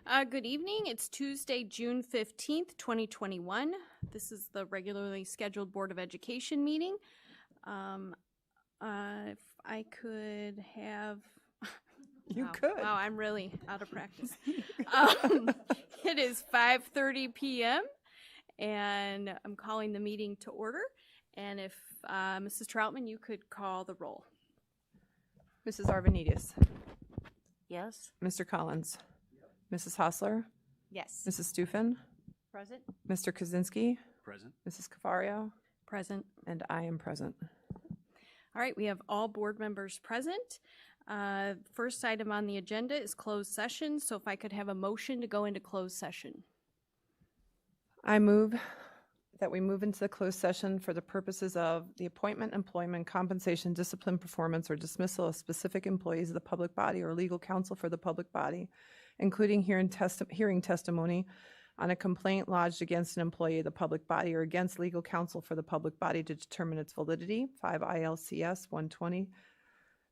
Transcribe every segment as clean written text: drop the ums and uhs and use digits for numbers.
Good evening. It's Tuesday, June 15th, 2021. This is the regularly scheduled Board of Education meeting. If I could have. You Wow. could. Wow, I'm really out of practice. Um, it is 5:30 p.m. and I'm calling the meeting to order. And if Mrs. Troutman, you could call the roll. Mrs. Arvanites. Yes. Mr. Collins. Mrs. Hostler. Yes. Mrs. Stufen. Present? Mr. Kaczynski. Present. Mrs. Cafario. Present. And I am present. All right, we have all board members present. First item on the agenda is closed session. So if I could have a motion to go into closed session. I move that we move into the closed session for the purposes of the appointment, employment, compensation, discipline, performance, or dismissal of specific employees of the public body or legal counsel for the public body, including hearing testimony on a complaint lodged against an employee of the public body or against legal counsel for the public body to determine its validity, 5 ILCS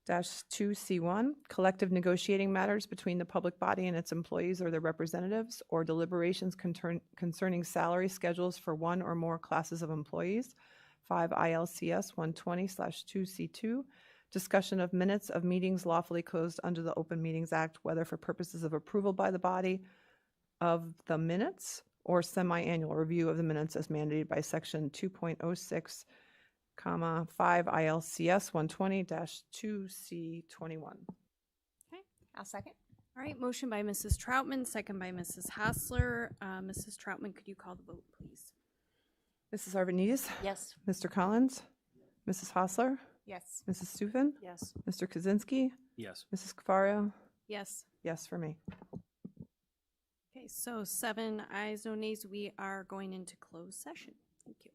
120-2C1, collective negotiating matters between the public body and its employees or their representatives, or deliberations concerning salary schedules for one or more classes of employees, 5 ILCS 120/2C2, discussion of minutes of meetings lawfully closed under the Open Meetings Act, whether for purposes of approval by the body of the minutes or semi-annual review of the minutes as mandated by section 2.06, 5 ILCS 120-2C21. I'll second. All right, motion by Mrs. Troutman, second by Mrs. Hostler. Mrs. Troutman, could you call the vote, please? Mrs. Arvanites. Yes. Mr. Collins. Mrs. Hostler. Yes. Mrs. Stufen. Yes. Mr. Kaczynski. Yes. Mrs. Cafario. Yes. Yes for me. Okay, so 7 ayes, no nays. We are going into closed session. Thank you.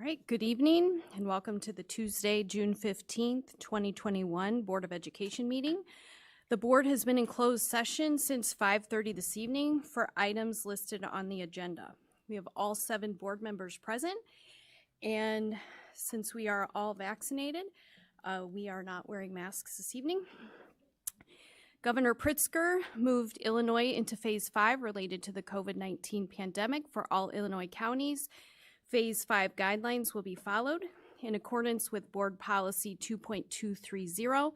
All right, good evening and welcome to the Tuesday, June 15th, 2021 Board of Education meeting. The board has been in closed session since 5:30 this evening for items listed on the agenda. We have all 7 board members present, and since we are all vaccinated, we are not wearing masks this evening. Governor Pritzker moved Illinois into Phase 5 related to the COVID-19 pandemic for all Illinois counties. Phase 5 guidelines will be followed. In accordance with Board Policy 2.230,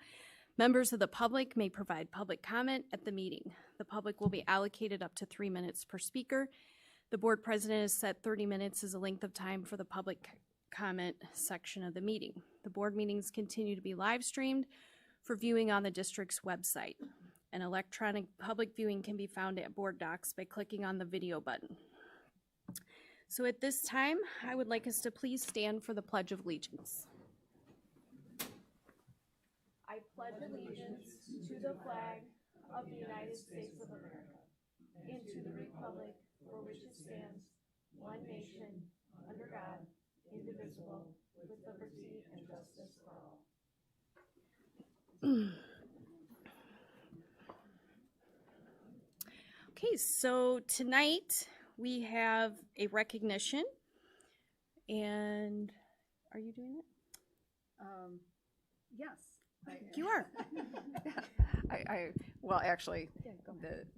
members of the public may provide public comment at the meeting. The public will be allocated up to 3 minutes per speaker. The board president has set 30 minutes as a length of time for the public comment section of the meeting. The board meetings continue to be live streamed for viewing on the district's website. An electronic public viewing can be found at Board Docs by clicking on the video button. So at this time, I would like us to please stand for the Pledge of Allegiance. I pledge allegiance to the flag of the United States of America and to the republic for which it stands, one nation, under God, indivisible, with liberty and justice for all. Okay, so tonight we have a recognition, and are you doing it? Yes. You are. Well, actually,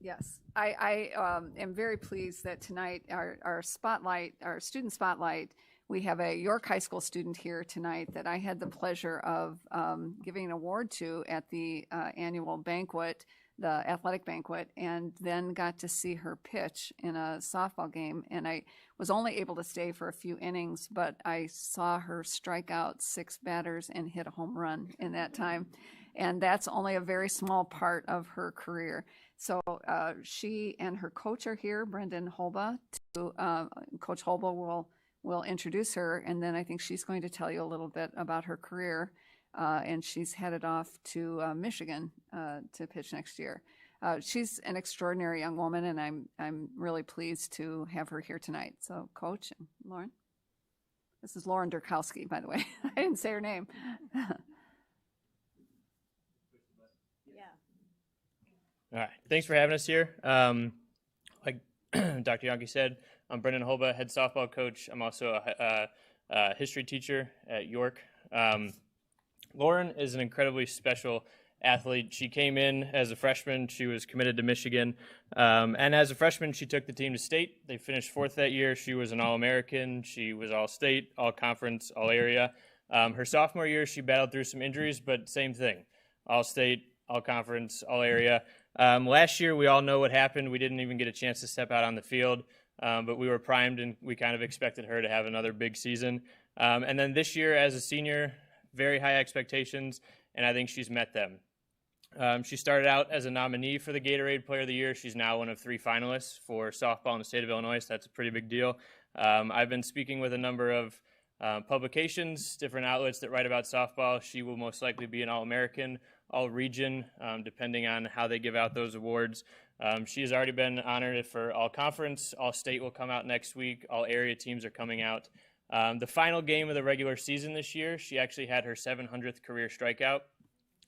yes. I am very pleased that tonight, our spotlight, our student spotlight, we have a York High School student here tonight that I had the pleasure of giving an award to at the annual banquet, the athletic banquet, and then got to see her pitch in a softball game. And I was only able to stay for a few innings, but I saw her strike out 6 batters and hit a home run in that time. And that's only a very small part of her career. So she and her coach are here, Brendan Holba. Coach Holba will introduce her, and then I think she's going to tell you a little bit about her career. And she's headed off to Michigan to pitch next year. She's an extraordinary young woman, and I'm really pleased to have her here tonight. So, Coach and Lauren, this is Lauren Durkowski, by the way. I didn't say her name. All right, thanks for having us here. Like Dr. Yonke said, I'm Brendan Holba, head softball coach. I'm also a history teacher at York. Lauren is an incredibly special athlete. She came in as a freshman. She was committed to Michigan. And as a freshman, she took the team to state. They finished 4th that year. She was an All-American. She was All-State, All-Conference, All-Area. Her sophomore year, she battled through some injuries, but same thing. All-State, All-Conference, All-Area. Last year, we all know what happened. We didn't even get a chance to step out on the field, but we were primed, and we kind of expected her to have another big season. And then this year, as a senior, very high expectations, and I think she's met them. She started out as a nominee for the Gatorade Player of the Year. She's now one of 3 finalists for softball in the state of Illinois, so that's a pretty big deal. I've been speaking with a number of publications, different outlets that write about softball. She will most likely be an All-American, All-Region, depending on how they give out those awards. She has already been honored for All-Conference. All-State will come out next week. All-Area teams are coming out. The final game of the regular season this year, she actually had her 700th career strikeout.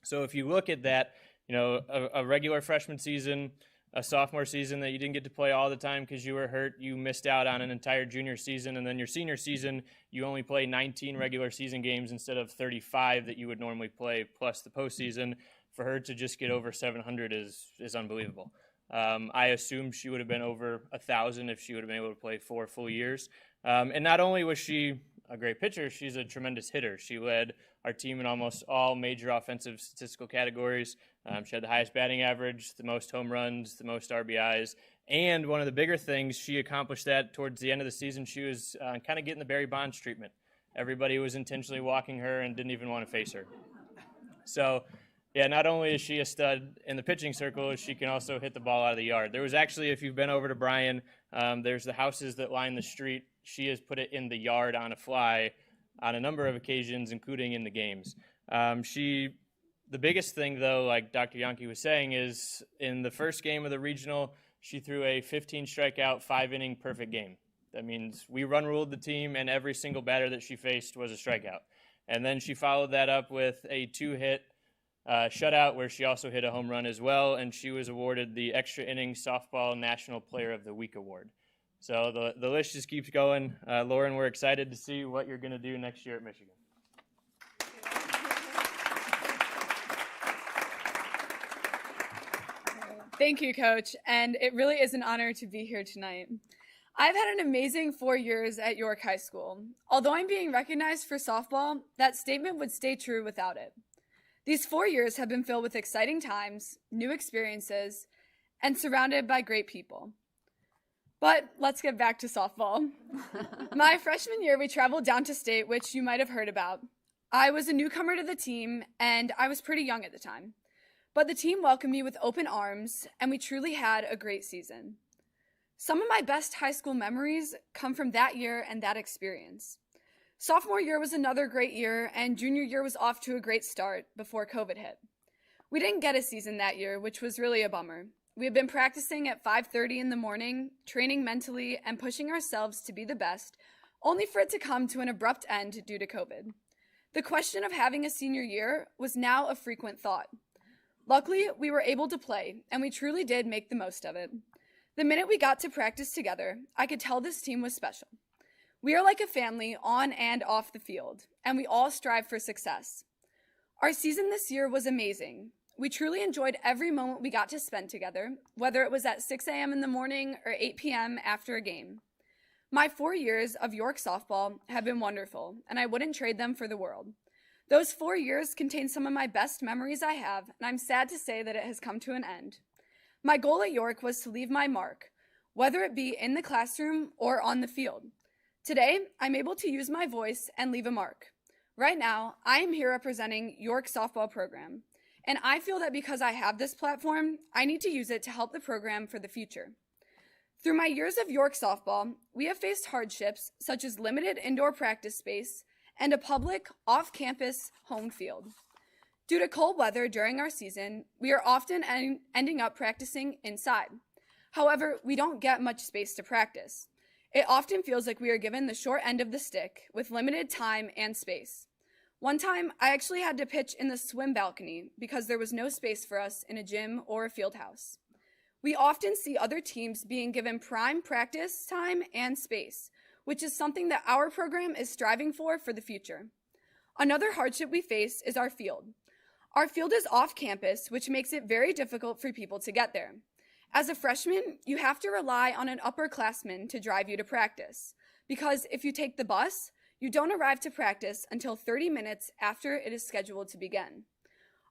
So if you look at that, you know, a regular freshman season, a sophomore season that you didn't get to play all the time because you were hurt, you missed out on an entire junior season, and then your senior season, you only play 19 regular season games instead of 35 that you would normally play, plus the postseason. For her to just get over 700 is unbelievable. I assume she would have been over 1,000 if she would have been able to play 4 full years. And not only was she a great pitcher, she's a tremendous hitter. She led our team in almost all major offensive statistical categories. She had the highest batting average, the most home runs, the most RBIs, and one of the bigger things, she accomplished that towards the end of the season. She was kind of getting the Barry Bonds treatment. Everybody was intentionally walking her and didn't even want to face her. So, yeah, not only is she a stud in the pitching circle, she can also hit the ball out of the yard. There was actually, if you've been over to Bryan, there's the houses that line the street. She has put it in the yard on a fly on a number of occasions, including in the games. The biggest thing, though, like Dr. Yonke was saying, is in the first game of the regional, she threw a 15 strikeout, 5-inning perfect game. That means we run ruled the team, and every single batter that she faced was a strikeout. And then she followed that up with a 2-hit shutout where she also hit a home run as well, and she was awarded the Extra Innings Softball National Player of the Week award. So the list just keeps going. Lauren, we're excited to see what you're going to do next year at Michigan. Thank you, Coach, and it really is an honor to be here tonight. I've had an amazing 4 years at York High School. Although I'm being recognized for softball, that statement would stay true without it. These 4 years have been filled with exciting times, new experiences, and surrounded by great people. But let's get back to softball. My freshman year, we traveled down to state, which you might have heard about. I was a newcomer to the team, and I was pretty young at the time. But the team welcomed me with open arms, and we truly had a great season. Some of my best high school memories come from that year and that experience. Sophomore year was another great year, and junior year was off to a great start before COVID hit. We didn't get a season that year, which was really a bummer. We had been practicing at 5:30 in the morning, training mentally, and pushing ourselves to be the best, only for it to come to an abrupt end due to COVID. The question of having a senior year was now a frequent thought. Luckily, we were able to play, and we truly did make the most of it. The minute we got to practice together, I could tell this team was special. We are like a family on and off the field, and we all strive for success. Our season this year was amazing. We truly enjoyed every moment we got to spend together, whether it was at 6 a.m. in the morning or 8 p.m. after a game. My 4 years of York softball have been wonderful, and I wouldn't trade them for the world. Those 4 years contain some of my best memories I have, and I'm sad to say that it has come to an end. My goal at York was to leave my mark, whether it be in the classroom or on the field. Today, I'm able to use my voice and leave a mark. Right now, I am here representing York softball program, and I feel that because I have this platform, I need to use it to help the program for the future. Through my years of York softball, we have faced hardships such as limited indoor practice space and a public, off-campus home field. Due to cold weather during our season, we are often ending up practicing inside. However, we don't get much space to practice. It often feels like we are given the short end of the stick with limited time and space. One time, I actually had to pitch in the swim balcony because there was no space for us in a gym or a field house. We often see other teams being given prime practice time and space, which is something that our program is striving for the future. Another hardship we face is our field. Our field is off campus, which makes it very difficult for people to get there. As a freshman, you have to rely on an upperclassman to drive you to practice, because if you take the bus, you don't arrive to practice until 30 minutes after it is scheduled to begin.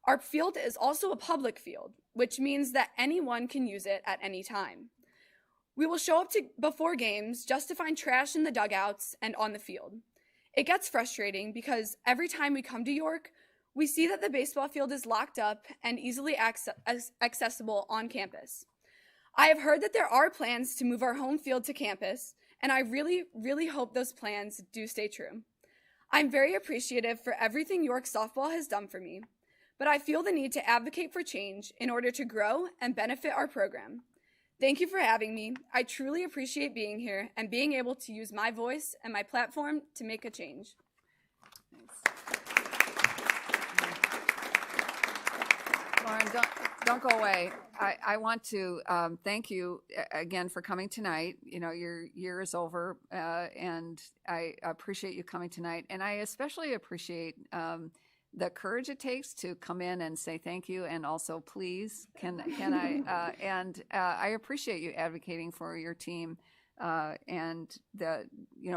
Our field is also a public field, which means that anyone can use it at any time. We will show up before games just to find trash in the dugouts and on the field. It gets frustrating because every time we come to York, we see that the baseball field is locked up and easily accessible on campus. I have heard that there are plans to move our home field to campus, and I really, really hope those plans do stay true. I'm very appreciative for everything York softball has done for me, but I feel the need to advocate for change in order to grow and benefit our program. Thank you for having me. I truly appreciate being here and being able to use my voice and my platform to make a change. Lauren, don't go away. I want to thank you again for coming tonight. You know, your year is over, and I appreciate you coming tonight. And I especially appreciate the courage it takes to come in and say thank you, and also please, can I? And I appreciate you advocating for your team. And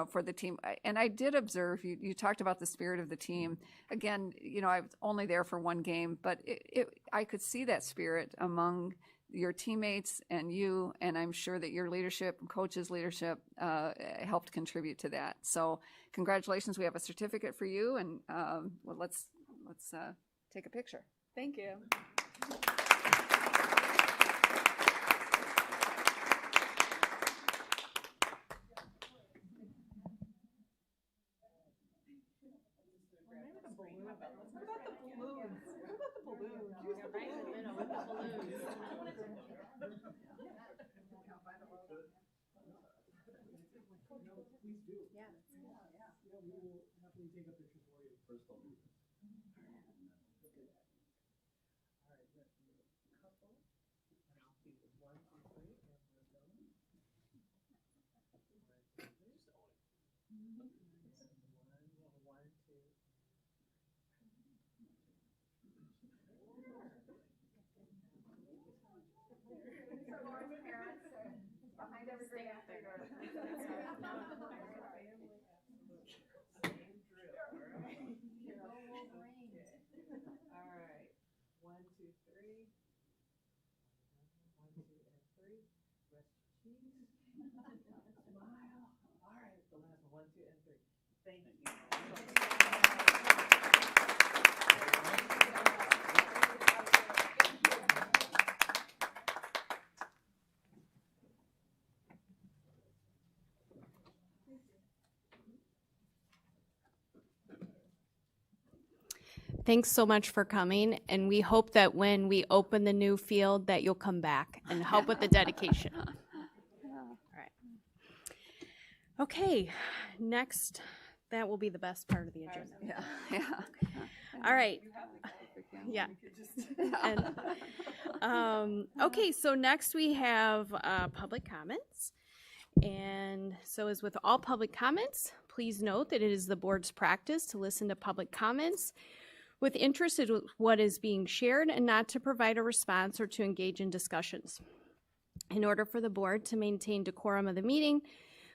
for the team. And I did observe, you talked about the spirit of the team. Again, I was only there for one game, but I could see that spirit among your teammates and you, and I'm sure that your leadership, coach's leadership, helped contribute to that. So congratulations, we have a certificate for you, and let's take a picture. Thank you. Thanks so much for coming, and we hope that when we open the new field that you'll come back and help with the dedication. All right. Okay, next, that will be the best part of the agenda. Yeah. All right. Yeah. And, okay, so next we have public comments. And so as with all public comments, please note that it is the board's practice to listen to public comments with interest in what is being shared and not to provide a response or to engage in discussions. In order for the board to maintain decorum of the meeting,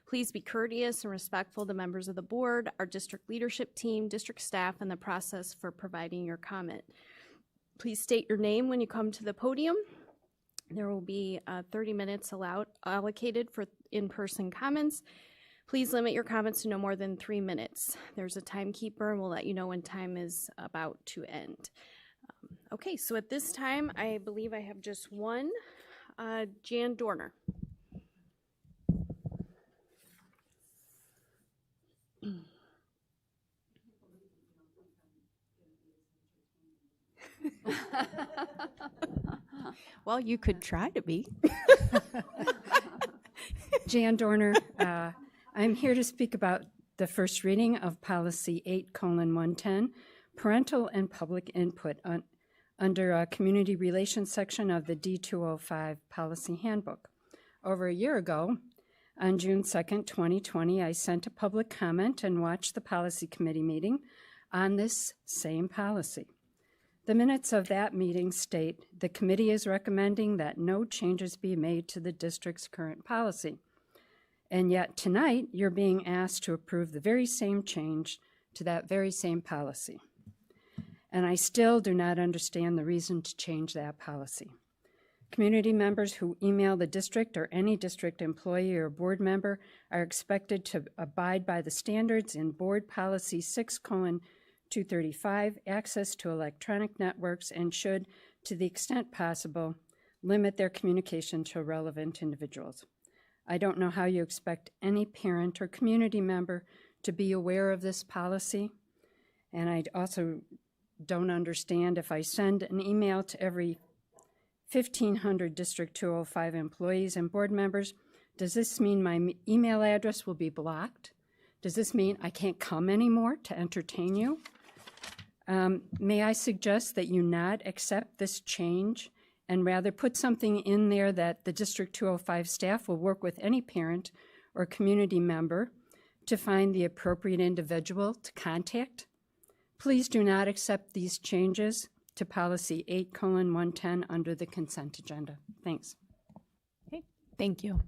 please be courteous and respectful to members of the board, our district leadership team, district staff, and the process for providing your comment. Please state your name when you come to the podium. There will be 30 minutes allocated for in-person comments. Please limit your comments to no more than 3 minutes. There's a timekeeper, and we'll let you know when time is about to end. Okay, so at this time, I believe I have just one, Jan Dorner. Well, you could try to be. Jan Dorner. I'm here to speak about the first reading of Policy 8:110, Parental and Public Input under a Community Relations section of the D205 Policy Handbook. Over a year ago, on June 2nd, 2020, I sent a public comment and watched the Policy Committee meeting on this same policy. The minutes of that meeting state the committee is recommending that no changes be made to the district's current policy. And yet tonight, you're being asked to approve the very same change to that very same policy. And I still do not understand the reason to change that policy. Community members who email the district or any district employee or board member are expected to abide by the standards in Board Policy 6:235, access to electronic networks, and should, to the extent possible, limit their communication to relevant individuals. I don't know how you expect any parent or community member to be aware of this policy, and I also don't understand if I send an email to every 1,500 District 205 employees and board members, does this mean my email address will be blocked? Does this mean I can't come anymore to entertain you? May I suggest that you not accept this change and rather put something in there that the District 205 staff will work with any parent or community member to find the appropriate individual to contact? Please do not accept these changes to Policy 8:110 under the consent agenda. Thanks. Okay, thank you.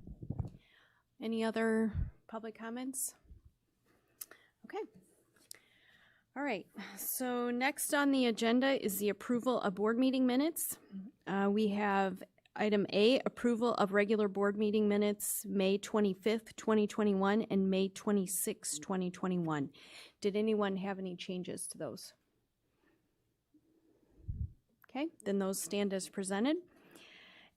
Any other public comments? Okay. All right, so next on the agenda is the approval of board meeting minutes. We have item A, approval of regular board meeting minutes, May 25th, 2021, and May 26th, 2021. Did anyone have any changes to those? Okay, then those stand as presented.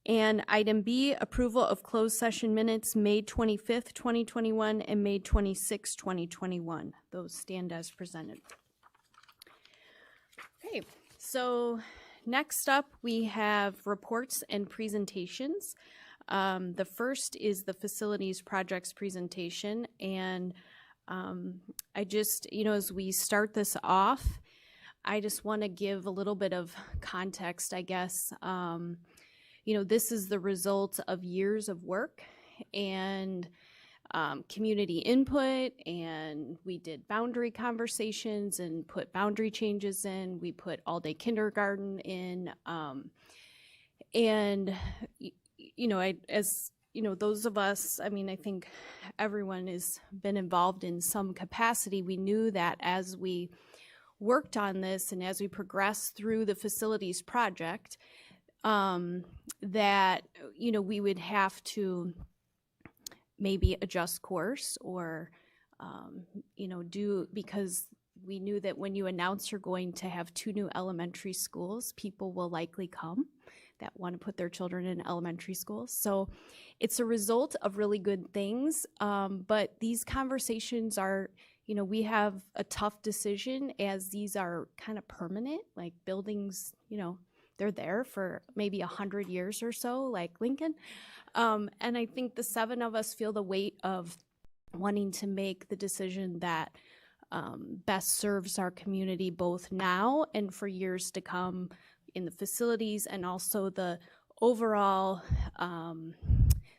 And item B, approval of closed session minutes, May 25th, 2021, and May 26th, 2021. Those stand as presented. Okay, so next up we have reports and presentations. The first is the facilities projects presentation. And I just, as we start this off, I just want to give a little bit of context, I guess. This is the result of years of work and community input, and we did boundary conversations and put boundary changes in. We put all-day kindergarten in, those of us, I think everyone has been involved in some capacity. We knew that as we worked on this and as we progressed through the facilities project, that, we would have to maybe adjust course or, because we knew that when you announce you're going to have 2 new elementary schools, people will likely come that want to put their children in elementary schools. So it's a result of really good things. But these conversations are, we have a tough decision as these are kind of permanent, like buildings, they're there for maybe 100 years or so, like Lincoln. And I think the 7 of us feel the weight of wanting to make the decision that best serves our community both now and for years to come in the facilities, and also the overall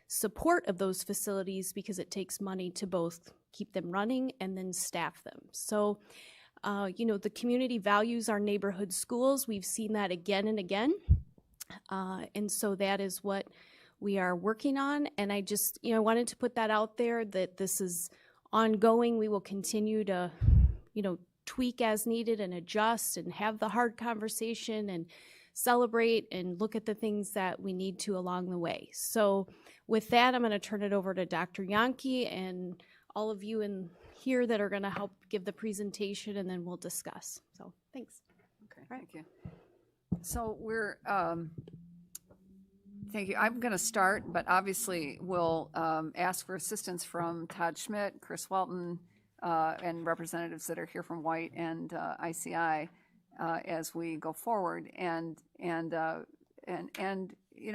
support of those facilities, because it takes money to both keep them running and then staff them. So, the community values our neighborhood schools. We've seen that again and again. And so that is what we are working on. And I just, I wanted to put that out there, that this is ongoing. We will continue to, tweak as needed and adjust and have the hard conversation and celebrate and look at the things that we need to along the way. So with that, I'm going to turn it over to Dr. Yankee and all of you in here that are going to help give the presentation, and then we'll discuss. So thanks. Okay, thank you. So thank you. I'm going to start, but obviously we'll ask for assistance from Todd Schmidt, Chris Welton, and representatives that are here from White and ICI as we go forward, and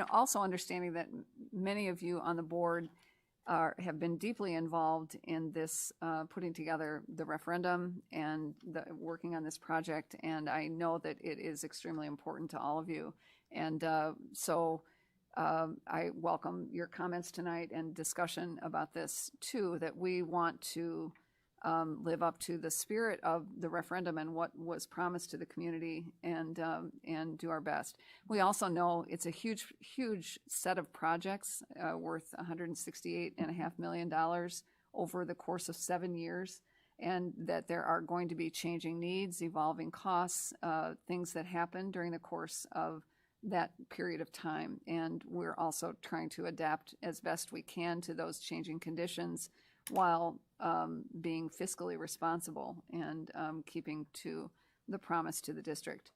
also understanding that many of you on the board have been deeply involved in this putting together the referendum and working on this project, and I know that it is extremely important to all of you, and so I welcome your comments tonight and discussion about this too, that we want to live up to the spirit of the referendum and what was promised to the community, and do our best. We also know it's a huge set of projects worth $168.5 million over the course of 7 years, and that there are going to be changing needs, evolving costs, things that happen during the course of that period of time. And we're also trying to adapt as best we can to those changing conditions while being fiscally responsible and keeping to the promise to the district.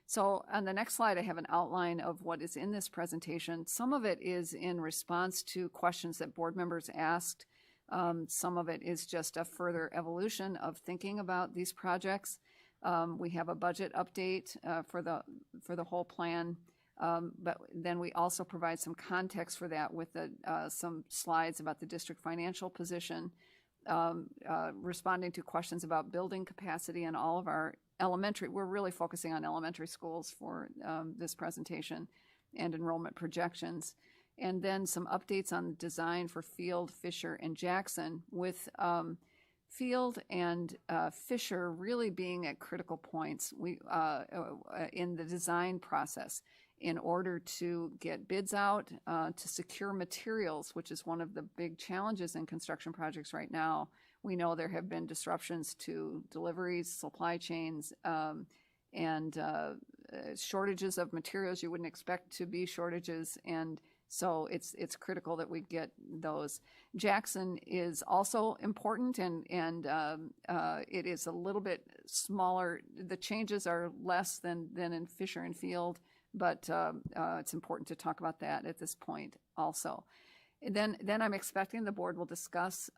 So on the next slide, I have an outline of what is in this presentation. Some of it is in response to questions that board members asked. Some of it is just a further evolution of thinking about these projects. We have a budget update for the whole plan. But then we also provide some context for that with some slides about the district financial position, responding to questions about building capacity in all of our elementary. We're really focusing on elementary schools for this presentation, and enrollment projections. And then some updates on design for Field, Fisher, and Jackson, with Field and Fisher really being at critical points in the design process, in order to get bids out, to secure materials, which is one of the big challenges in construction projects right now. We know there have been disruptions to deliveries, supply chains, and shortages of materials you wouldn't expect to be shortages, and so it's critical that we get those. Jackson is also important, and it is a little bit smaller. The changes are less than in Fisher and Field, but it's important to talk about that at this point also. And then I'm expecting the board will discuss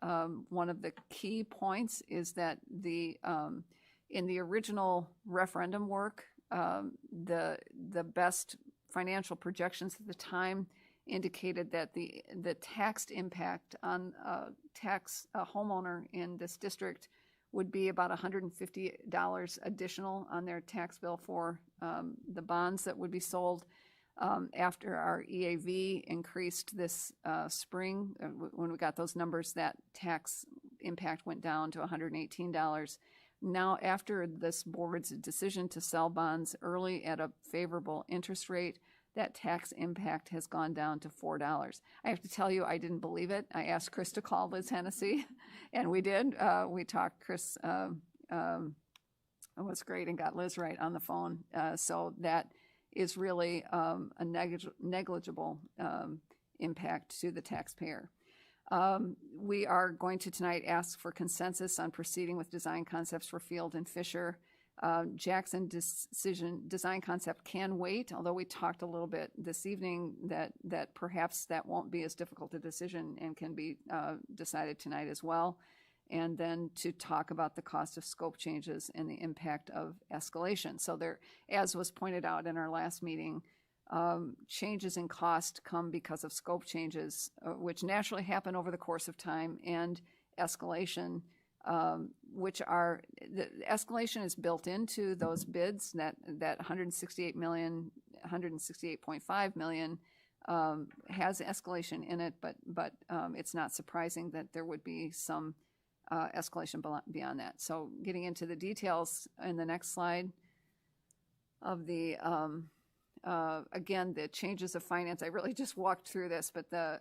one of the key points is that in the original referendum work, the best financial projections at the time indicated that the taxed impact on a homeowner in this district would be about $150 additional on their tax bill for the bonds that would be sold. After our EAV increased this spring, when we got those numbers, that tax impact went down to $118. Now, after this board's decision to sell bonds early at a favorable interest rate, that tax impact has gone down to $4. I have to tell you, I didn't believe it. I asked Chris to call Liz Hennessy, and we did. We talked. Chris was great and got Liz right on the phone. So that is really a negligible impact to the taxpayer. We are going to tonight ask for consensus on proceeding with design concepts for Field and Fisher. Jackson design concept can wait, although we talked a little bit this evening that perhaps that won't be as difficult a decision and can be decided tonight as well. And then to talk about the cost of scope changes and the impact of escalation. So there, as was pointed out in our last meeting, changes in cost come because of scope changes, which naturally happen over the course of time, and escalation, which are, the escalation is built into those bids, that $168.5 million has escalation in it, but it's not surprising that there would be some escalation beyond that. So getting into the details in the next slide of the, again, the changes of finance, I really just walked through this, but the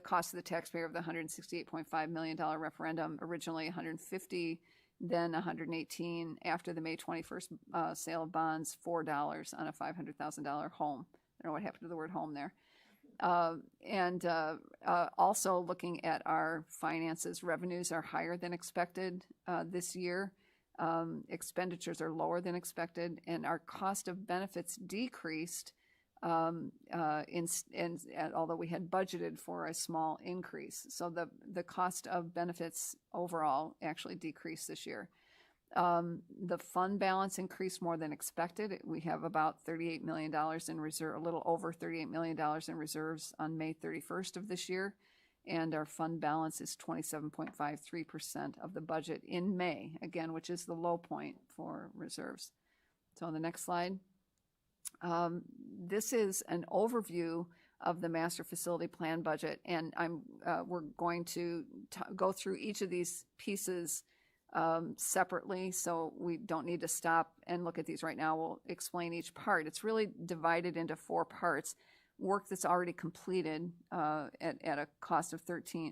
cost to the taxpayer of the $168.5 million referendum, originally $150, then $118 after the May 21st sale of bonds, $4 on a $500,000 home. I don't know what happened to the word home there. Also looking at our finances, revenues are higher than expected this year. Expenditures are lower than expected, and our cost of benefits decreased, although we had budgeted for a small increase. So the cost of benefits overall actually decreased this year. The fund balance increased more than expected. We have about $38 million in reserve, a little over $38 million in reserves on May 31st of this year. And our fund balance is 27.53% of the budget in May, again, which is the low point for reserves. So on the next slide, this is an overview of the master facility plan budget. And we're going to go through each of these pieces separately, so we don't need to stop and look at these right now. We'll explain each part. It's really divided into 4 parts. Work that's already completed at a cost of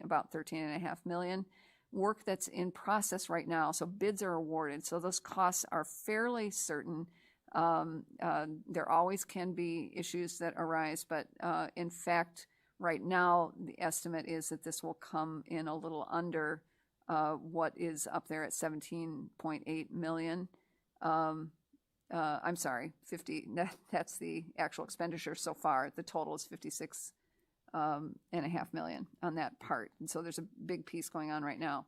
about $13.5 million. Work that's in process right now, so bids are awarded, so those costs are fairly certain. There always can be issues that arise, but in fact, right now, the estimate is that this will come in a little under what is up there at $17.8 million. I'm sorry, 50, that's the actual expenditure so far. The total is $56.5 million on that part. And so there's a big piece going on right now.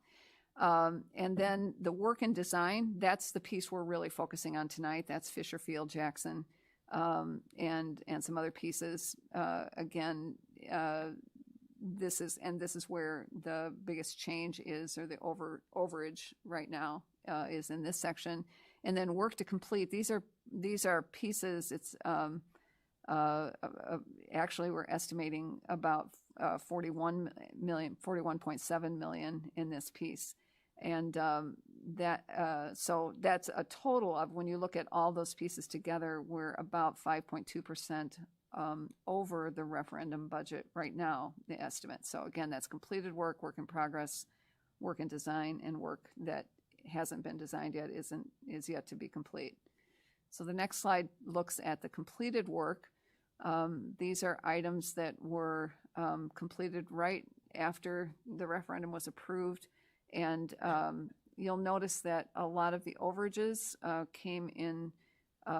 And then the work and design, that's the piece we're really focusing on tonight. That's Fisher Field, Jackson, and some other pieces. Again, this is where the biggest change is, or the overage right now is in this section. And then work to complete. These are pieces. It's actually we're estimating about $41.7 million in this piece, and so that's a total of, when you look at all those pieces together, we're about 5.2% over the referendum budget right now, the estimate. So again, that's completed work, work in progress, work in design, and work that hasn't been designed yet, is yet to be complete. So the next slide looks at the completed work. These are items that were completed right after the referendum was approved, and you'll notice that a lot of the overages came in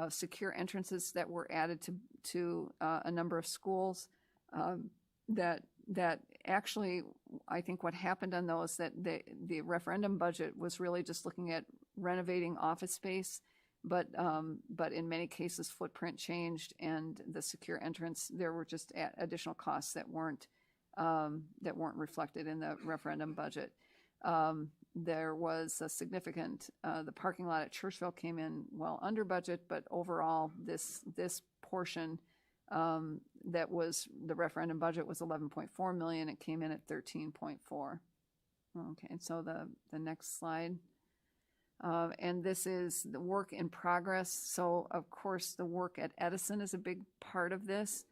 secure entrances that were added to a number of schools. That actually, I think what happened on those, that the referendum budget was really just looking at renovating office space but in many cases, footprint changed and the secure entrance, there were just additional costs that weren't reflected in the referendum budget. There was a significant, the parking lot at Churchville came in well under budget, but overall, this portion that was, the referendum budget was 11.4 million. It came in at 13.4. Okay, and so the next slide. And this is the work in progress. So of course, the work at Edison is a big part of this,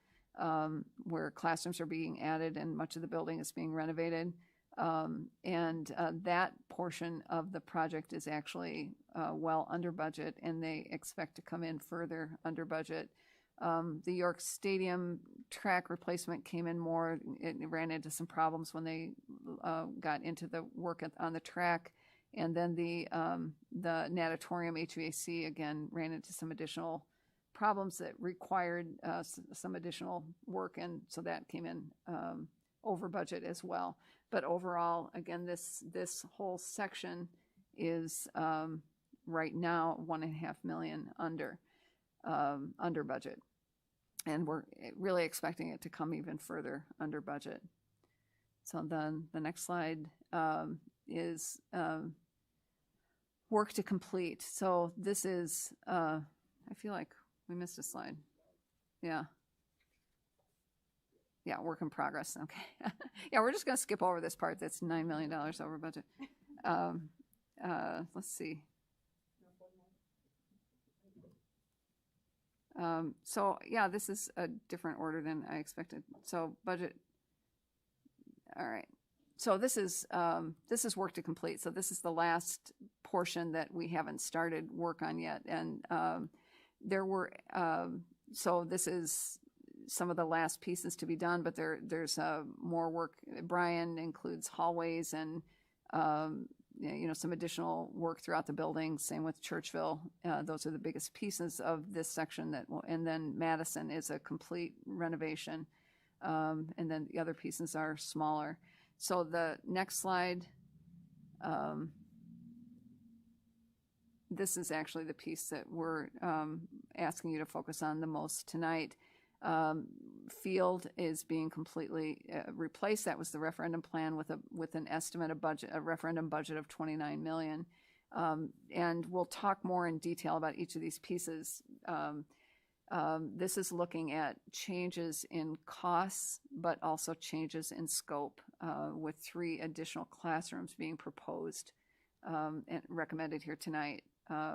where classrooms are being added and much of the building is being renovated. That portion of the project is actually well under budget, and they expect to come in further under budget. The York Stadium track replacement came in more. It ran into some problems when they got into the work on the track. And then the natatorium HVAC, again, ran into some additional problems that required some additional work, and so that came in over budget as well. But overall, again, this whole section is right now $1.5 million under budget, and we're really expecting it to come even further under budget. So then the next slide is work to complete. So this is, I feel like we missed a slide. Yeah. Yeah, work in progress. Okay. Yeah, we're just going to skip over this part that's $9 million over budget. Let's see. So yeah, this is a different order than I expected. So budget. All right. So this is work to complete. So this is the last portion that we haven't started work on yet. And there were, so this is some of the last pieces to be done, but there's more work. Brian includes hallways and, some additional work throughout the building. Same with Churchville. Those are the biggest pieces of this section and then Madison is a complete renovation. And then the other pieces are smaller. So the next slide, this is actually the piece that we're asking you to focus on the most tonight. Field is being completely replaced. That was the referendum plan with an estimate of budget, a referendum budget of 29 million. And we'll talk more in detail about each of these pieces. This is looking at changes in costs, but also changes in scope, with 3 additional classrooms being proposed and recommended here tonight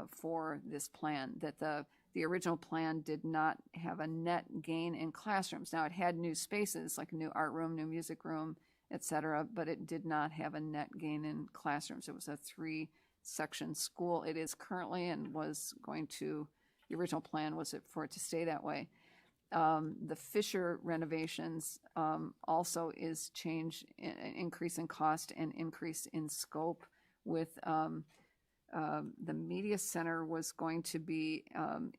for this plan. That the original plan did not have a net gain in classrooms. Now, it had new spaces, like a new art room, new music room, et cetera, but it did not have a net gain in classrooms. It was a 3-section school. It is currently, and was going to, the original plan was for it to stay that way. The Fisher renovations also is increase in cost and increase in scope with the media center was going to be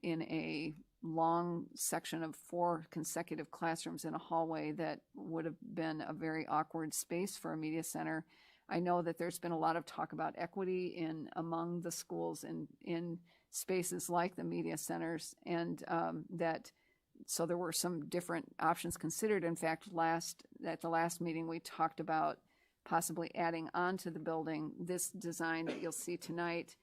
in a long section of 4 consecutive classrooms in a hallway that would have been a very awkward space for a media center. I know that there's been a lot of talk about equity among the schools in spaces like the media centers, and so there were some different options considered. In fact, at the last meeting, we talked about possibly adding on to the building. This design that you'll see tonight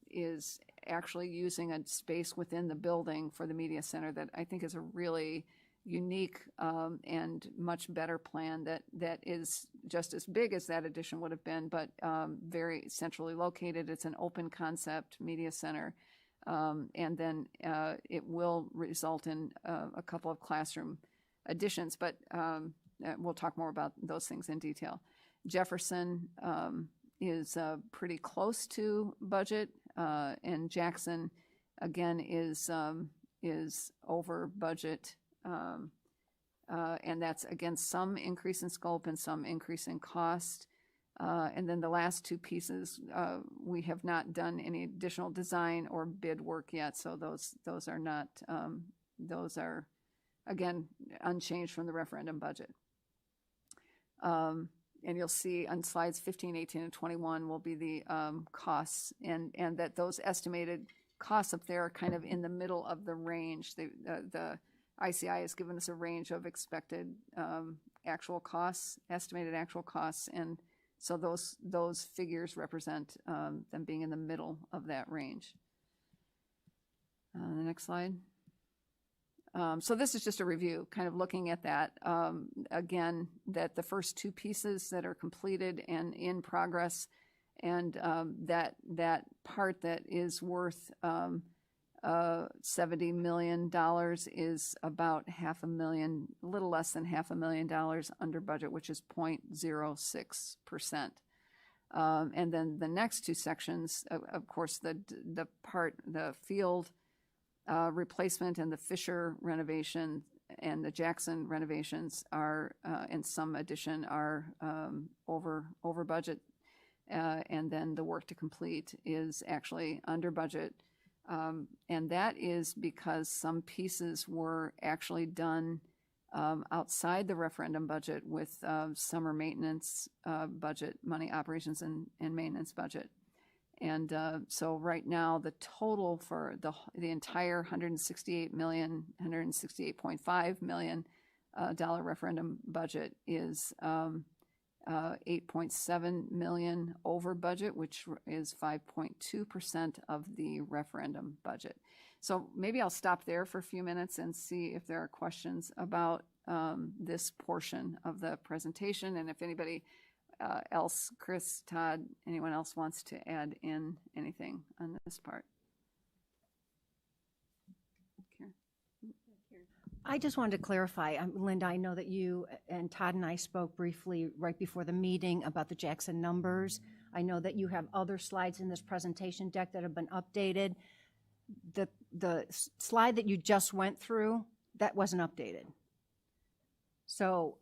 is actually using a space within the building for the media center that I think is a really unique and much better plan that is just as big as that addition would have been, but very centrally located. It's an open concept media center. And then it will result in a couple of classroom additions, but we'll talk more about those things in detail. Jefferson is pretty close to budget, and Jackson, again, is over budget. And that's, again, some increase in scope and some increase in cost. And then the last 2 pieces, we have not done any additional design or bid work yet, so those are not, those are, again, unchanged from the referendum budget. And you'll see on slides 15, 18, and 21 will be the costs, and that those estimated costs up there are kind of in the middle of the range. The ICI has given us a range of expected actual costs, estimated actual costs, and so those figures represent them being in the middle of that range. The next slide. So this is just a review, kind of looking at that. Again, that the first two pieces that are completed and in progress, and that part that is worth $70 million is about $500,000, a little less than $500,000 under budget, which is 0.06%. And then the next two sections, of course, the field replacement and the Fisher renovation and the Jackson renovations are, and some addition, are over budget. And then the work to complete is actually under budget. And that is because some pieces were actually done outside the referendum budget with summer maintenance budget money, operations and maintenance budget. And so right now, the total for the entire $168.5 million referendum budget is $8.7 million over budget, which is 5.2% of the referendum budget. So maybe I'll stop there for a few minutes and see if there are questions about this portion of the presentation, and if anybody else, Chris, Todd, anyone else wants to add in anything on this part. Karen? I just wanted to clarify, Linda, I know that you and Todd and I spoke briefly right before the meeting about the Jackson numbers. I know that you have other slides in this presentation deck that have been updated. The slide that you just went through, that wasn't updated. So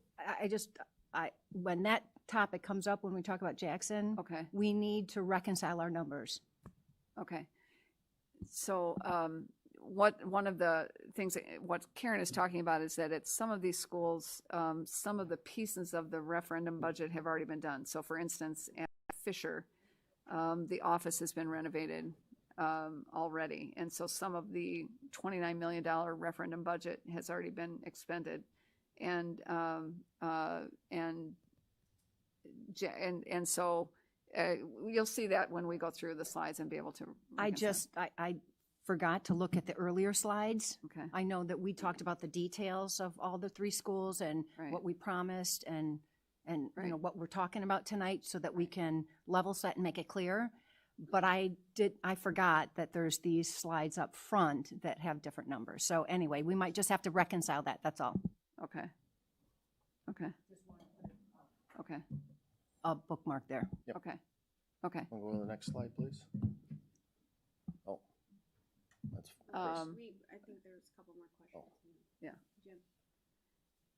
when that topic comes up, when we talk about Jackson, Okay. we need to reconcile our numbers. Okay. So one of the things what Karen is talking about is that at some of these schools, some of the pieces of the referendum budget have already been done. So for instance, at Fisher, the office has been renovated already. And so some of the $29 million referendum budget has already been expended. And so you'll see that when we go through the slides and be able to. I forgot to look at the earlier slides. Okay. I know that we talked about the details of all the three schools and Right. what we promised and Right. you know what we're talking about tonight, so that we can level set and make it clear. But I forgot that there's these slides up front that have different numbers. So anyway, we might just have to reconcile that. That's all. Okay. Okay. Okay. A bookmark there. Yep. Okay. Okay. We'll go to the next slide, please. Oh, that's I think there's a couple more questions. Yeah. Jim?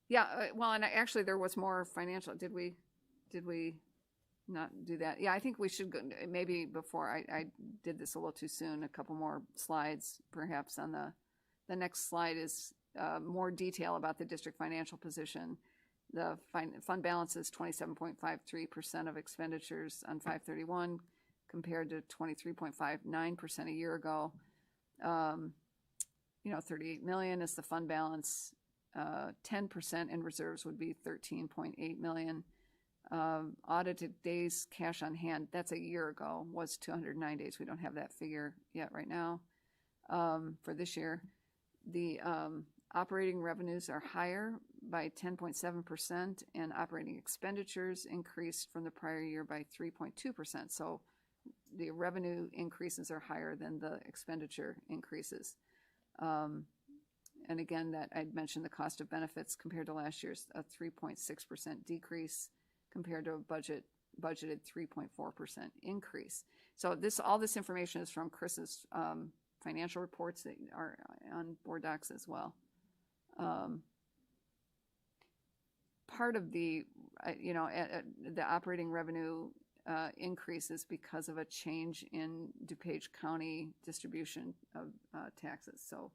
Yeah. Well, and actually, there was more financial. Did we not do that? Yeah, I think we should go, maybe before I did this a little too soon. A couple more slides, perhaps. On the next slide is more detail about the district financial position. The fund balance is 27.53% of expenditures on 5/31, compared to 23.59% a year ago. $38 million is the fund balance. 10% in reserves would be $13.8 million. Audited days cash on hand, that's a year ago, was 209 days. We don't have that figure yet right now for this year. The operating revenues are higher by 10.7%, and operating expenditures increased from the prior year by 3.2%. So the revenue increases are higher than the expenditure increases. And again, that I'd mentioned the cost of benefits compared to last year's a 3.6% decrease compared to a budgeted 3.4% increase. So all this information is from Chris's financial reports that are on board docs as well. Part of the operating revenue increases because of a change in DuPage County distribution of taxes. So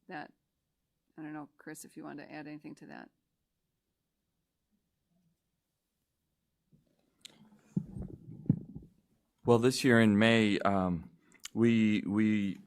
that, I don't know, Chris, if you want to add anything to that. Well, this year in May, we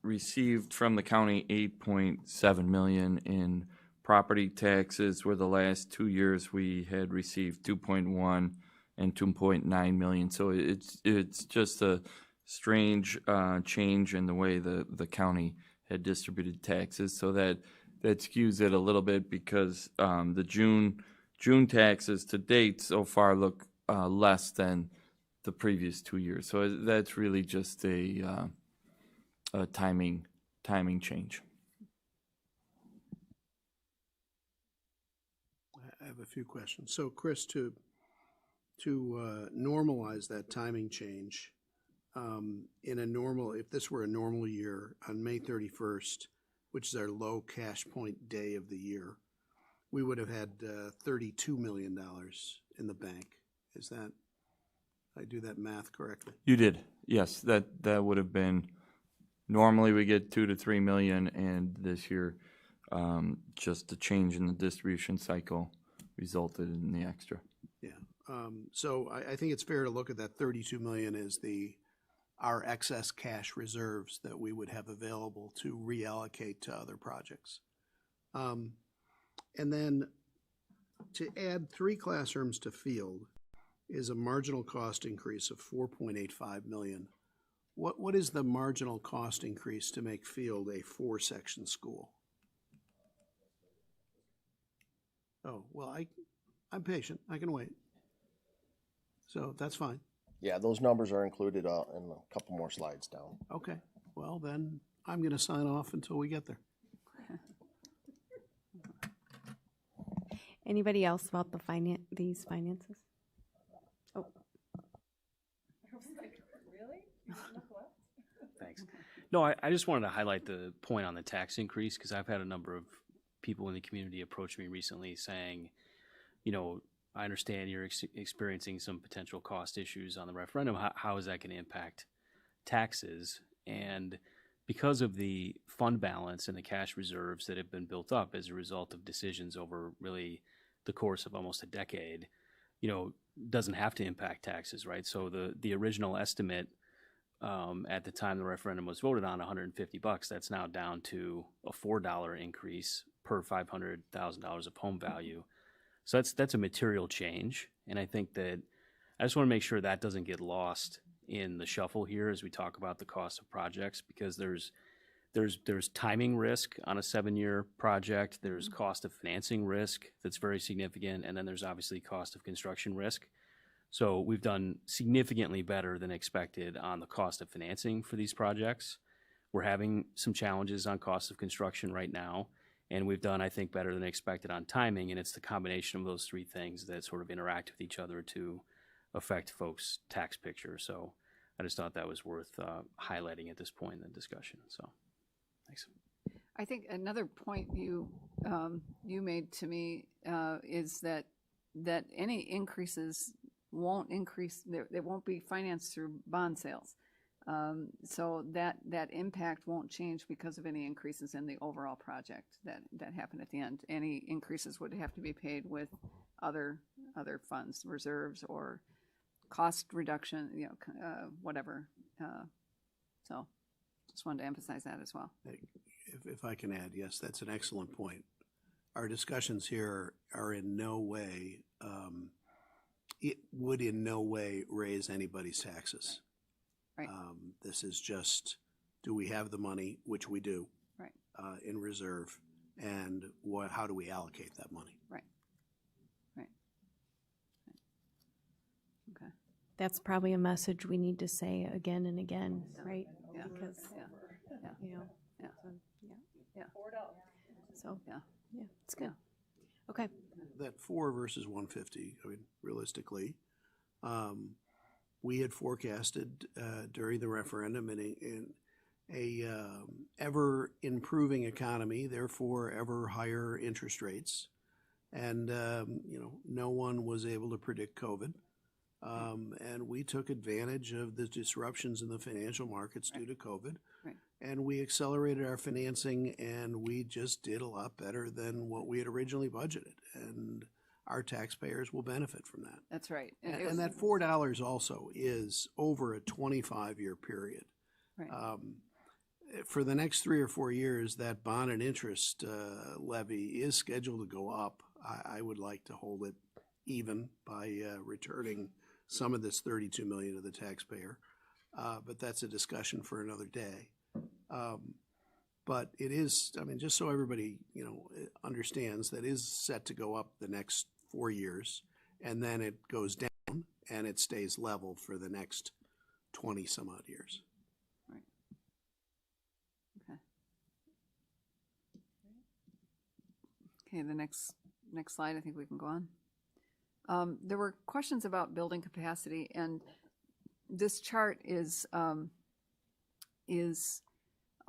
received from the county 8.7 million in property taxes, where the last 2 years we had received 2.1 and 2.9 million. So it's just a strange change in the way the county had distributed taxes. So that skews it a little bit, because the June taxes to date so far look less than the previous 2 years. So that's really just a timing change. I have a few questions. So Chris, to normalize that timing change, if this were a normal year, on May 31st, which is our low cash point day of the year, we would have had $32 million in the bank. Is that, did I do that math correctly? You did, yes. That would have been, normally we get 2 to 3 million, and this year, just the change in the distribution cycle resulted in the extra. Yeah. So I think it's fair to look at that 32 million as our excess cash reserves that we would have available to reallocate to other projects. And then to add 3 classrooms to Field is a marginal cost increase of 4.85 million. What is the marginal cost increase to make Field a 4-section school? Oh, well, I'm patient. I can wait. So that's fine. Yeah, those numbers are included in a couple more slides down. Okay. Well, then I'm going to sign off until we get there. Anybody else about these finances? Oh, Thanks. No, I just wanted to highlight the point on the tax increase, because I've had a number of people in the community approach me recently saying, you know, I understand you're experiencing some potential cost issues on the referendum. How is that going to impact taxes? And because of the fund balance and the cash reserves that have been built up as a result of decisions over really the course of almost a decade, you know, doesn't have to impact taxes, right? So the original estimate at the time the referendum was voted on, $150, that's now down to a $4 increase per $500,000 of home value. So that's a material change, and I think that I just want to make sure that doesn't get lost in the shuffle here as we talk about the cost of projects, because there's timing risk on a 7-year project, there's cost of financing risk that's very significant, and then there's obviously cost of construction risk. So we've done significantly better than expected on the cost of financing for these projects. We're having some challenges on cost of construction right now, and we've done, I think, better than expected on timing, and it's the combination of those 3 things that sort of interact with each other to affect folks' tax picture. So I just thought that was worth highlighting at this point in the discussion. So thanks. I think another point you made to me is that any increases won't increase. They won't be financed through bond sales. So that impact won't change because of any increases in the overall project that happen at the end. Any increases would have to be paid with other funds, reserves, or cost reduction, whatever. So just wanted to emphasize that as well. If I can add, yes, that's an excellent point. Our discussions here are in no way, it would in no way raise anybody's taxes. Right. This is just, do we have the money, which we do, right, in reserve, and how do we allocate that money? Right. Okay. that's probably a message we need to say again and again, right? Yeah. Because, Yeah. you know, Yeah. so, yeah. Yeah. So, Yeah. yeah, it's good. Okay. That 4 versus 150, I mean, realistically, we had forecasted during the referendum in a ever improving economy, therefore ever higher interest rates, and no one was able to predict COVID, and we took advantage of the disruptions in the financial markets due to COVID, Right. and we accelerated our financing, and we just did a lot better than what we had originally budgeted, and our taxpayers will benefit from that. That's right. And that $4 also is over a 25-year period. Right. For the next 3 or 4 years, that bond and interest levy is scheduled to go up. I would like to hold it even by returning some of this $32 million to the taxpayer. But that's a discussion for another day. But it is, I mean, just so everybody, understands, that is set to go up the next 4 years, and then it goes down and it stays level for the next 20 some odd years. Right. Okay. Okay, the next slide, I think we can go on. There were questions about building capacity, and this chart is a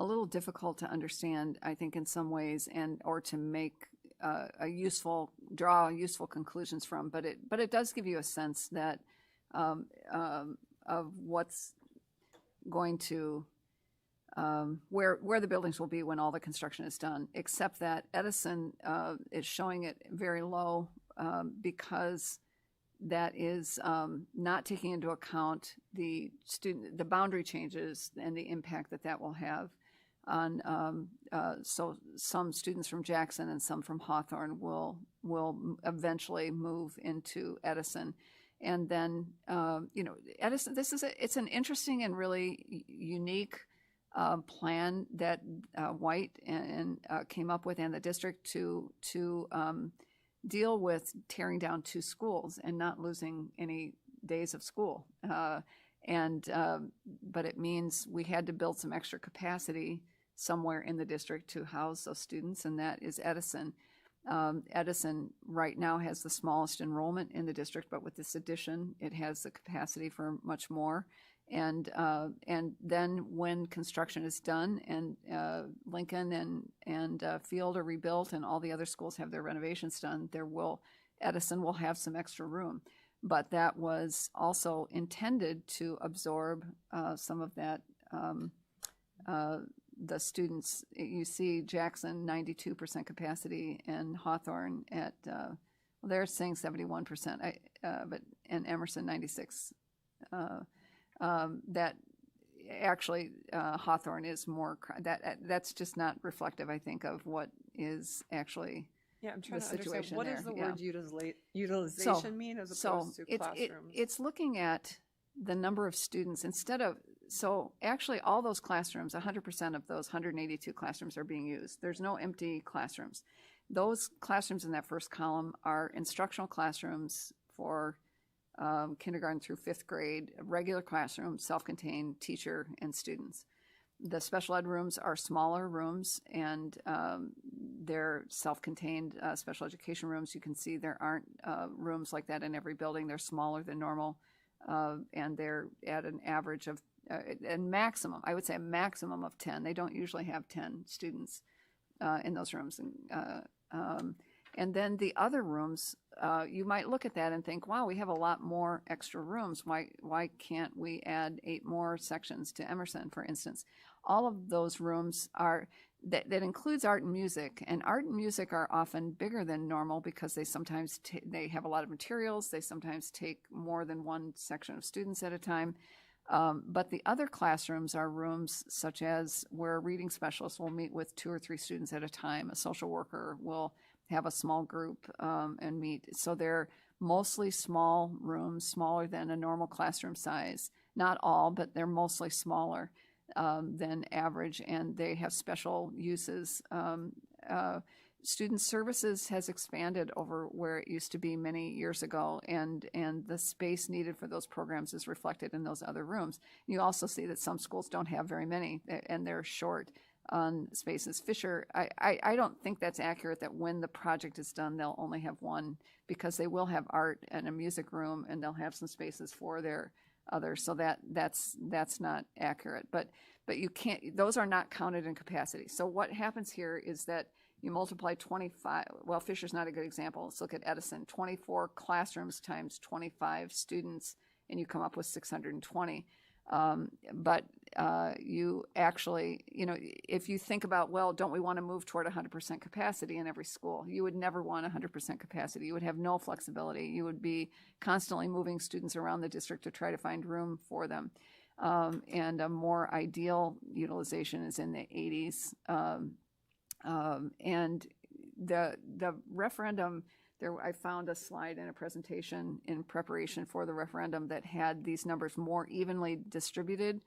little difficult to understand, I think, in some ways, or to make draw useful conclusions from. But it does give you a sense that of what's going to where the buildings will be when all the construction is done. Except that Edison is showing it very low because that is not taking into account the boundary changes and the impact that will have on so some students from Jackson and some from Hawthorne will eventually move into Edison. And then Edison, it's an interesting and really unique plan that White and came up with, and the district to deal with tearing down 2 schools and not losing any days of school. But it means we had to build some extra capacity somewhere in the district to house those students, and that is Edison. Edison right now has the smallest enrollment in the district, but with this addition, it has the capacity for much more. And then when construction is done and Lincoln and Field are rebuilt and all the other schools have their renovations done, Edison will have some extra room. But that was also intended to absorb some of that, the students. You see Jackson 92% capacity and Hawthorne at, they're saying 71%, and Emerson 96%. That actually Hawthorne is more, that's just not reflective, I think, of what is actually Yeah, I'm trying the to understand, situation what there. does the Yeah. word utilization mean as opposed to classrooms? It's looking at the number of students instead of, so actually all those classrooms, 100% of those 182 classrooms are being used. There's no empty classrooms. Those classrooms in that first column are instructional classrooms for kindergarten through 5th grade, regular classroom, self-contained teacher and students. The special ed rooms are smaller rooms, and they're self-contained special education rooms. You can see there aren't rooms like that in every building. They're smaller than normal, and they're at an average of, I would say a maximum of 10. They don't usually have 10 students in those rooms. And then the other rooms, you might look at that and think, wow, we have a lot more extra rooms. Why can't we add 8 more sections to Emerson, for instance? All of those rooms that includes art and music. And art and music are often bigger than normal because they sometimes they have a lot of materials. They sometimes take more than one section of students at a time. But the other classrooms are rooms such as where a reading specialist will meet with 2 or 3 students at a time. A social worker will have a small group and meet. So they're mostly small rooms, smaller than a normal classroom size. Not all, but they're mostly smaller than average, and they have special uses. Student services has expanded over where it used to be many years ago, and the space needed for those programs is reflected in those other rooms. You also see that some schools don't have very many, and they're short on spaces. Fisher, I don't think that's accurate that when the project is done, they'll only have 1, because they will have art and a music room, and they'll have some spaces for their others. So that's not accurate. But you can't, those are not counted in capacity. So what happens here is that you multiply 25, well, Fisher's not a good example. Let's look at Edison, 24 classrooms times 25 students, and you come up with 620. But you actually, if you think about, well, don't we want to move toward 100% capacity in every school? You would never want 100% capacity. You would have no flexibility. You would be constantly moving students around the district to try to find room for them. And a more ideal utilization is in the 80s. And the referendum, I found a slide in a presentation in preparation for the referendum that had these numbers more evenly distributed.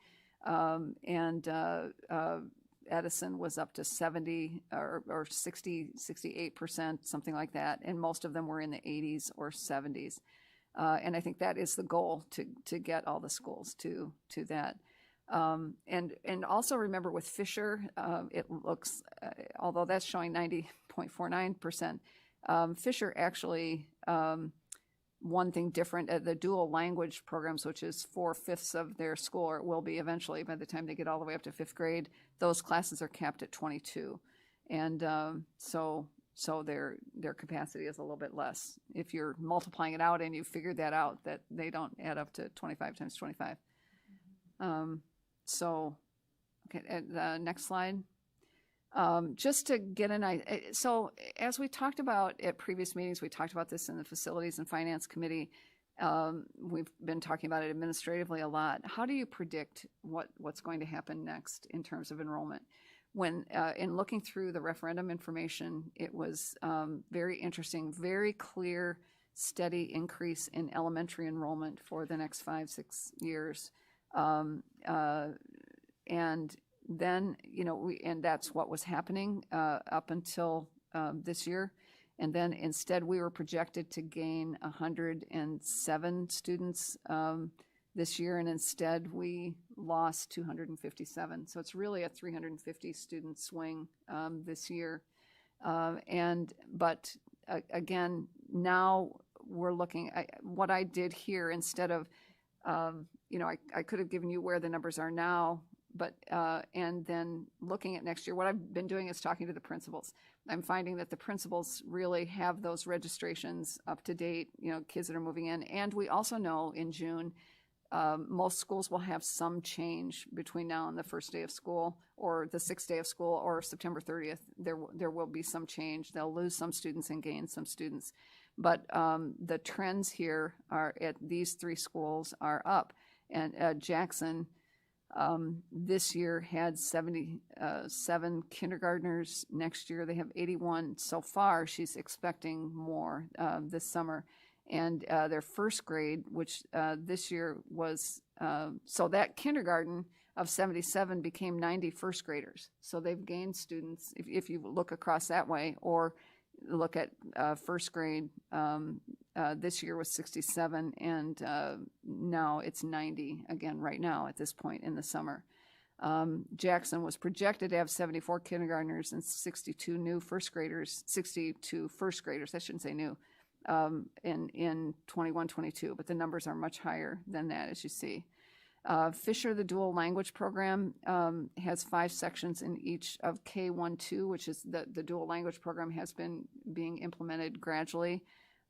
Edison was up to 70 or 60, 68%, something like that. And most of them were in the 80s or 70s. And I think that is the goal, to get all the schools to that. And also remember with Fisher, it looks, although that's showing 90.49%, Fisher actually, one thing different, the dual language programs, which is 4/5 of their school, or it will be eventually by the time they get all the way up to 5th grade, those classes are capped at 22. And so their capacity is a little bit less. If you're multiplying it out and you figured that out, that they don't add up to 25 times 25. Okay, the next slide. Just to get an idea, so as we talked about at previous meetings, we talked about this in the Facilities and Finance Committee. We've been talking about it administratively a lot. How do you predict what's going to happen next in terms of enrollment? When in looking through the referendum information, it was very interesting, very clear, steady increase in elementary enrollment for the next 5-6 years. And then, and that's what was happening up until this year. And then instead we were projected to gain 107 students this year, and instead we lost 257. So it's really a 350 student swing this year. But again, now we're looking at what I did here instead of, I could have given you where the numbers are now, but and then looking at next year, what I've been doing is talking to the principals. I'm finding that the principals really have those registrations up to date, kids that are moving in. And we also know in June, most schools will have some change between now and the first day of school, or the 6th day of school, or September 30th. There will be some change. They'll lose some students and gain some students. But the trends here are at these 3 schools are up. And Jackson, this year had 77 kindergartners. Next year they have 81. So far, she's expecting more this summer. And their first grade, which this year was, so that kindergarten of 77 became 90 first graders. So they've gained students, if you look across that way, or look at first grade, this year was 67, and now it's 90 again right now at this point in the summer. Jackson was projected to have 74 kindergartners and 62 first graders, I shouldn't say new, in 21-22, but the numbers are much higher than that, as you see. Fisher, the dual language program, has 5 sections in each of K-1-2, which is the dual language program has been being implemented gradually.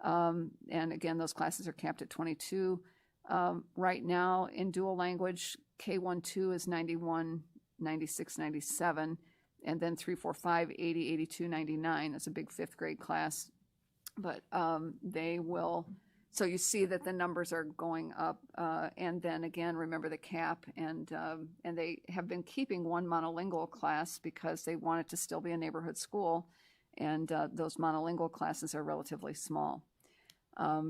And again, those classes are capped at 22. Right now in dual language, K-1-2 is 91, 96, 97, and then 3, 4, 5, 80, 82, 99 is a big 5th grade class. But they will, so you see that the numbers are going up, and then again, remember the cap, and they have been keeping one monolingual class because they want it to still be a neighborhood school, and those monolingual classes are relatively small.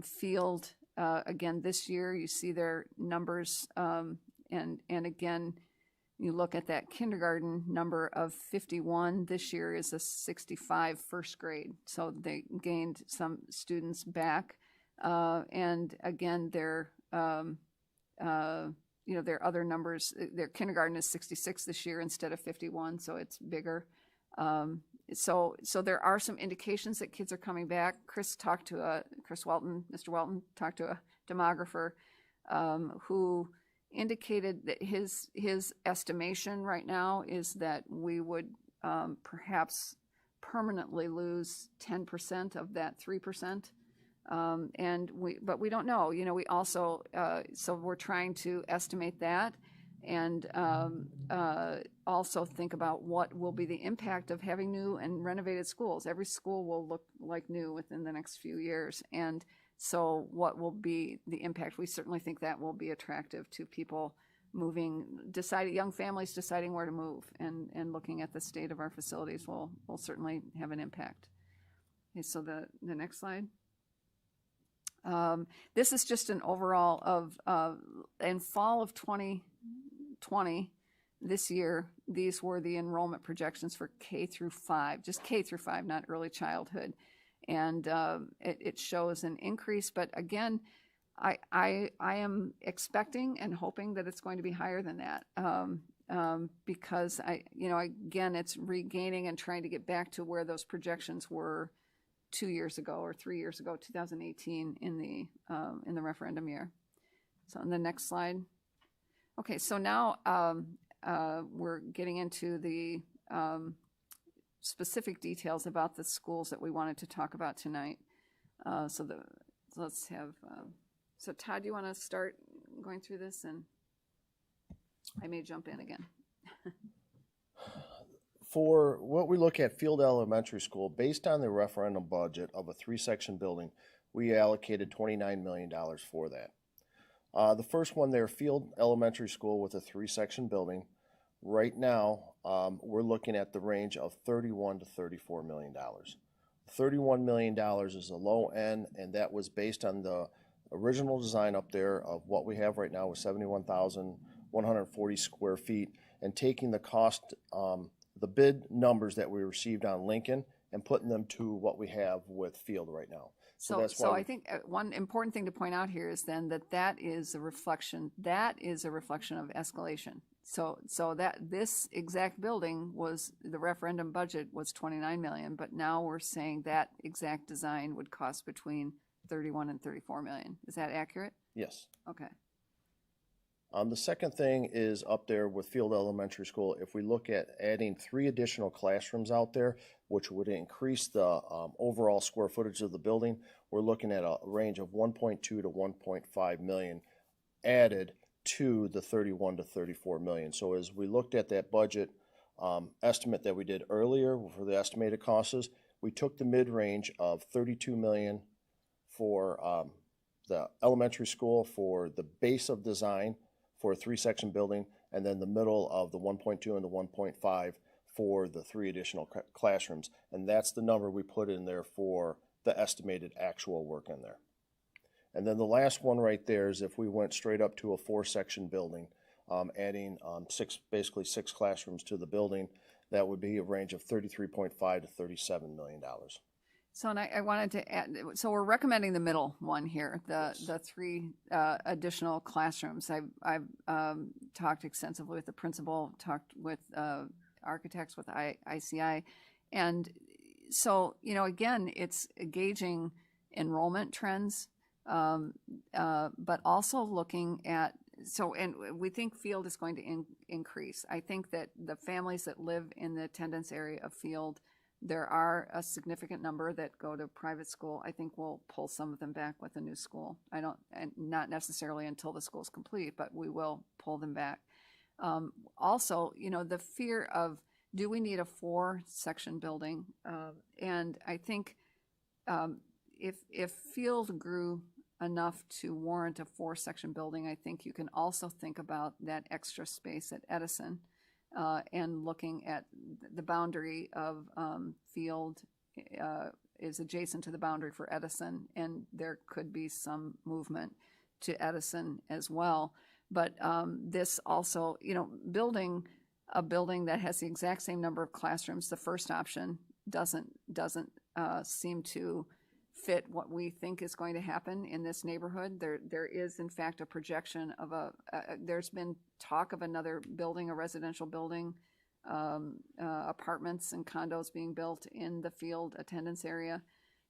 Field, again, this year, you see their numbers, and again, you look at that kindergarten number of 51, this year is a 65 first grade. So they gained some students back. And again, their other numbers, their kindergarten is 66 this year instead of 51, so it's bigger. So there are some indications that kids are coming back. Mr. Welton talked to a demographer who indicated that his estimation right now is that we would perhaps permanently lose 10% of that 3% But we don't know, we also, so we're trying to estimate that and also think about what will be the impact of having new and renovated schools. Every school will look like new within the next few years. And so what will be the impact? We certainly think that will be attractive to people young families deciding where to move, and looking at the state of our facilities will certainly have an impact. Okay, so the next slide. This is just an overall of, in fall of 2020, this year, these were the enrollment projections for K through 5, just K through 5, not early childhood. And it shows an increase, but again, I am expecting and hoping that it's going to be higher than that, because again, it's regaining and trying to get back to where those projections were 2 years ago or 3 years ago, 2018 in the referendum year. So on the next slide. Okay, so now we're getting into the specific details about the schools that we wanted to talk about tonight. Let's have. So Todd, do you want to start going through this, and I may jump in again. For what we look at Field Elementary School, based on the referendum budget of a 3-section building, we allocated $29 million for that. The first one there, Field Elementary School with a 3-section building, right now we're looking at the range of $31 to $34 million. $31 million is the low end, and that was based on the original design up there of what we have right now with 71,140 square feet, and taking the cost, the bid numbers that we received on Lincoln and putting them to what we have with Field right now. So that's why I think one important thing to point out here is then that is a reflection of escalation. So that this exact building the referendum budget was $29 million, but now we're saying that exact design would cost between 31 and 34 million. Is that accurate? Yes. Okay. The second thing is up there with Field Elementary School. If we look at adding 3 additional classrooms out there, which would increase the overall square footage of the building, we're looking at a range of 1.2 to 1.5 million added to the 31 to 34 million. So as we looked at that budget estimate that we did earlier for the estimated costs, we took the mid-range of 32 million for the elementary school for the base of design for a 3-section building, and then the middle of the 1.2 and the 1.5 for the 3 additional classrooms. And that's the number we put in there for the estimated actual work in there. And then the last one right there is if we went straight up to a 4-section building, adding basically 6 classrooms to the building, that would be a range of $33.5 to $37 million. So, and I wanted to add, so we're recommending the middle one here, the 3 additional classrooms. I've talked extensively with the principal, talked with architects, with ICI. And so, again, it's gauging enrollment trends, but also looking at, and we think Field is going to increase. I think that the families that live in the attendance area of Field, there are a significant number that go to private school. I think we'll pull some of them back with a new school. And not necessarily until the school's complete, but we will pull them back. Also, the fear of, do we need a 4-section building? And I think if Field grew enough to warrant a 4-section building, I think you can also think about that extra space at Edison. And looking at the boundary of Field is adjacent to the boundary for Edison, and there could be some movement to Edison as well. But this also, building a building that has the exact same number of classrooms, the first option doesn't seem to fit what we think is going to happen in this neighborhood. There is, in fact, a projection of there's been talk of another building, a residential building, apartments and condos being built in the Field attendance area.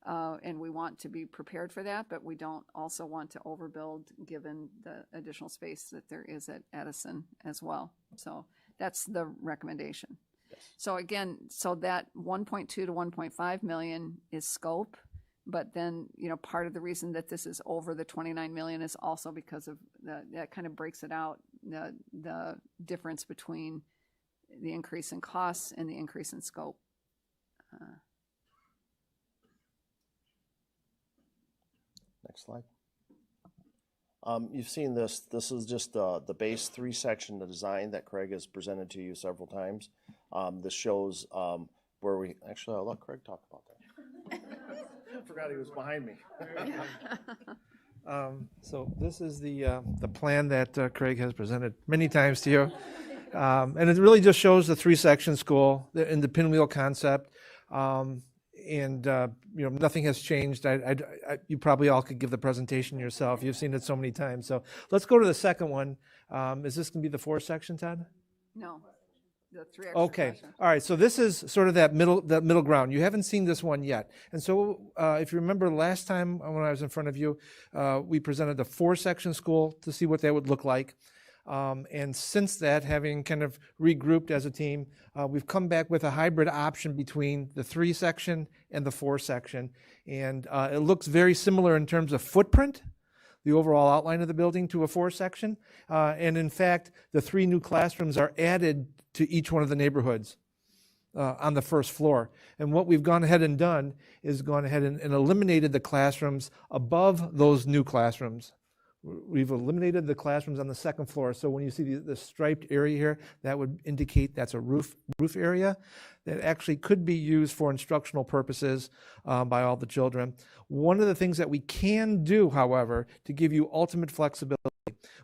And we want to be prepared for that, but we don't also want to overbuild given the additional space that there is at Edison as well. So that's the recommendation. Yes. So again, that 1.2 to 1.5 million is scope. But then, part of the reason that this is over the 29 million is also because of that kind of breaks it out, the difference between the increase in costs and the increase in scope. Next slide. You've seen this. This is just the base 3-section, the design that Craig has presented to you several times. This shows where we, actually, I'll let Craig talk about that. I forgot he was behind me. So this is the plan that Craig has presented many times to you. And it really just shows the 3-section school in the pinwheel concept. Nothing has changed. You probably all could give the presentation yourself. You've seen it so many times. So let's go to the second one. Is this going to be the 4-section, Todd? No, the 3 extra Okay. classrooms. All right. So this is sort of that middle ground. You haven't seen this one yet. And so if you remember last time when I was in front of you, we presented the 4-section school to see what that would look like. And since that, having kind of regrouped as a team, we've come back with a hybrid option between the 3-section and the 4-section. And it looks very similar in terms of footprint, the overall outline of the building, to a 4-section. And in fact, the 3 new classrooms are added to each one of the neighborhoods on the first floor. And what we've gone ahead and done is gone ahead and eliminated the classrooms above those new classrooms. We've eliminated the classrooms on the second floor. So when you see the striped area here, that would indicate that's a roof area that actually could be used for instructional purposes by all the children. One of the things that we can do, however, to give you ultimate flexibility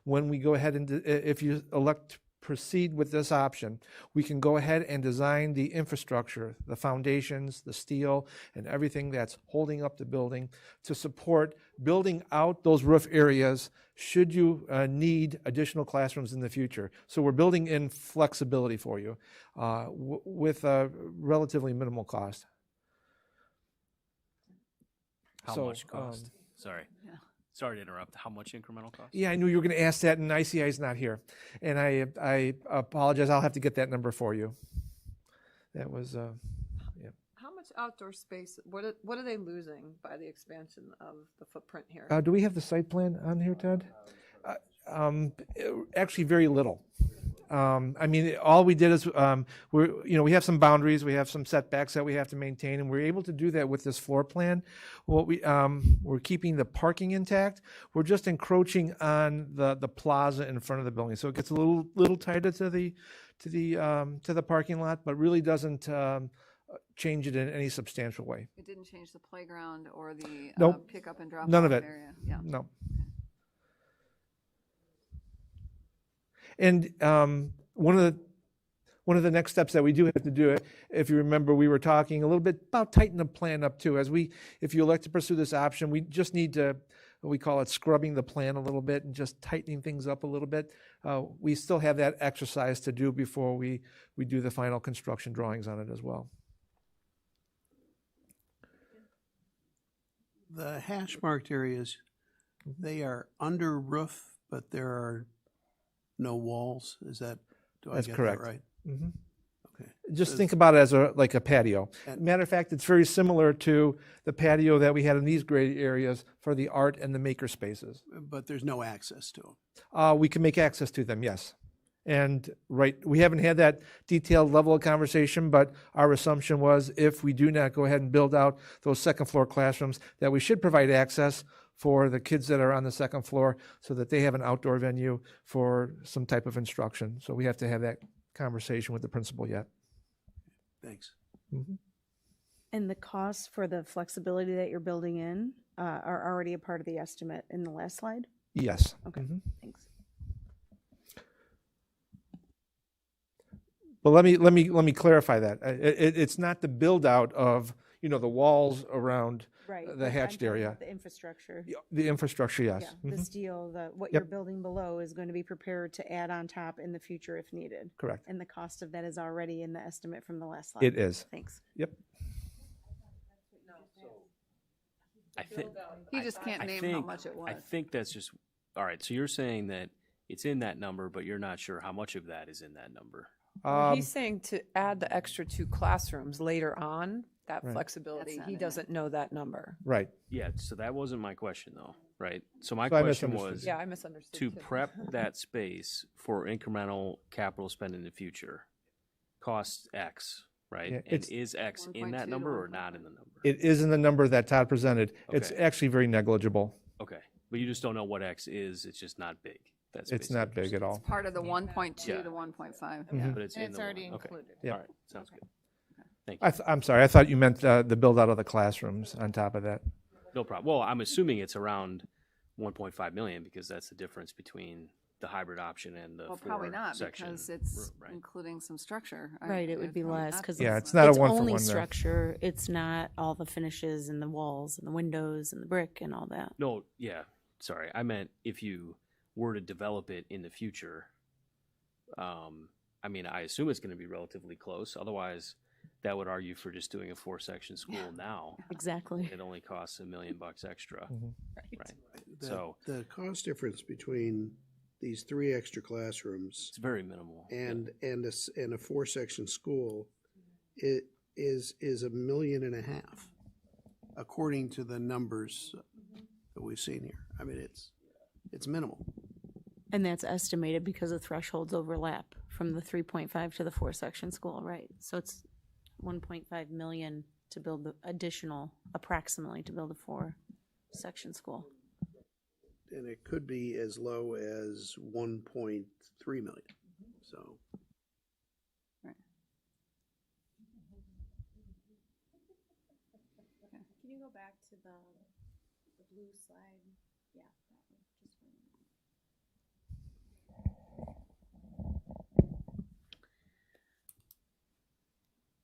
when we go ahead and, if you elect to proceed with this option, we can go ahead and design the infrastructure, the foundations, the steel, and everything that's holding up the building to support building out those roof areas should you need additional classrooms in the future. So we're building in flexibility for you with a relatively minimal cost. How So, much cost? Sorry. Yeah. Sorry to interrupt. How much incremental cost? Yeah, I knew you were going to ask that, and ICI is not here. And I apologize. I'll have to get that number for you. That was, How much outdoor space, what are they losing by the expansion of the footprint here? do we have the site plan on here, Todd? Actually, very little. I mean, all we did is we have some boundaries, we have some setbacks that we have to maintain, and we're able to do that with this floor plan. What we're keeping the parking intact. We're just encroaching on the plaza in front of the building, so it gets a little tighter to the parking lot, but really doesn't change it in any substantial way. It didn't change the playground or the Nope. pickup and drop None of off it. area. Yeah. No. And one of the next steps that we do have to do, if you remember, we were talking a little bit about tightening the plan up too. If you elect to pursue this option, we just need to, we call it scrubbing the plan a little bit and just tightening things up a little bit. We still have that exercise to do before we do the final construction drawings on it as well. The hash marked areas, they are under roof, but there are no walls. Is that, do I That's get correct. that right? Mhm. Okay. Just So think about it as like a patio. And- Matter of fact, it's very similar to the patio that we had in these gray areas for the art and the maker spaces. But there's no access to them. We can make access to them, yes. And we haven't had that detailed level of conversation, but our assumption was if we do not go ahead and build out those second floor classrooms, that we should provide access for the kids that are on the second floor so that they have an outdoor venue for some type of instruction. So we have to have that conversation with the principal yet. Thanks. Mhm. And the costs for the flexibility that you're building in are already a part of the estimate in the last slide? Yes. Okay, Mhm. thanks. But let me clarify that. It's not the build out of, the walls around Right. the but I'm hatched talking area. about the infrastructure. The infrastructure, yes. Yeah, the Mhm. steel, what Yep. you're building below is going to be prepared to add on top in the future if needed. Correct. And the cost of that is already in the estimate from the last slide. It is. Thanks. Yep. I think He just can't name how much it was. I think that's just all right. So you're saying that it's in that number, but you're not sure how much of that is in that number. He's saying to add the extra 2 classrooms later on. that Right. flexibility. not He in doesn't know that number. Right. Yeah, so that wasn't my question though, right? So my So I question misunderstood. was Yeah, I misunderstood to too. prep that space for incremental capital spend in the future costs X, right? Yeah, And it's- is X in 1.2 that to number or 1.5. not in the number? It is in the number that Todd presented. It's Okay. actually very negligible. Okay, but you just don't know what X is, it's just not big. That's It's not big at all. Part of the 1.2 Yeah. to 1.5. Mhm. But it's in the already one. Okay. included. Yeah. All right, sounds good. Thank you. I'm sorry, I thought you meant the build out of the classrooms on top of that. No problem. Well, I'm assuming it's around 1.5 million because that's the difference between the hybrid option and the Well, probably not, section. because it's Right. including some structure. Right, it would be probably less not. because Yeah, it's not a one for only one there. structure. It's not all the finishes and the walls and the windows and the brick and all that. No, yeah, sorry. I meant if you were to develop it in the future, I mean, I assume it's going to be relatively close. Otherwise, that would argue for just doing a 4-section school now. Exactly. It only costs $1 million extra, Mhm. right? The- So The cost difference between these 3 extra classrooms it's very minimal. and a 4-section school, it is $1.5 million, according to the numbers that we've seen here. I mean, it's minimal. And that's estimated because the thresholds overlap from the 3.5 to the 4-section school, right? So it's 1.5 million to build the additional, approximately, to build a 4-section school. And it could be as low as 1.3 million, so. Can you go back to the blue slide? Yeah, that one, just for a minute.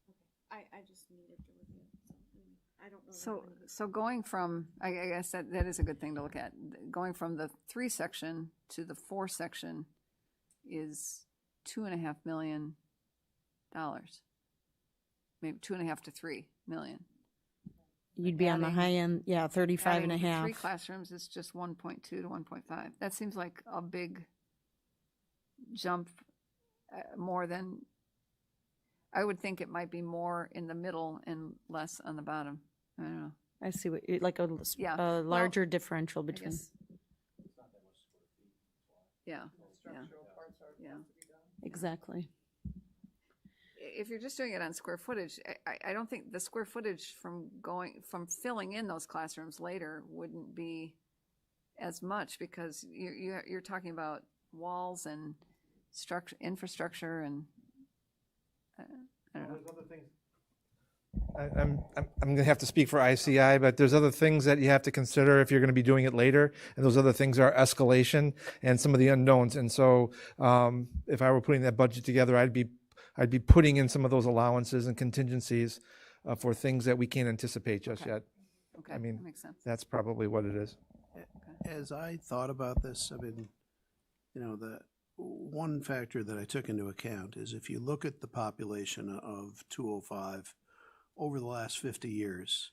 Okay, I just needed to review it, I don't know. that So, one either. so going from, I guess that is a good thing to look at. Going from the 3-section to the 4-section is $2.5 million. Maybe 2.5 to 3 million. You'd be on the Adding- high end, yeah, 35 and a Adding half. 3 classrooms is just 1.2 to 1.5. That seems like a big jump, more than, I would think it might be more in the middle and less on the bottom. I don't know. I see what, like a Yeah, a well, larger differential I between, guess. Yeah, yeah. exactly. If you're just doing it on square footage, I don't think the square footage from filling in those classrooms later wouldn't be as much, because you're talking about walls and infrastructure and, I don't know. I'm going to have to speak for ICI, but there's other things that you have to consider if you're going to be doing it later. And those other things are escalation and some of the unknowns. And so if I were putting that budget together, I'd be putting in some of those allowances and contingencies for things that we can't anticipate just Okay. yet. Okay, I mean, that makes sense. that's probably what it is. As I thought about this, I mean, the one factor that I took into account is if you look at the population of 205 over the last 50 years,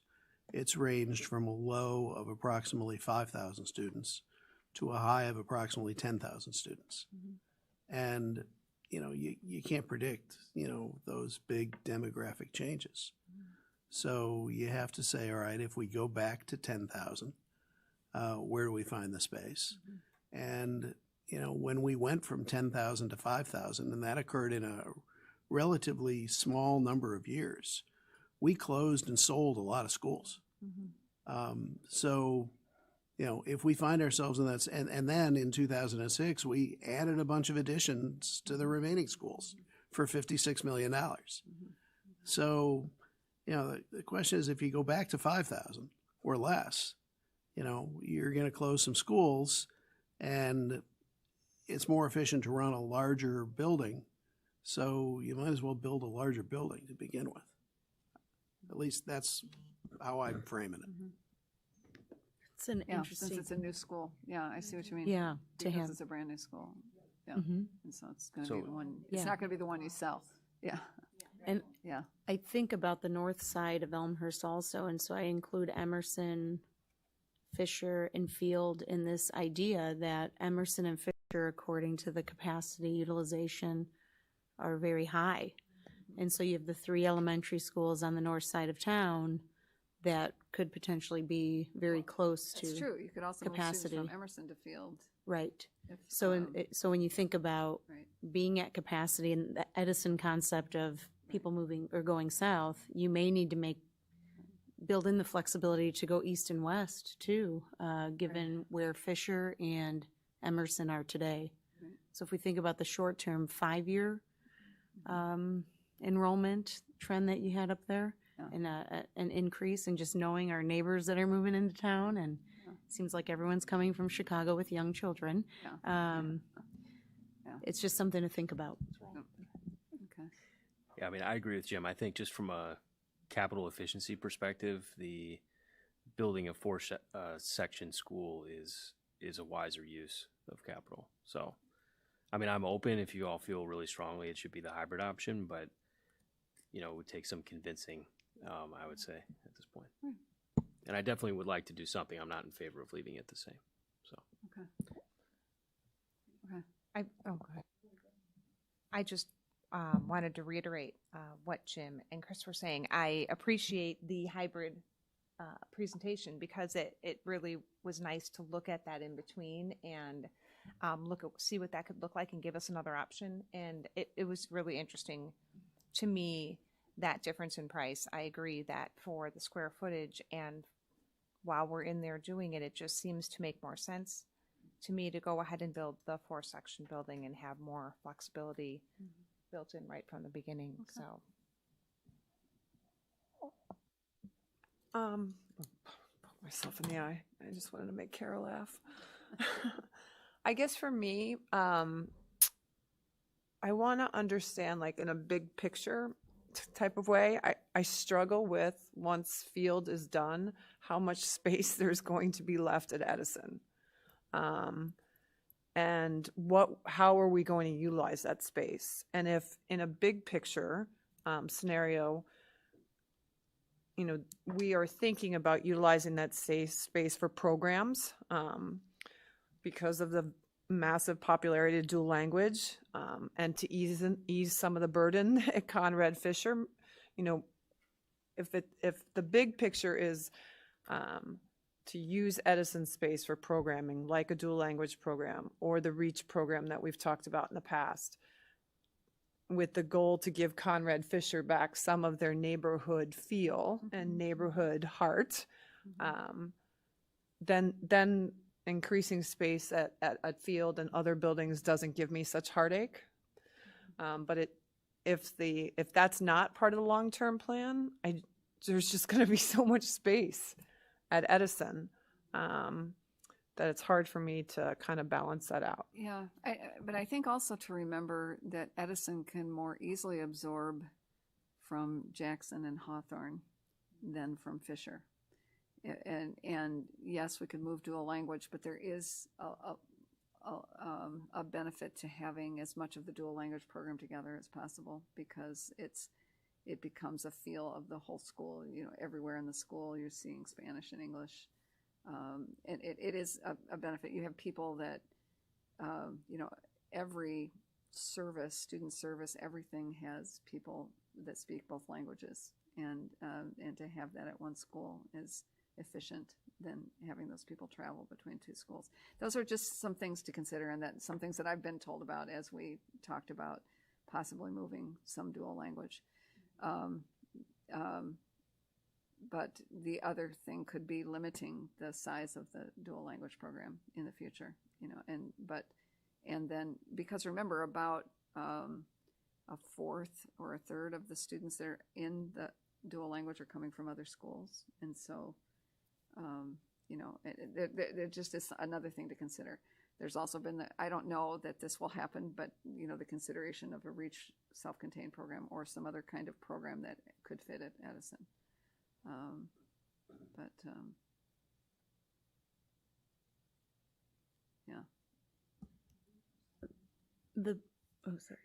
it's ranged from a low of approximately 5,000 students to a high of approximately 10,000 students. And, you can't predict, those big demographic changes. So you have to say, all right, if we go back to 10,000, where do we find the space? And, when we went from 10,000 to 5,000, and that occurred in a relatively small number of years, we closed and sold a lot of schools. So, if we find ourselves in that, and then in 2006, we added a bunch of additions to the remaining schools for $56 million. So, the question is, if you go back to 5,000 or less, you're going to close some schools, and it's more efficient to run a larger building. So you might as well build a larger building to begin with. At least that's how I'm framing it. It's an Yeah, since interesting, it's a new school. Yeah, I see what you mean. yeah, to Because have, it's a brand new school. Yeah, Mhm. and so it's gonna be So- the one, it's Yeah. not gonna be the one you sell. Yeah, and yeah. I think about the north side of Elmhurst also, and so I include Emerson, Fisher, and Field in this idea that Emerson and Fisher, according to the capacity utilization, are very high. And so you have the 3 elementary schools on the north side of town that could potentially be very close to That's true. You could also move capacity. students from Emerson to Field. Right. If, So, so when you think about right. being at capacity and the Edison concept of people moving or going south, you may need to build in the flexibility to go east and west too, given where Fisher and Emerson are today. Right. So if we think about the short-term 5-year enrollment trend that you had up there, and an increase in just knowing our neighbors that are moving into town, and it seems like everyone's coming from Chicago with young children. It's just something to think about. Okay. Yeah, I mean, I agree with Jim. I think just from a capital efficiency perspective, the building a 4-section school is a wiser use of capital. So, I mean, I'm open if you all feel really strongly it should be the hybrid option, but, you know, it would take some convincing, I would say, at this point. And I definitely would like to do something. I'm not in favor of leaving it the same. So. Okay. Okay. Go ahead. I just wanted to reiterate what Jim and Chris were saying. I appreciate the hybrid presentation because it really was nice to look at that in between and see what that could look like and give us another option. And it was really interesting to me, that difference in price. I agree that for the square footage, and while we're in there doing it, it just seems to make more sense to me to go ahead and build the 4-section building and have more flexibility built in right from the beginning. Okay. So Poke myself in the eye. I just wanted to make Kara laugh. I guess for me, I want to understand, like in a big picture type of way, I struggle with, once Field is done, how much space there's going to be left at Edison. And how are we going to utilize that space? And if in a big picture scenario, you know, we are thinking about utilizing that space for programs because of the massive popularity of dual language, and to ease some of the burden at Conrad Fisher. You know, if the big picture is to use Edison space for programming, like a dual language program or the REACH program that we've talked about in the past, with the goal to give Conrad Fisher back some of their neighborhood feel and neighborhood heart, then increasing space at Field and other buildings doesn't give me such heartache. But if that's not part of the long-term plan, there's just going to be so much space at Edison that it's hard for me to kind of balance that out. Yeah, but I think also to remember that Edison can more easily absorb from Jackson and Hawthorne than from Fisher. And yes, we could move dual language, but there is a benefit to having as much of the dual language program together as possible, because it becomes a feel of the whole school. You know, everywhere in the school you're seeing Spanish and English. And it is a benefit. You have people that, you know, every service, student service, everything has people that speak both languages, and to have that at one school is efficient than having those people travel between 2 schools. Those are just some things to consider, and that some things that I've been told about as we talked about possibly moving some dual language. But the other thing could be limiting the size of the dual language program in the future, you know, and then, because remember, about a fourth or a third of the students that are in the dual language are coming from other schools. And so, you know, it just is another thing to consider. There's also been I don't know that this will happen, but, you know, the consideration of a REACH self-contained program or some other kind of program that could fit at Edison. Yeah. Sorry.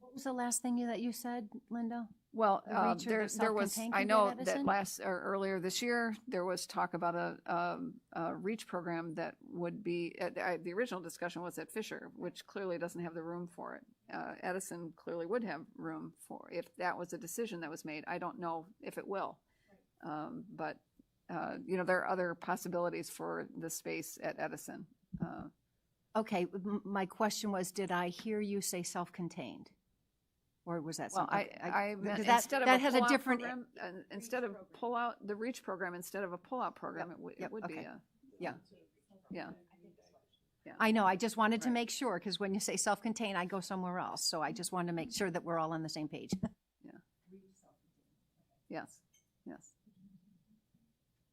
What was the last thing that you said, Linda? Well, The reach or the there was, self-contained I can be know at that Edison? earlier this year, there was talk about a REACH program that would be, the original discussion was at Fisher, which clearly doesn't have the room for it. Edison clearly would have room for, if that was a decision that was made. I don't know if it will. But, you know, there are other possibilities for the space at Edison. Okay, my question was, did I hear you say self-contained? Or was that Well, something? I meant because instead of that a has a pull-out different. program, instead of pull-out, the REACH program, instead of a pull-out program, it would be okay. a, Yeah. yeah. I know, I just wanted to make sure, because when you say self-contained, I go somewhere else. So I just wanted to make sure that we're all on the same page. Yeah. Yes, yes.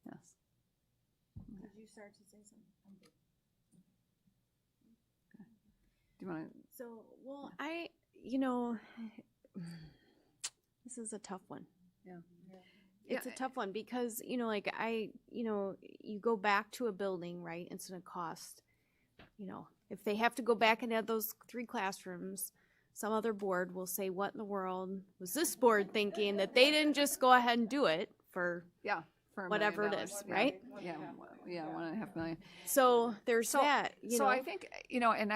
Yes. Did you start to say something? Do you want to? So, well, you know, this is a tough one. Yeah. It's a tough one because, you know, like you go back to a building, right? It's going to cost, you know, if they have to go back and add those 3 classrooms, some other board will say, what in the world was this board thinking that they didn't just go ahead and do it for for $1 whatever million, it is, yeah. right? Yeah, yeah, $1.5 million. So there's that, you so know. I think, you know, and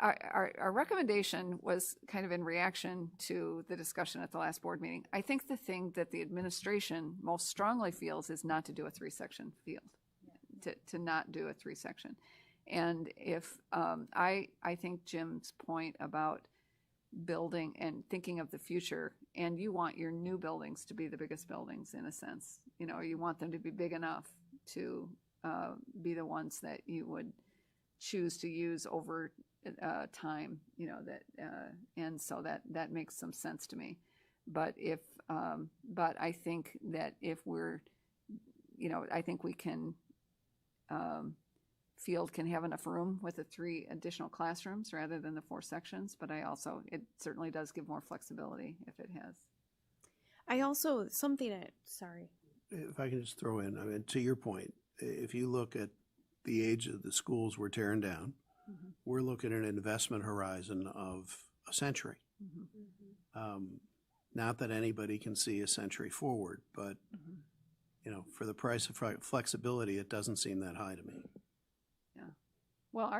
our recommendation was kind of in reaction to the discussion at the last board meeting. I think the thing that the administration most strongly feels is not to do a 3-section field, to not do a 3-section. And if, I think Jim's point about building and thinking of the future, and you want your new buildings to be the biggest buildings in a sense, you know, you want them to be big enough to be the ones that you would choose to use over time, you know, that and so that makes some sense to me. But if but I think that if we're, you know, I think we can field can have enough room with the 3 additional classrooms rather than the 4 sections, but it certainly does give more flexibility if it has. I also, something that, sorry. If I can just throw in, I mean, to your point, if you look at the age of the schools we're tearing down, we're looking at an investment horizon of a century. Not that anybody can see a century forward, but, you know, for the price of flexibility, it doesn't seem that high to me. Well,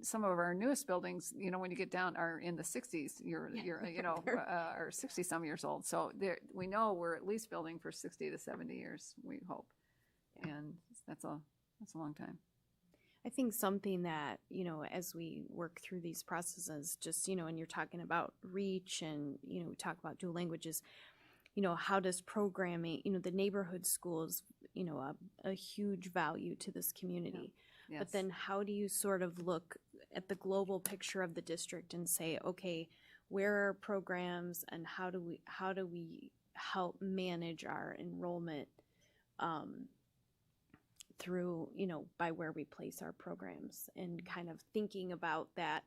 some of our newest buildings, you know, when you get down, are in the 60s. You're you know, are 60 some years old. So we know we're at least building for 60 to 70 years. We hope, and that's a long time. I think something that, you know, as we work through these processes, just, you know, and you're talking about REACH and, you know, we talk about dual languages, you know, how does programming, you know, the neighborhood schools, you know, a huge value to this community. Yes. But then how do you sort of look at the global picture of the district and say, okay, where are programs and how do we help manage our enrollment through, you know, by where we place our programs, and kind of thinking about that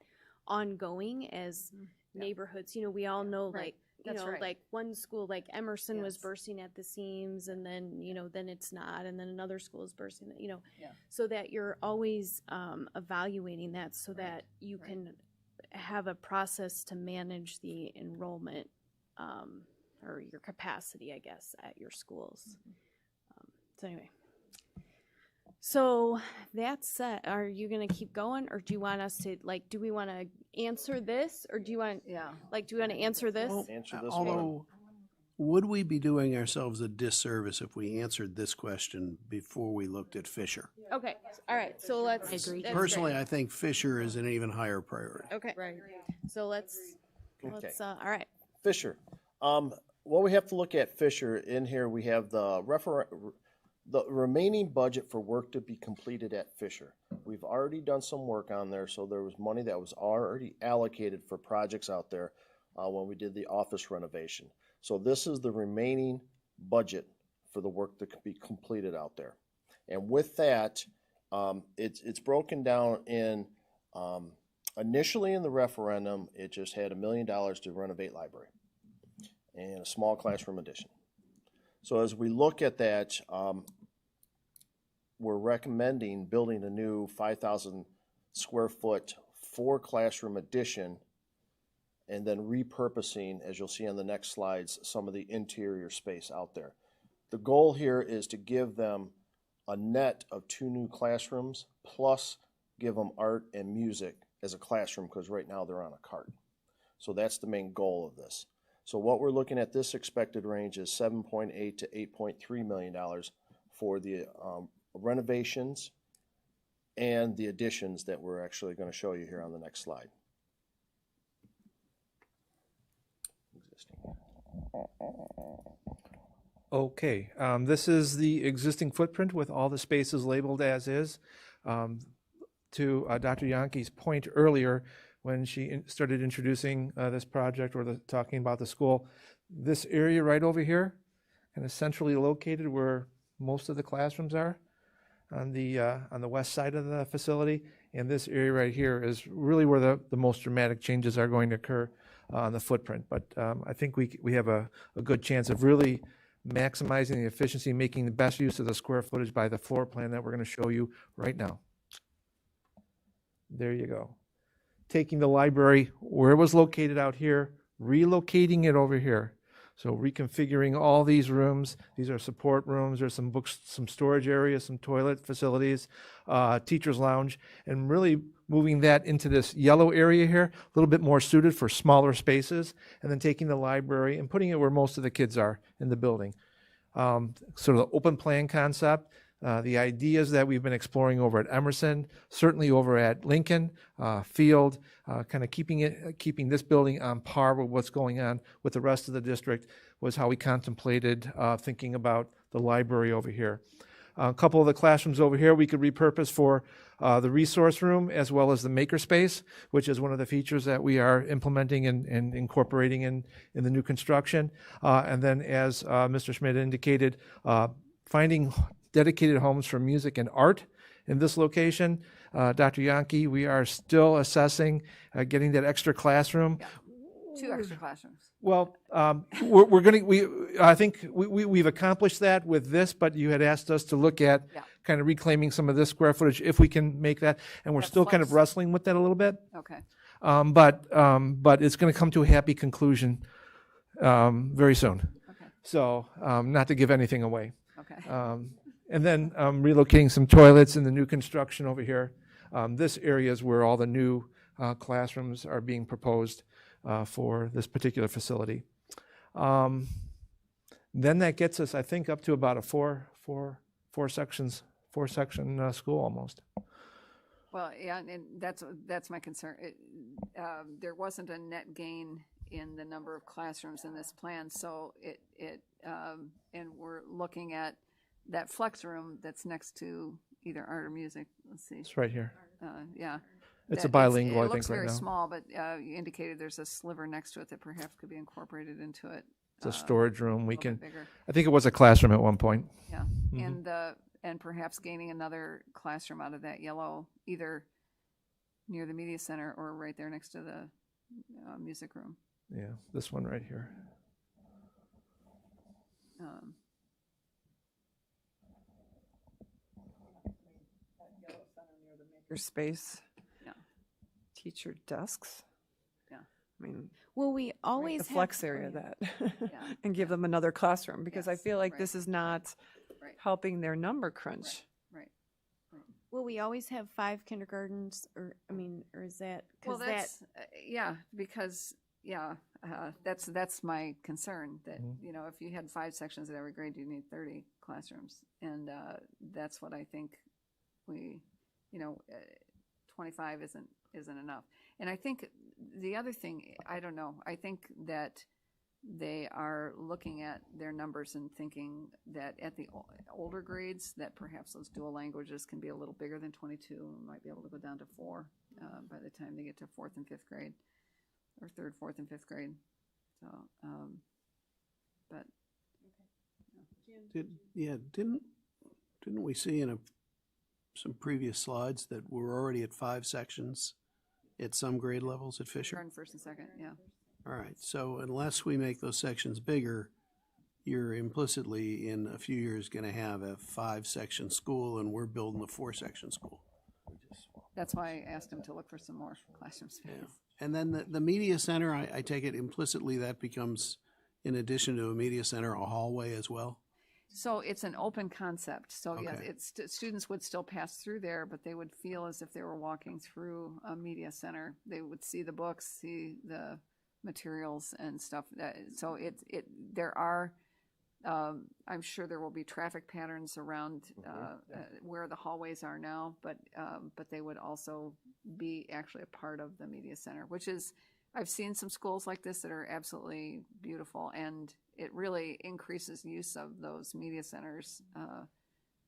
ongoing as neighborhoods. You know, we all know, Right. like, you That's know, right. like one school like Emerson was Yes. bursting at the seams, and then, you know, then it's not, and then another school is bursting, you know, Yeah. so that you're always evaluating that so that you can have a process to manage the enrollment or your capacity, I guess, at your schools. So anyway. So that said, are you going to keep going, or do you want us to, like, do we want to answer this, or do you want, do we want to answer this? Well, Answer this although, would we be doing ourselves a disservice if we answered this question before we looked at Fisher? Okay, all right, so let's. that's Personally, great. I think Fisher is an even higher priority. Okay. Right. So let's, Okay. all right. Fisher. What we have to look at Fisher, in here we have the remaining budget for work to be completed at Fisher. We've already done some work on there, so there was money that was already allocated for projects out there when we did the office renovation. So this is the remaining budget for the work that could be completed out there. And with that, it's broken down in, initially in the referendum, it just had $1 million to renovate library and a small classroom addition. So as we look at that, we're recommending building a new 5,000 square foot 4 classroom addition and then repurposing, as you'll see on the next slides, some of the interior space out there. The goal here is to give them a net of 2 new classrooms, plus give them art and music as a classroom, because right now they're on a cart. So that's the main goal of this. So what we're looking at, this expected range is $7.8 to $8.3 million for the renovations and the additions that we're actually going to show you here on the next slide. Okay, this is the existing footprint with all the spaces labeled as is. To Dr. Yankee's point earlier, when she started introducing this project or talking about the school, this area right over here, kind of centrally located where most of the classrooms are on the west side of the facility, and this area right here is really where the most dramatic changes are going to occur on the footprint. But I think we have a good chance of really maximizing the efficiency, making the best use of the square footage by the floor plan that we're going to show you right now. There you go. Taking the library where it was located out here, relocating it over here. So reconfiguring all these rooms. These are support rooms. There's some books, some storage areas, some toilet facilities, teacher's lounge, and really moving that into this yellow area here, a little bit more suited for smaller spaces, and then taking the library and putting it where most of the kids are in the building. Sort of the open plan concept. The ideas that we've been exploring over at Emerson, certainly over at Lincoln, Field, kind of keeping this building on par with what's going on with the rest of the district was how we contemplated thinking about the library over here. A couple of the classrooms over here we could repurpose for the resource room as well as the makerspace, which is one of the features that we are implementing and incorporating in the new construction. And then as Mr. Schmidt indicated, finding dedicated homes for music and art in this location. Dr. Yankee, we are still assessing getting that extra classroom. Yeah. 2 extra classrooms. Well, we're going to, I think we've accomplished that with this, but you had asked us to look at kind of reclaiming some of this square footage if we can make that, and we're still kind of wrestling with that a little bit. Okay. But it's going to come to a happy conclusion very soon. Okay. So not to give anything away. Okay. And then relocating some toilets in the new construction over here. This area is where all the new classrooms are being proposed for this particular facility. Then that gets us, I think, up to about a four section school almost. Well, yeah, and that's my concern. There wasn't a net gain in the number of classrooms in this plan, so and we're looking at that flex room that's next to either art or music. Let's see. It's right here. Yeah. It's a bilingual, I it think, looks right very now. small, but you indicated there's a sliver next to it that perhaps could be incorporated into it. It's a storage room. We a little can. bit bigger. I think it was a classroom at one point. Yeah, Mhm. and perhaps gaining another classroom out of that yellow, either near the media center or right there next to the music room. Yeah, this one right here. Your space. Yeah. Teacher desks. Yeah. I mean, Well, we always the have- flex area that, Yeah. and give them another classroom, because I Yes, feel like right, this is not right. helping their number crunch. Right. Will we always have 5 kindergartens, or is that? Well, 'cause that's yeah, because that's my concern that if you had 5 sections at every grade, you need 30 classrooms, and that's what I think we 25 isn't enough. And I think the other thing, I don't know, I think that they are looking at their numbers and thinking that at the older grades that perhaps those dual languages can be a little bigger than 22 and might be able to go down to 4 by the time they get to 4th and 5th grade, or 3rd, 4th, and 5th grade. So, but Didn't we see in some previous slides that we're already at 5 sections at some grade levels at Fisher? Garden 1st and 2nd, yeah. All right, so unless we make those sections bigger, you're implicitly in a few years going to have a 5-section school, and we're building a 4-section school. That's why I asked him to look for some more classroom space. And then the media center, I take it implicitly that becomes, in addition to a media center, a hallway as well? So it's an open concept. So yes, Okay. students would still pass through there, but they would feel as if they were walking through a media center. They would see the books, see the materials and stuff. So there are, I'm sure there will be traffic patterns around where the hallways are now, but they would also be actually a part of the media center, which is, I've seen some schools like this that are absolutely beautiful, and it really increases use of those media centers.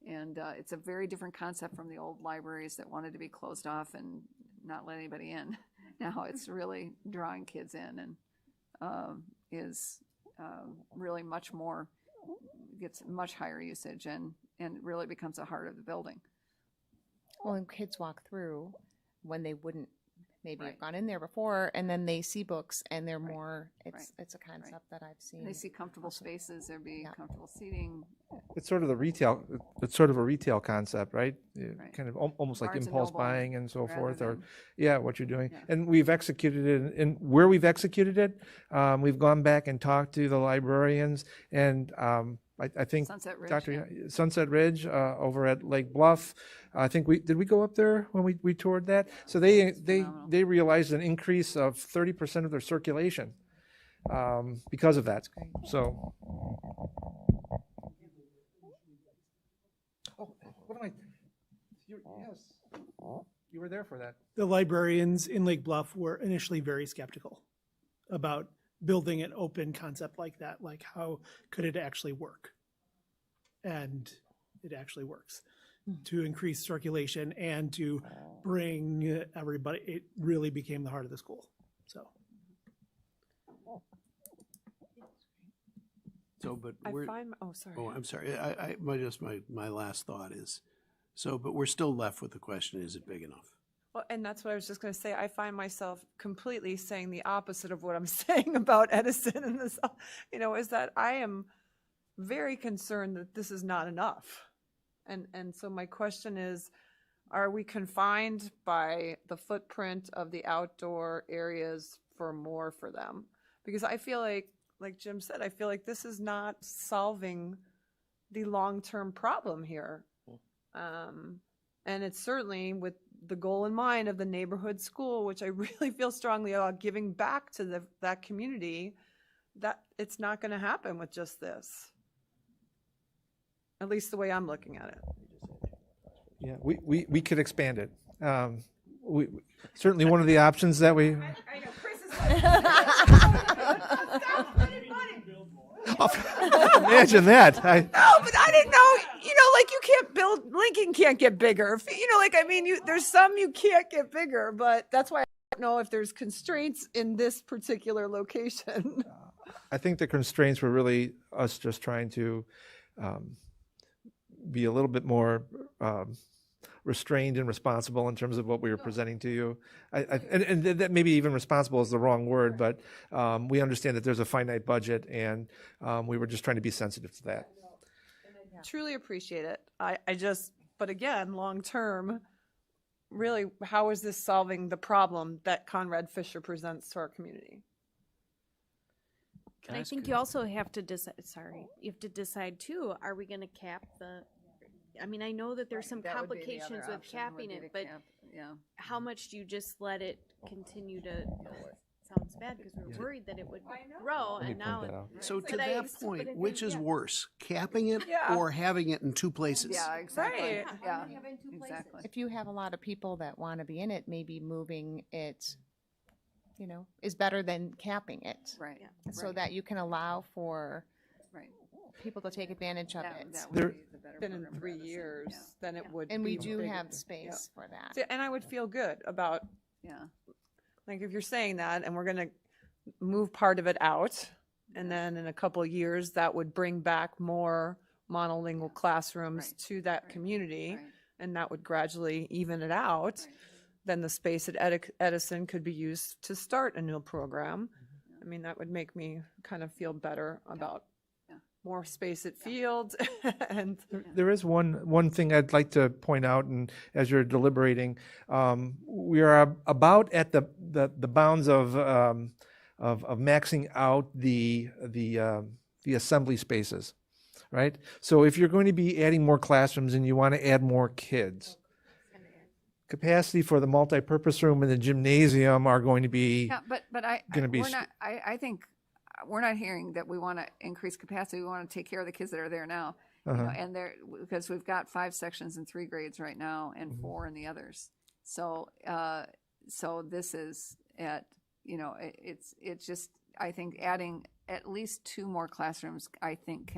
And it's a very different concept from the old libraries that wanted to be closed off and not let anybody in. Now it's really drawing kids in and is really much more, gets much higher usage and really becomes a heart of the building. Well, and kids walk through when they wouldn't maybe Right. have gone in there before, and then they see books, and they're more. It's Right. it's a concept that I've seen. They see comfortable spaces, there'd be comfortable seating. It's sort of the retail, it's sort of a retail concept, right? Right. Kind of almost like Barnes and impulse Noble, buying and so rather forth, or, than- yeah, what you're doing. Yeah. And we've executed it, and where we've executed it, we've gone back and talked to the librarians, and I think Sunset Ridge, Dr. Sunset Ridge over at Lake Bluff. I think did we go up there when we toured that? So they realized an increase of 30% of their circulation because of that. So. Oh, what am I? Yes, you were there for that. The librarians in Lake Bluff were initially very skeptical about building an open concept like that. Like, how could it actually work? And it actually works to increase circulation and to bring everybody. It really became the heart of the school. So, but I we're, find, oh, sorry. oh, I'm sorry. My last thought is, so, but we're still left with the question, is it big enough? Well, and that's what I was just going to say. I find myself completely saying the opposite of what I'm saying about Edison and this, is that I am very concerned that this is not enough. And so my question is, are we confined by the footprint of the outdoor areas for more for them? Because I feel like Jim said, I feel like this is not solving the long-term problem here. And it's certainly with the goal in mind of the neighborhood school, which I really feel strongly about giving back to that community, that it's not going to happen with just this. At least the way I'm looking at it. Yeah, we could expand it. We certainly one of the options that we. I know, Chris is Imagine that. No, but I didn't know, like you can't build, Lincoln can't get bigger. There's some you can't get bigger, but that's why I don't know if there's constraints in this particular location. I think the constraints were really us just trying to be a little bit more restrained and responsible in terms of what we were presenting to you. And that maybe even responsible is the wrong word, but we understand that there's a finite budget, and we were just trying to be sensitive to that. Truly appreciate it. But again, long term, really, how is this solving the problem that Conrad Fisher presents to our community? And I think you also have to decide, you have to decide too, are we going to cap I know that there's some That would be the other complications with option, would capping be it, to but cap, yeah. how much do you just let it continue to, sounds bad because we were worried that it would grow Let me and now. point that out. So to But that but point, I which think, is yeah. worse, capping it Yeah. or having it in two places? Yeah, exactly. Right. Yeah, exactly. If you have a lot of people that want to be in it, maybe moving it, is better than capping it. Right. So right, that you can allow for right. people to take advantage of it. That There- would be the better Been in program for 3 Edison. years, Yeah. then it would And we be do bigger. have space for that. See, and I would feel good about, Yeah. like, if you're saying that, and we're going to move part of it out, and then in a couple of years, that would bring back more monolingual classrooms Right. to that Right. community, Right. and that would gradually even it out. Right. Then the space at Edison could be used to start a new program. That would make me kind of feel better about Yeah. more space at Fields and There is one thing I'd like to point out, and as you're deliberating, we are about at the bounds of maxing out the assembly spaces, right? So if you're going to be adding more classrooms and you want to add more kids, capacity for the multipurpose room and the gymnasium are going to be Yeah, but I gonna be we're s- not. I think we're not hearing that we want to increase capacity. We want to take care of the kids that are there now. You know, Uh-huh. and there because we've got 5 sections in 3 grades right now and Mm-hmm. 4 in the others. So so this is at it's just I think adding at least 2 more classrooms I think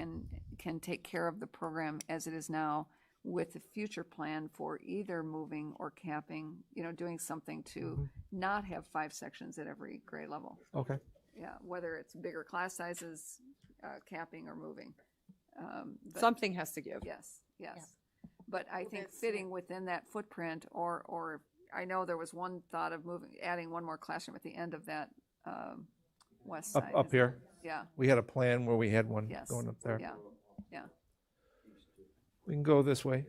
can take care of the program as it is now with the future plan for either moving or capping, doing something to not have 5 sections at every grade level. Okay. Yeah, whether it's bigger class sizes, capping or moving. But- Something has to give. Yes, yes. But I think fitting within that footprint or I know there was one thought of adding 1 more classroom at the end of that west side. Up here. Yeah. We had a plan where we had one Yes. going up there. Yeah, yeah. We can go this way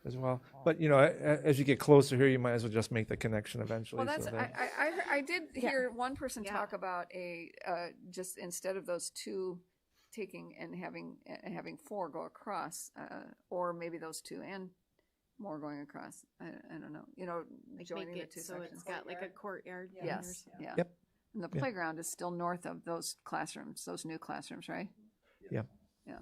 as well. But, as you get closer here, you might as well just make the connection eventually. Well, that's, so that- I did hear one person talk about just instead of those 2 taking and having 4 go across, or maybe those 2 and more going across. I don't know, Like joining make the it 2 so sections. it's got like a courtyard. Yes, yeah. Yep. And the Yeah. playground is still north of those classrooms, those new classrooms, right? Yeah. Yeah.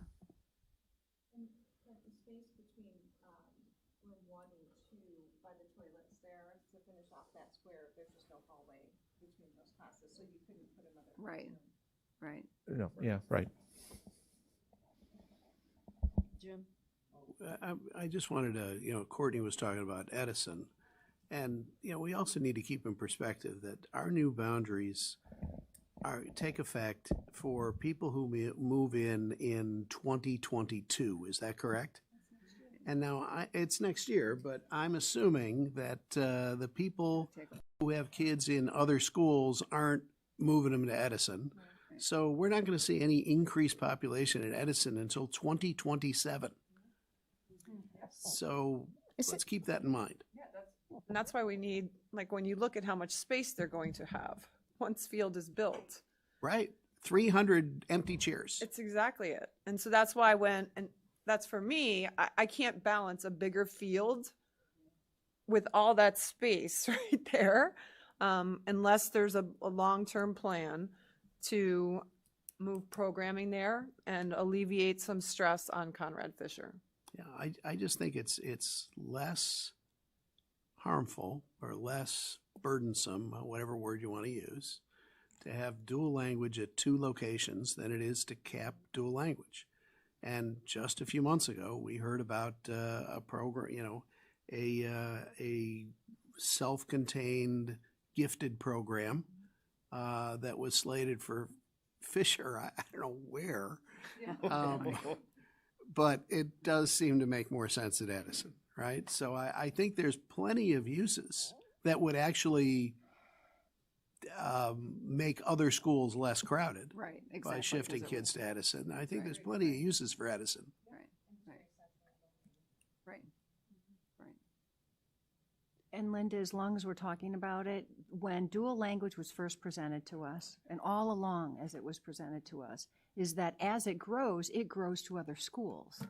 Right, right. No, yeah, right. Jim? I just wanted to, Courtney was talking about Edison. And, we also need to keep in perspective that our new boundaries take effect for people who move in 2022. Is that correct? And now it's next year, but I'm assuming that the people who have kids in other schools aren't moving them to Edison. So we're not going to see any increased population at Edison until 2027. So let's keep that in mind. And that's why we need, like, when you look at how much space they're going to have once field is built. Right? 300 empty chairs. It's exactly it. And so that's why and that's for me, I can't balance a bigger field with all that space right there, unless there's a long-term plan to move programming there and alleviate some stress on Conrad Fisher. Yeah, I just think it's less harmful or less burdensome, whatever word you want to use, to have dual language at 2 locations than it is to cap dual language. And just a few months ago, we heard about a program, a self-contained gifted program that was slated for Fisher. I don't know where. But it does seem to make more sense at Edison, right? So I think there's plenty of uses that would actually make other schools less crowded. Right, exactly. By shifting kids to Edison. I think there's plenty of uses for Edison. Right. And Linda, as long as we're talking about it, when dual language was first presented to us, and all along as it was presented to us, is that as it grows to other schools.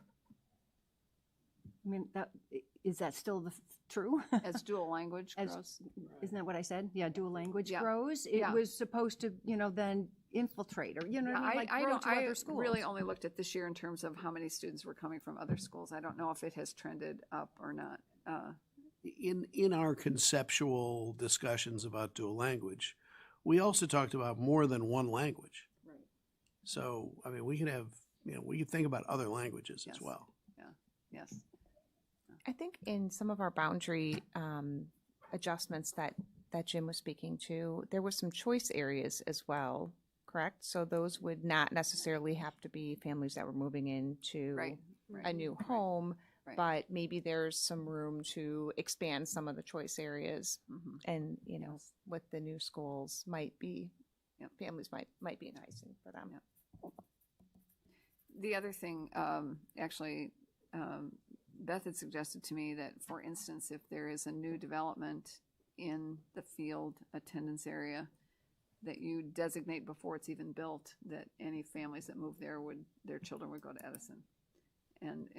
I mean, is that still true? As dual language grows. Isn't that what I said? Yeah, dual language Yeah. grows. It Yeah. was supposed to, then infiltrate or, what I mean, like grow to other schools. Really only looked at this year in terms of how many students were coming from other schools. I don't know if it has trended up or not. In our conceptual discussions about dual language, we also talked about more than one language. Right. So, I mean, we could have, we could think about other languages as well. Yeah, yes. I think in some of our boundary adjustments that Jim was speaking to, there was some choice areas as well, correct? So those would not necessarily have to be families that were moving into a new home, but maybe there's some room to expand some of the choice areas. And, with the new schools might be, families might be enticing for them. The other thing, Beth had suggested to me that, for instance, if there is a new development in the field attendance area that you designate before it's even built, that any families that move there their children would go to Edison. And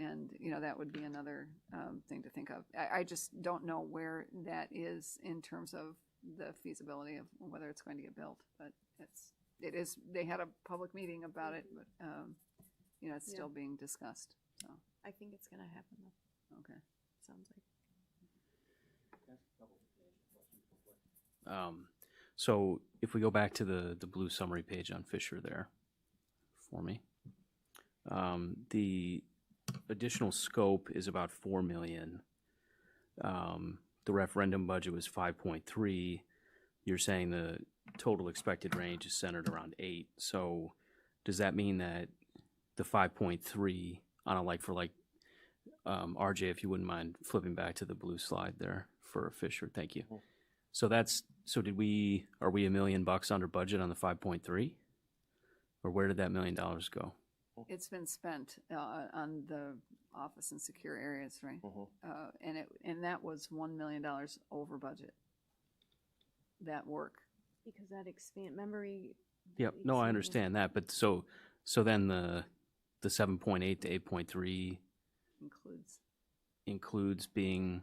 that would be another thing to think of. I just don't know where that is in terms of the feasibility of whether it's going to get built, but it is, they had a public meeting about it, but, it's still being discussed, so. I think it's gonna happen though. Okay. Sounds like. So if we go back to the blue summary page on Fisher there for me, the additional scope is about 4 million. The referendum budget was 5.3. You're saying the total expected range is centered around 8. So does that mean that the 5.3 on a like for like, RJ, if you wouldn't mind flipping back to the blue slide there for Fisher, thank you. So are we $1 million under budget on the 5.3? Or where did that $1 million go? It's been spent on the office and secure areas, right? And that was $1 million over budget. That work. Because that memory. Yep, no, I understand that, but so then the 7.8 to 8.3 includes being,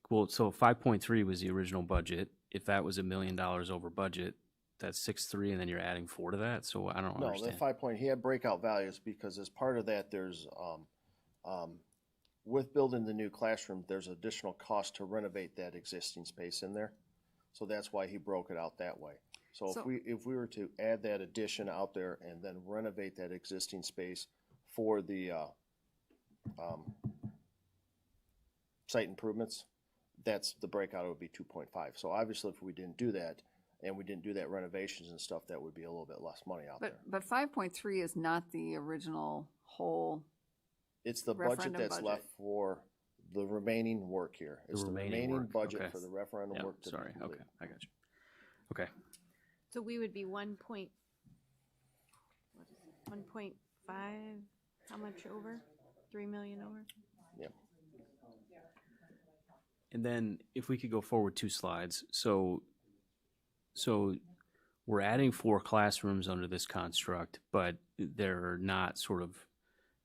well, so 5.3 was the original budget. If that was $1 million over budget, that's 6.3, and then you're adding 4 to that. So I don't understand. No, that 5 point, he had breakout values because as part of that, there's with building the new classroom, there's additional cost to renovate that existing space in there. So that's why he broke it out that way. So if we were to add that addition out there and then renovate that existing space for the site improvements, that's the breakout. It would be 2.5. So obviously, if we didn't do that and we didn't do that renovations and stuff, that would be a little bit less money out there. But 5.3 is not the original whole. It's the budget that's left for the remaining work here. It's the remaining budget for the referendum work to be complete. Okay, I got you. Okay. So we would be 1.5, how much over? 3 million over? Yeah. And then if we could go forward 2 slides. So we're adding 4 classrooms under this construct, but they're not sort of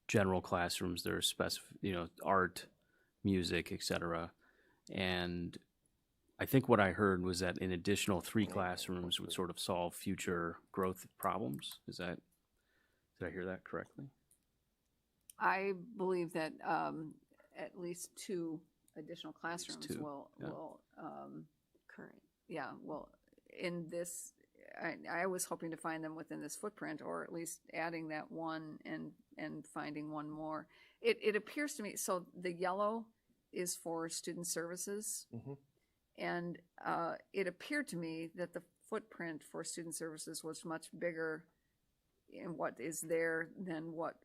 general classrooms. They're art, music, etc. And I think what I heard was that an additional 3 classrooms would sort of solve future growth problems. Did I hear that correctly? I believe that at least 2 additional classrooms will current. Yeah, well, in this, I was hoping to find them within this footprint, or at least adding that one and finding one more. It appears to me, so the yellow is for student services. And it appeared to me that the footprint for student services was much bigger in what is there than what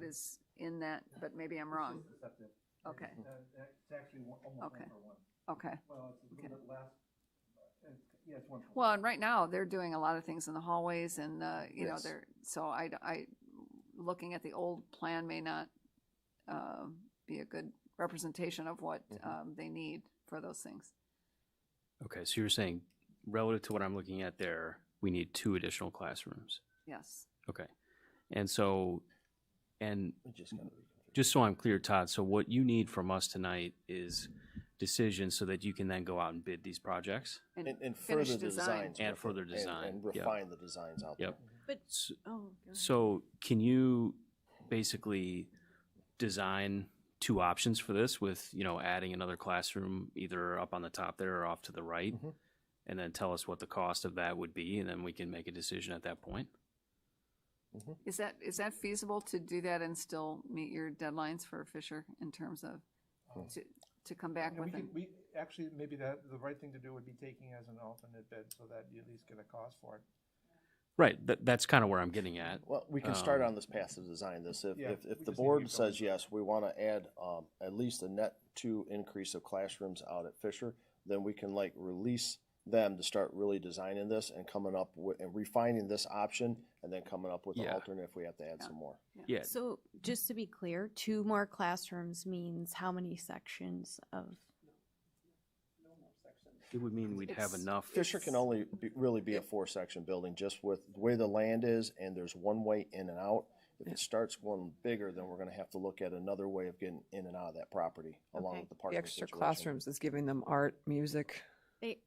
is in that, but maybe I'm wrong. Okay. It's actually almost Okay. 1 for 1. Okay. Well, it's a little bit less. Yeah, it's 1 for 1. Well, and right now they're doing a lot of things in the hallways, and Yes. so I looking at the old plan may not be a good representation of what they need for those things. Okay, so you're saying relative to what I'm looking at there, we need 2 additional classrooms. Yes. Okay. And so, just so I'm clear, Todd, so what you need from us tonight is decisions so that you can then go out and bid these projects? And further designs. And further design. And refine the designs out there. But, So can you basically design 2 options for this with, adding another classroom either up on the top there or off to the right? And then tell us what the cost of that would be, and then we can make a decision at that point? Is that feasible to do that and still meet your deadlines for Fisher in terms of to come back with them? We actually, maybe the right thing to do would be taking as an alternate bid so that you at least get a cost for it. Right, that's kind of where I'm getting at. Well, we can start on this path to design this. If we the just need to board get says yes, we want to add at least a net 2 increase of classrooms out at Fisher, then we can release them to start really designing this and coming up with and refining this option and then coming up with an alternate if we have to add some more. Yeah. So just to be clear, 2 more classrooms means how many sections of? It would mean we'd have It's- enough. Fisher can only really be a four-section building, just with the way the land is, and there's one way in and out. If it starts going bigger, then we're gonna have to look at another way of getting in and out of that property, along Okay. with the The parking extra situation. classrooms is giving them art, music,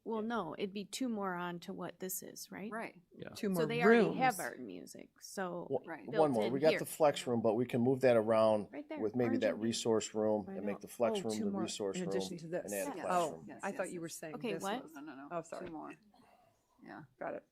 Well, no, it'd be two more on to what this is, right? Right. Yeah. 2 more So they rooms. already have art and music, so. Right. built One more, in we got here. the flex room, but we can move that around Right there, with maybe orange that and pink. resource room I and know. make the flex Oh, room 2 the more resource in room addition to this. and add a Yes. classroom. Yes, I yes, thought you yes. were saying Okay, this what? was- No. Oh, sorry. Two more. Yeah. Got it.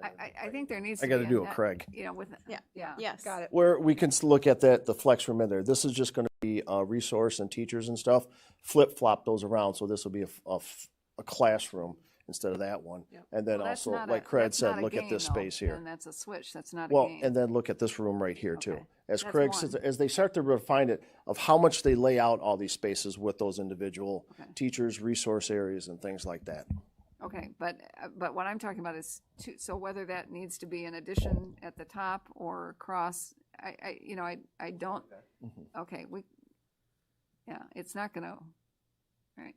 I think there needs I to be. gotta do a- it, Craig. You know, with. Yeah. Yeah. Yes. Got it. Where we can look at that, the flex room in there. This is just gonna be a resource and teachers and stuff. Flip flop those around, so this will be a classroom instead of that one. And then Well, that's also, not a- like Craig that's said, not a look at game, this though. space here. And that's a switch, that's not a Well, game. and then look at this room right here too. Okay. As That's Craig says, one. as they start to refine it of how much they lay out all these spaces with those individual Okay. teachers, resource areas and things like that. Okay, but what I'm talking about is two, so whether that needs to be an addition at the top or across, I don't, okay, yeah, it's not gonna, right.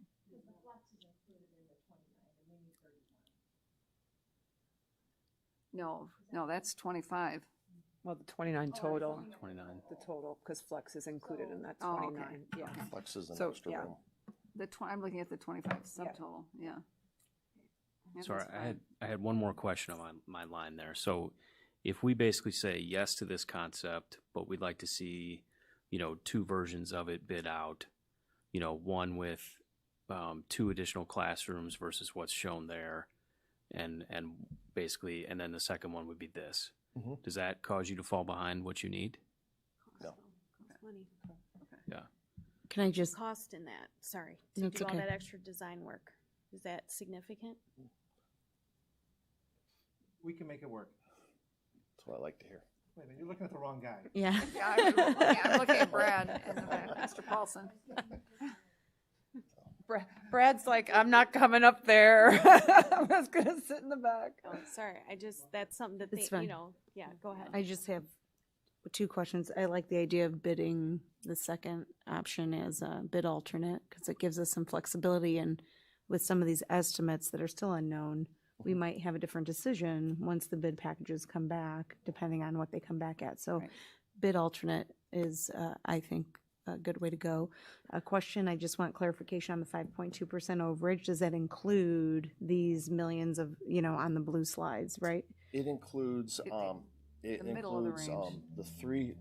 No, that's 25. Well, the 29 total. 29. The total, because flex is included in that Oh, okay. 29, yeah. Flex is an So, extra yeah. room. I'm looking at the 25 subtotal, yeah. Yeah, Sorry, that's I fine. had one more question on my line there. So if we basically say yes to this concept, but we'd like to see, two versions of it bid out, one with 2 additional classrooms versus what's shown there, and basically, and then the second one would be this. Mhm. Does that cause you to fall behind what you need? No. Money. Yeah. Can I just, Cost in that, sorry, to That's do all okay. that extra design work. Is that significant? We can make it work. That's what I like to hear. Wait a minute, you're looking at the wrong guy. yeah. I'm looking at Brad in the back, Mr. Paulson. Brad's like, I'm not coming up there. I'm just gonna sit in the back. Oh, sorry, that's something that It's they, fine. yeah, go ahead. I just have 2 questions. I like the idea of bidding the second option as a bid alternate because it gives us some flexibility, and with some of these estimates that are still unknown, we might have a different decision once the bid packages come back, depending on what they come back at. So Right. bid alternate is, I think, a good way to go. A question, I just want clarification on the 5.2% overage. Does that include these millions of, on the blue slides, right? It includes, the middle of the range. the 3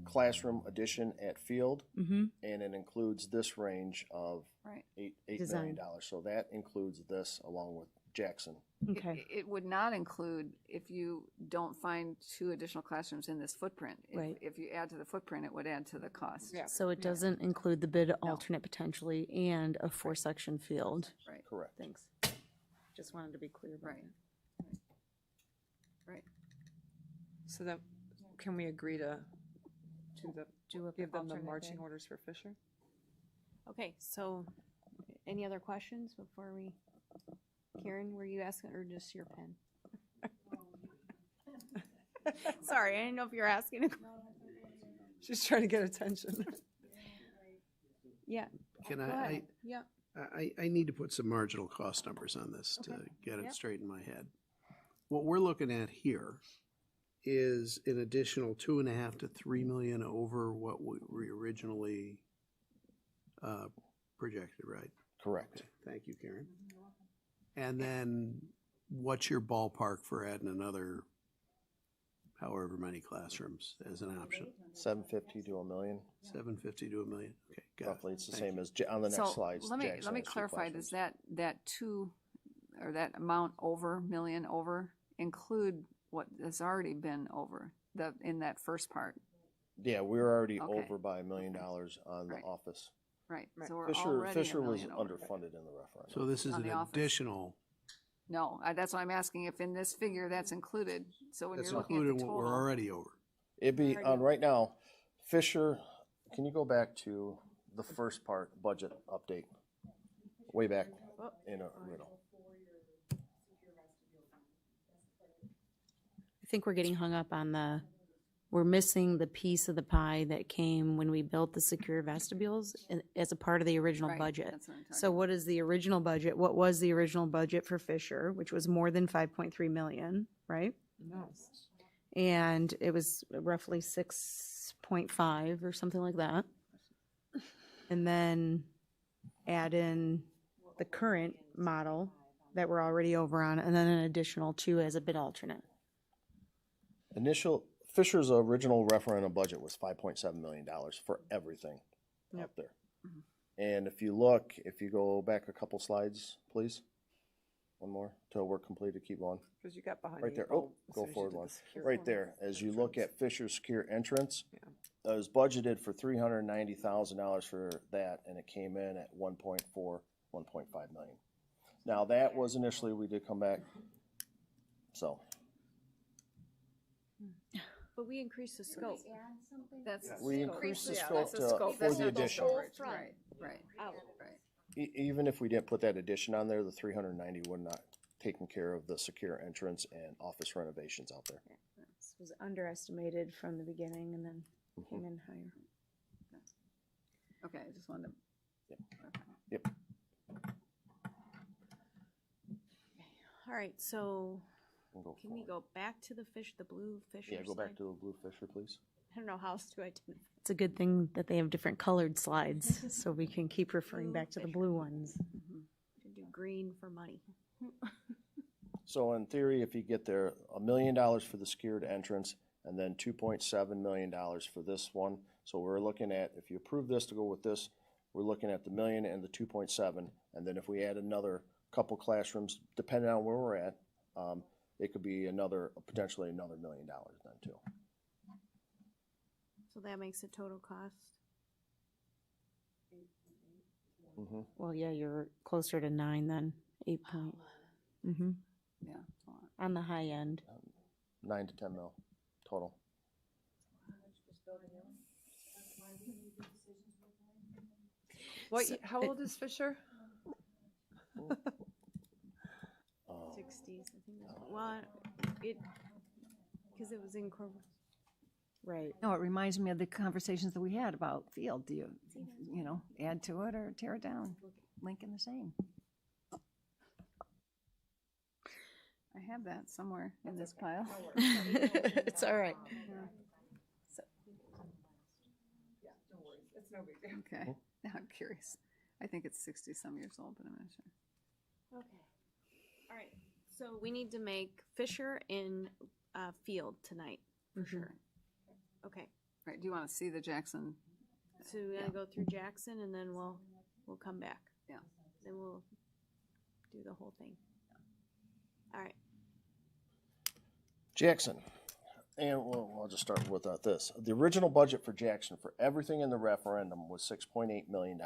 classroom addition at Field, Mm-hmm. and it includes this range of Right. $8 million Design. dollars. So that includes this along with Jackson. Okay. It would not include if you don't find 2 additional classrooms in this footprint. Right. If you add to the footprint, it would add to the cost. Yeah. So it doesn't include the bid alternate potentially and a 4-section field? Right. Correct. Thanks. Just wanted to be clear about Right. that. Right. So then, can we agree to Do a give them the alternate marching bid. orders for Fisher? Okay, so, any other questions before we, Karen, were you asking, or just your pen? Sorry, I didn't know if you were asking. She's trying to get attention. Yeah. Can go I, ahead. Yeah. I need to put some marginal cost numbers on this to Okay. get it Yep. straight in my head. What we're looking at here is an additional 2.5 to 3 million over what we originally projected, right? Correct. Thank you, Karen. And then what's your ballpark for adding another however many classrooms as an option? 750 to $1 million. 750 to $1 million. Okay, got Roughly, it. it's the Thank same you. as on the next So slide. let me Jackson has 2 clarify, does classrooms. that 2, or that amount over, million over, include what has already been over, in that first part? Yeah, we're already Okay. over by $1 million on the Right. office. Right, so we're Fisher already was $1 million over. underfunded in the referendum. So this is On an the office. additional, No, that's why I'm asking if in this figure that's included, so when that's you're looking at included the in what we're total. already over. It'd be, Already on right now, Fisher, can you go back to the first part, budget update? Way back in a riddle. I think we're getting hung up on the we're missing the piece of the pie that came when we built the secure vestibules as a part of the original Right, budget. that's what I'm talking So what is the original budget? What was the original budget for Fisher, which was more than 5.3 million, right? And it was roughly 6.5 or something like that. And then add in the current model that we're already over on, and then an additional 2 as a bid alternate. Fisher's original referendum budget was $5.7 million for everything out there. And if you go back a couple slides, please. One more till we're completed. Keep going. Because you got behind Right the there. eight ball Oh, as go soon as you forward did the one. secure Right one. there. As you look at Fisher's secure entrance, it was budgeted for $390,000 for that, and it came in at 1.4, 1.5 million. Now that was initially, we did come back. So But we increased the scope. That's we increased the yeah, scope that's the scope. for That's the not the addition. storage. Right, right, Out. right. Even if we didn't put that addition on there, the 390 would not taken care of the secure entrance and office renovations out there. This was underestimated from the beginning and then came in higher. Okay, I just wanted to. Yep. All right, so We'll go can we forward. go back to the blue Fisher Yeah, go back slide? to the blue Fisher, please. I don't know how else to identify. It's a good thing that they have different colored slides, so we can keep referring back to the blue ones. To do green for money. So in theory, if you get there, $1 million for the secured entrance and then $2.7 million for this one. So we're looking at, if you approve this to go with this, we're looking at the million and the 2.7. And then if we add another couple classrooms, depending on where we're at, it could be potentially another $1 million then too. So that makes a total cost. Mm-hmm. Well, yeah, you're closer to 9 than 8 point. Mm-hmm. Yeah. On the high end. 9 to 10 mil total. How old is Fisher? 60s, I think. Well, because it was incorporated. Right. No, it reminds me of the conversations that we had about field. Do you add to it or tear it down? Lincoln the same. I have that somewhere in this pile. It's all right. It's no big deal. Okay, now I'm curious. I think it's 60-some years old, but I'm not sure. Okay. All right. So we need to make Fisher in field tonight, for sure. Okay. Right, do you want to see the Jackson? So we're gonna go through Jackson and then we'll come back. Yeah. Then we'll do the whole thing. All right. Jackson, and I'll just start with this. The original budget for Jackson for everything in the referendum was $6.8 million.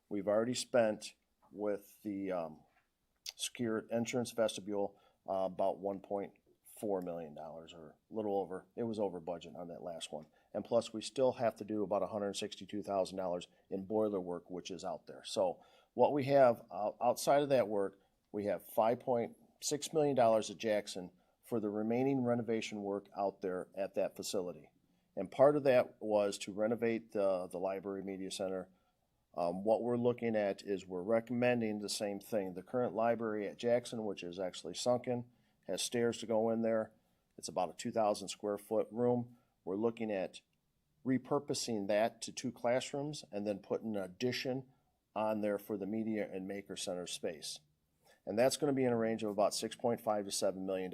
We've already spent with the secured entrance vestibule about $1.4 million, or a little over. It was over budget on that last one. And plus, we still have to do about $162,000 in boiler work, which is out there. So what we have outside of that work, we have $5.6 million at Jackson for the remaining renovation work out there at that facility. And part of that was to renovate the library media center. What we're looking at is we're recommending the same thing. The current library at Jackson, which is actually sunken, has stairs to go in there. It's about a 2,000 square foot room. We're looking at repurposing that to 2 classrooms and then putting an addition on there for the media and maker center space. And that's going to be in a range of about $6.5 to $7 million.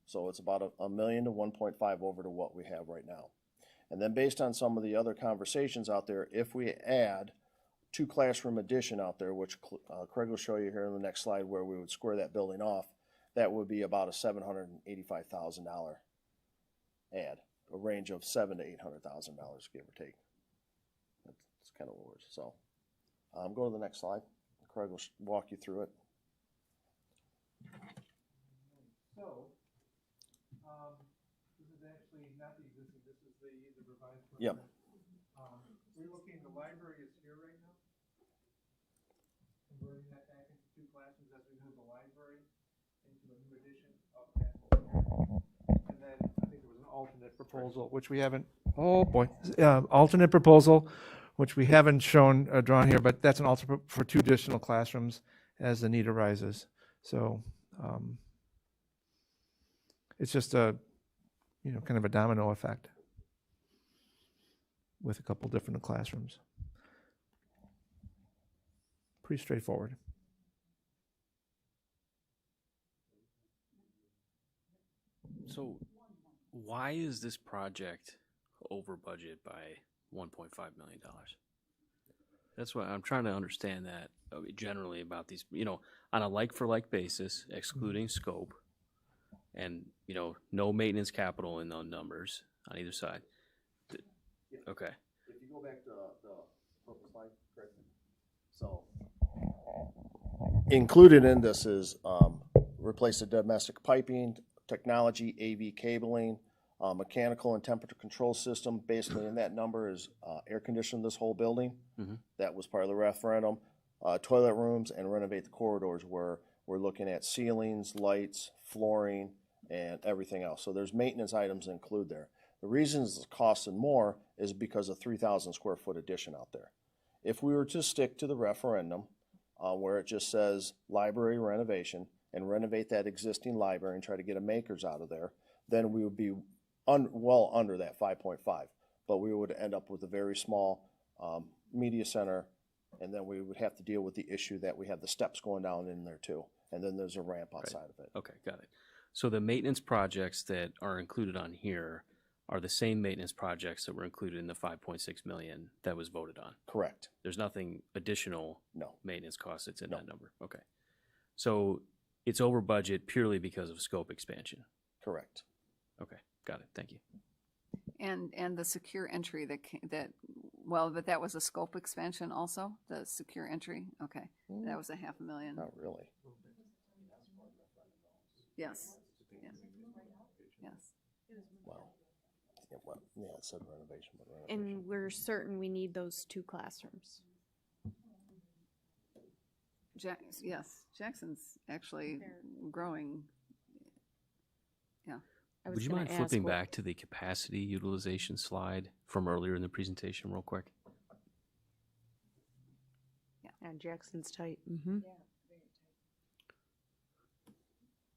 So it's about $1 million to 1.5 over to what we have right now. And then based on some of the other conversations out there, if we add 2 classroom addition out there, which Craig will show you here in the next slide where we would square that building off, that would be about a $785,000 add, a range of $700,000 to $800,000, give or take. That's kind of what we're, so. Go to the next slide. Craig will walk you through it. So, this is actually not the existing, this is the revised. Yep. We're looking, the library is here right now. Converting that back into 2 classrooms as we move the library into a new addition up at. And then I think there was an alternate proposal, which we haven't, oh boy, alternate proposal, which we haven't shown, drawn here, but that's an alternate for 2 additional classrooms as the need arises. So it's just a, kind of a domino effect with a couple different classrooms. Pretty straightforward. So why is this project over budget by $1.5 million? That's what I'm trying to understand that generally about these, on a like-for-like basis, excluding scope, and, no maintenance capital in the numbers on either side. Okay. If you go back to the purple slide, correct? So included in this is replace the domestic piping, technology, AV cabling, mechanical and temperature control system. Basically, in that number is air condition this whole building. Mm-hmm. That was part of the referendum. Toilet rooms and renovate the corridors where we're looking at ceilings, lights, flooring, and everything else. So there's maintenance items included there. The reason it's costing more is because of 3,000 square foot addition out there. If we were to stick to the referendum where it just says library renovation and renovate that existing library and try to get a makers out of there, then we would be well under that 5.5. But we would end up with a very small media center, and then we would have to deal with the issue that we have the steps going down in there too. And then there's a ramp outside of it. Okay, got it. So the maintenance projects that are included on here are the same maintenance projects that were included in the 5.6 million that was voted on. Correct. There's nothing additional No. maintenance costs that's in that number. Okay. So it's over budget purely because of scope expansion. Correct. Okay, got it. Thank you. And the secure entry but that was a scope expansion also, the secure entry? Okay, that was $500,000. Not really. Yes. Yes. Yes. Well, it said renovation, but renovation. And we're certain we need those 2 classrooms. Yes, Jackson's actually growing. Yeah. Would you mind flipping back to the capacity utilization slide from earlier in the presentation real quick? And Jackson's tight. Mm-hmm.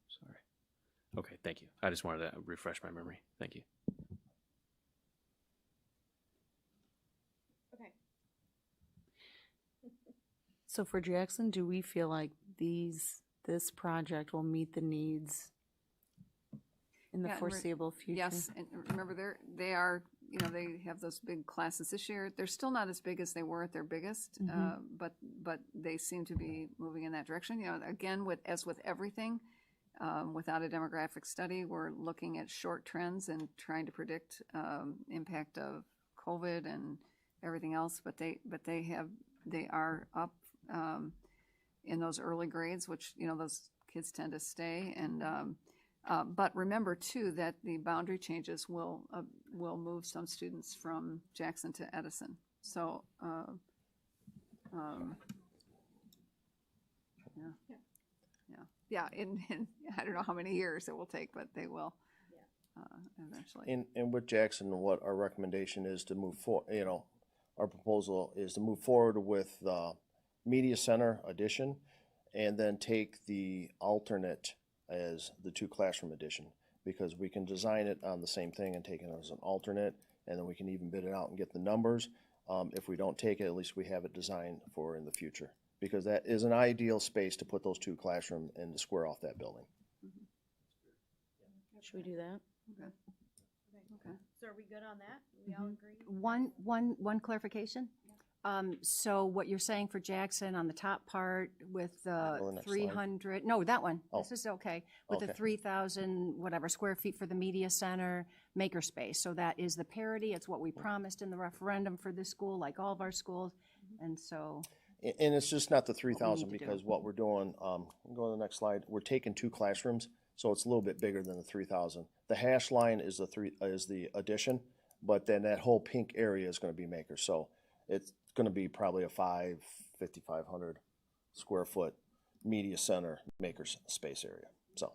Sorry. Okay, thank you. I just wanted to refresh my memory. Thank you. Okay. So for Jackson, do we feel like this project will meet the needs in the foreseeable future? Yes, and remember they are, they have those big classes this year. They're still not as big as they were at their biggest, but they seem to be moving in that direction. Again, as with everything, without a demographic study, we're looking at short trends and trying to predict impact of COVID and everything else. But they are up in those early grades, which those kids tend to stay. And but remember too that the boundary changes will move some students from Jackson to Edison. So yeah. In I don't know how many years it will take, but they will eventually. And with Jackson, what our recommendation is to move forward, our proposal is to move forward with the media center addition and then take the alternate as the 2 classroom addition, because we can design it on the same thing and take it as an alternate, and then we can even bid it out and get the numbers. If we don't take it, at least we have it designed for in the future, because that is an ideal space to put those 2 classrooms and to square off that building. Should we do that? Okay. So are we good on that? We all agree? One clarification. So what you're saying for Jackson on the top part with the Go to the next 300, no, that one, Oh. this is okay. With the Okay. 3,000, whatever, square feet for the media center, makerspace. So that is the parity. It's what we promised in the referendum for this school, like all of our schools. And so. And it's just not the What 3,000 we need to because do. what we're doing, go to the next slide, we're taking 2 classrooms, so it's a little bit bigger than the 3,000. The hash line is the addition, but then that whole pink area is going to be makers. So it's going to be probably a 5,500 square foot media center makers space area. So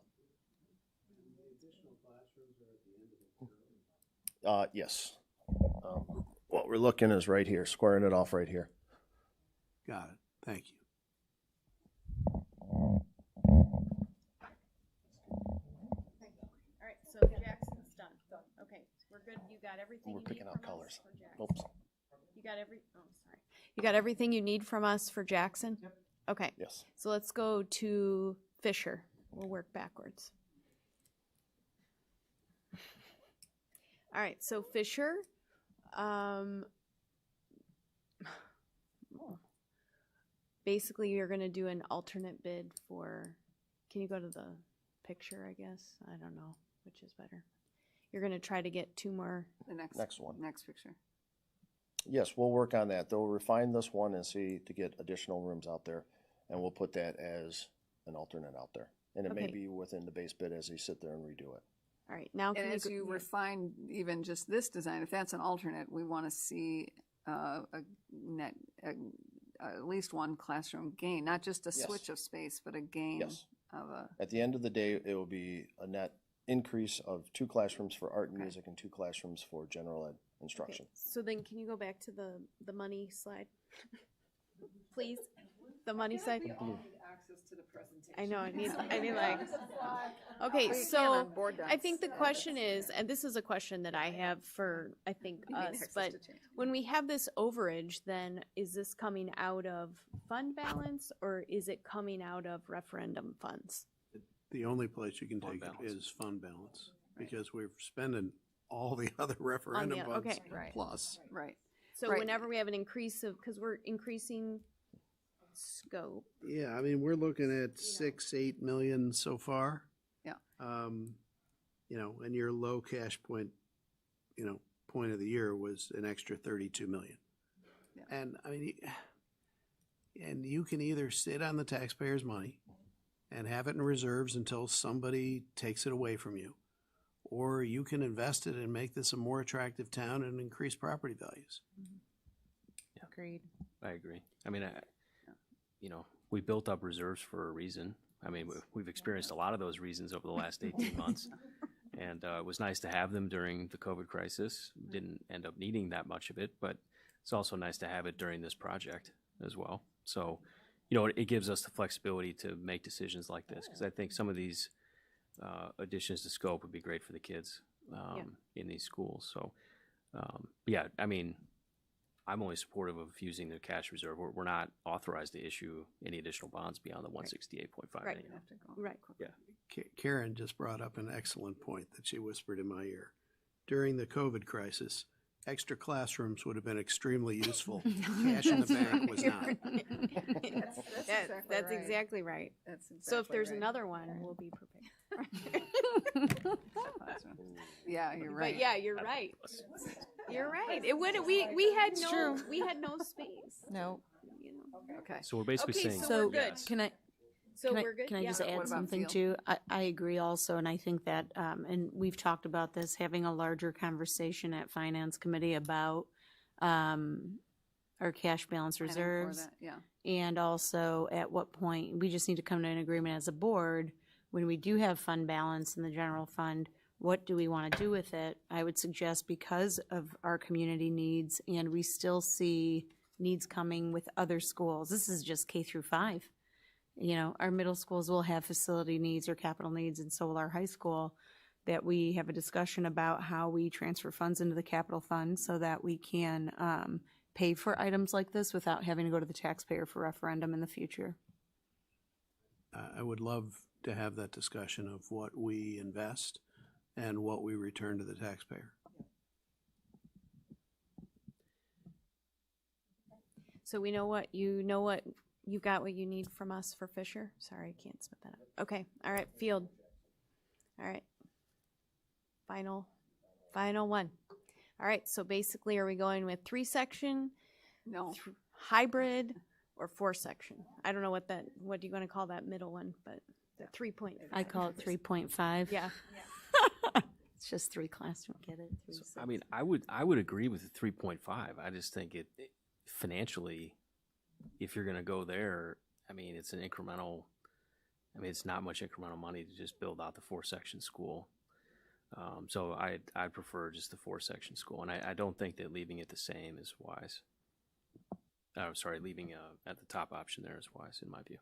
Yes. What we're looking is right here, squaring it off right here. Got it. Thank you. All right, so Jackson's done. Okay, we're good. You got everything We're you picking need out from us colors. for Jackson? Oops. You got You got everything you need from us for Jackson? Yep. Okay. Yes. So let's go to Fisher. We'll work backwards. All right, so Fisher, basically you're gonna do an alternate bid for, can you go to the picture, I guess? I don't know, which is better. You're gonna try to get two more. The Next one. Next picture. Yes, we'll work on that. They'll refine this one and see to get additional rooms out there, and we'll put that as an alternate out there. And it may Okay. be within the base bid as they sit there and redo it. All right, now can And as go- you yeah. refine even just this design, if that's an alternate, we want to see a net, at least one classroom gain, not just a Yes. switch of space, but a gain Yes. of a. At the end of the day, it will be a net increase of 2 classrooms for art and Okay. music and 2 classrooms for general ed Okay, instruction. so then can you go back to the money slide? Please, the money slide? Access to the presentation. I know, I need like, okay, Well, you can so on board I docs. think the question is, and this is a question that I have for, I think, You need us, access but to change. when we have this overage, then is this coming out of fund balance or is it coming out of referendum funds? The only place you can Fund take it balance. is fund balance, because we're spending all the other referendum yeah, funds okay. Right. plus. Right. So Right. whenever we have an increase of, because we're increasing scope, Yeah, I mean, we're looking at 6-8 million so far. Yeah. You know, and your low cash point, you know, point of the year was an extra 32 million. Yeah. And I mean, and you can either sit on the taxpayers' money and have it in reserves until somebody takes it away from you, or you can invest it and make this a more attractive town and increase property values. Agreed. I agree. I mean, we built up reserves for a reason. I mean, we've experienced a lot of those reasons over the last 18 months. And it was nice to have them during the COVID crisis. Didn't end up needing that much of it, but it's also nice to have it during this project as well. So, it gives us the flexibility to make decisions like this, because I think some of these additions to scope would be great for the kids in these schools. So, yeah, I mean, I'm only supportive of using the cash reserve. We're not authorized to issue any additional bonds beyond the 168.5 Right. million. right? Yeah. Karen just brought up an excellent point that she whispered in my ear. During the COVID crisis, extra classrooms would have been extremely useful. Cash in the bank was not. That's exactly right. That's So if exactly there's right. another one, we'll be prepared. Yeah, you're right. But yeah, you're right. You're right. It would, we had no space, No. you know. Okay. So we're basically Okay, saying. so we're good. yes. Can I, So can I, we're good? can I Yeah. just What add about something field? too? I agree also, and I think that, and we've talked about this, having a larger conversation at Finance Committee about our cash balance Planning for reserves. that, yeah. And also at what point, we just need to come to an agreement as a board, when we do have fund balance in the general fund, what do we want to do with it? I would suggest, because of our community needs, and we still see needs coming with other schools, this is just K through 5. Our middle schools will have facility needs or capital needs, and so will our high school, that we have a discussion about how we transfer funds into the capital fund so that we can pay for items like this without having to go to the taxpayer for referendum in the future. I would love to have that discussion of what we invest and what we return to the taxpayer. So we know what, you got what you need from us for Fisher? Sorry, I can't spit that up. Okay, all right, field. All right. Final one. All right, so basically, are we going with 3-section, No. hybrid, or 4-section? I don't know what do you want to call that middle one, but the 3.5. I call it 3.5. Yeah. It's just 3 classroom, get it? I mean, I would agree with the 3.5. I just think it financially, if you're going to go there, I mean, it's an incremental. I mean, it's not much incremental money to just build out the 4-section school. So I'd prefer just the 4-section school, and I don't think that leaving it the same is wise. Leaving at the top option there is wise in my view.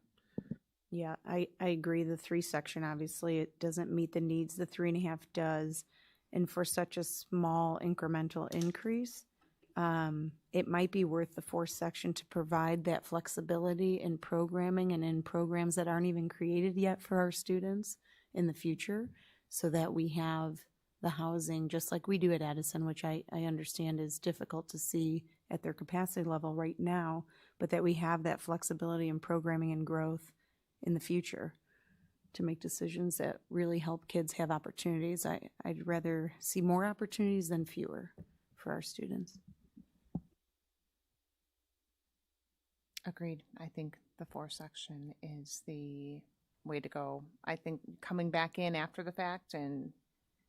Yeah, I agree. The 3-section, obviously, it doesn't meet the needs. The 3.5 does. And for such a small incremental increase, it might be worth the 4-section to provide that flexibility in programming and in programs that aren't even created yet for our students in the future, so that we have the housing, just like we do at Edison, which I understand is difficult to see at their capacity level right now, but that we have that flexibility in programming and growth in the future to make decisions that really help kids have opportunities. I'd rather see more opportunities than fewer for our students. Agreed. I think the 4-section is the way to go. I think coming back in after the fact and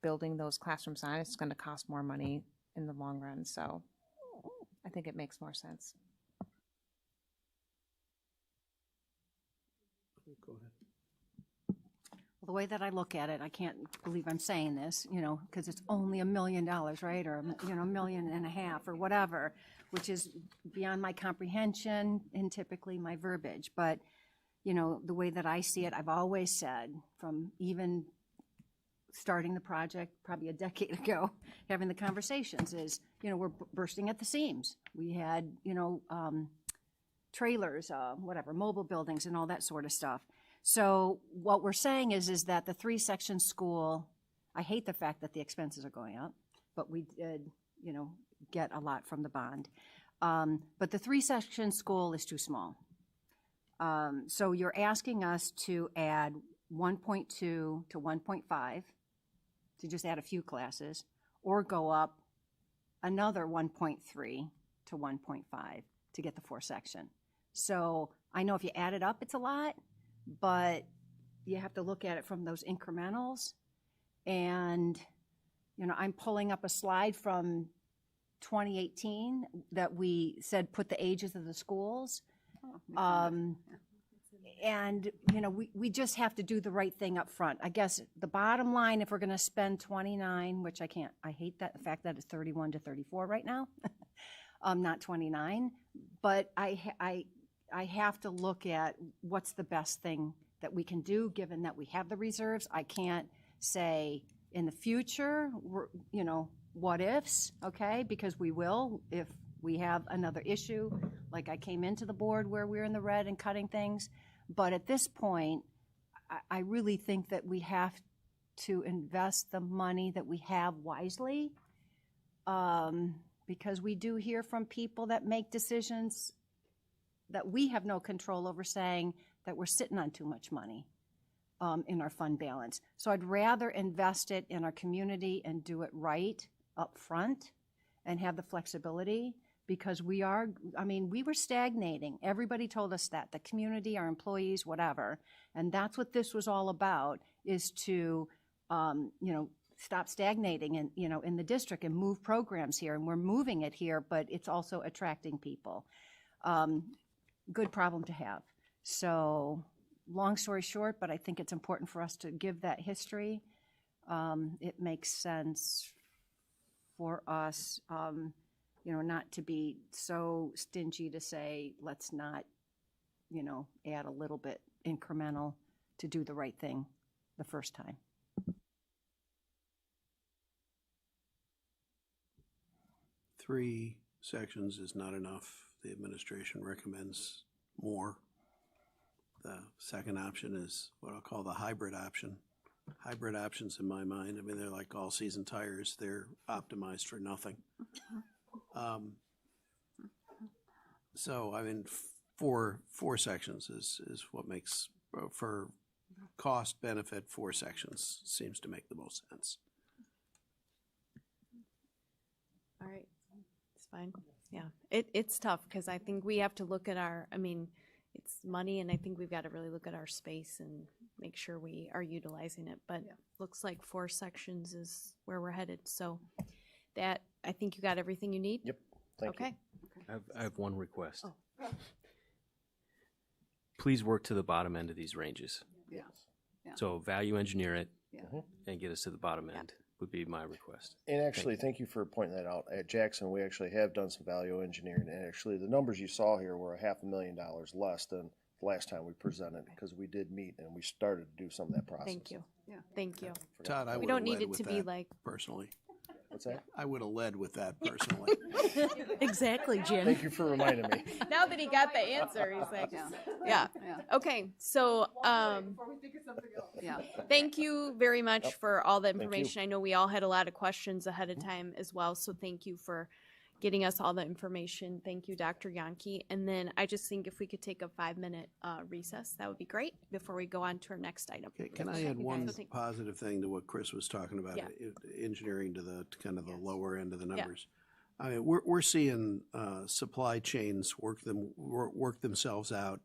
building those classrooms on, it's going to cost more money in the long run. So I think it makes more sense. Go ahead. Well, the way that I look at it, I can't believe I'm saying this, because it's only $1 million, right? Or, $1.5 million or whatever, which is beyond my comprehension and typically my verbiage. But, the way that I see it, I've always said, from even starting the project probably a decade ago, having the conversations, is, we're bursting at the seams. We had, trailers, mobile buildings and all that sort of stuff. So what we're saying is that the 3-section school, I hate the fact that the expenses are going up, but we did, get a lot from the bond. But the 3-section school is too small. So you're asking us to add 1.2 to 1.5, to just add a few classes, or go up another 1.3 to 1.5 to get the 4-section. So I know if you add it up, it's a lot, but you have to look at it from those incrementals. And, I'm pulling up a slide from 2018 that we said put the ages of the schools. And, we just have to do the right thing up front. I guess the bottom line, if we're going to spend 29, which I hate the fact that it's 31 to 34 right now, not 29, but I have to look at what's the best thing that we can do, given that we have the reserves. I can't say in the future, what ifs, okay? Because we will if we have another issue, like I came into the board where we're in the red and cutting things. But at this point, I really think that we have to invest the money that we have wisely, because we do hear from people that make decisions that we have no control over, saying that we're sitting on too much money in our fund balance. So I'd rather invest it in our community and do it right up front and have the flexibility, because we were stagnating. Everybody told us that, the community, our employees, whatever. And that's what this was all about, is to, stop stagnating in the district and move programs here. And we're moving it here, but it's also attracting people. Good problem to have. So long story short, but I think it's important for us to give that history. It makes sense for us, not to be so stingy to say, let's not, add a little bit incremental to do the right thing the first time. Three sections is not enough. The administration recommends more. The second option is what I'll call the hybrid option. Hybrid options, in my mind, they're like all-season tires. They're optimized for nothing. So, four sections is what makes, for cost benefit, 4 sections seems to make the most sense. All right, it's fine. Yeah, it's tough, because I think we have to look at it's money, and I think we've got to really look at our space and make sure we are utilizing it. But looks like 4 sections is where we're headed. So that, I think you got everything you need? Yep. Thank you. Okay. I have one request. Oh. Please work to the bottom end of these ranges. Yeah. So value engineer it Yeah. and get us to the bottom end. would be my request. And actually, thank you for pointing that out. At Jackson, we actually have done some value engineering, and actually, the numbers you saw here were $500,000 less than the last time we presented, because we did meet and we started to do some of that process. Thank you. Yeah. Thank you. Todd, I We would don't have need led it with to be that like, personally. What's that? I would have led with that personally. Exactly, Jim. Thank you for reminding me. now that he got the answer, he's like, Yeah. yeah. Yeah. Okay, so, Yeah. thank you very much for all the you. information. I know we all had a lot of questions ahead of time as well, so thank you for getting us all the information. Thank you, Dr. Yankee. And then I just think if we could take a 5-minute recess, that would be great before we go on to our next item. Okay, can I add one So thank- positive thing to what Chris was talking about, Yeah. engineering to the kind of the lower end of the Yeah. numbers? I mean, we're seeing supply chains work themselves out,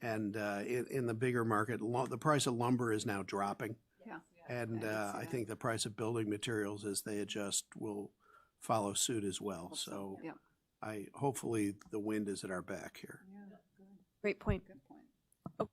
and in the bigger market, the price of lumber is now dropping, Yeah. and I think the price of building materials as they adjust will follow suit as well. So Yeah. hopefully the wind is at our back here. Great point. Good point.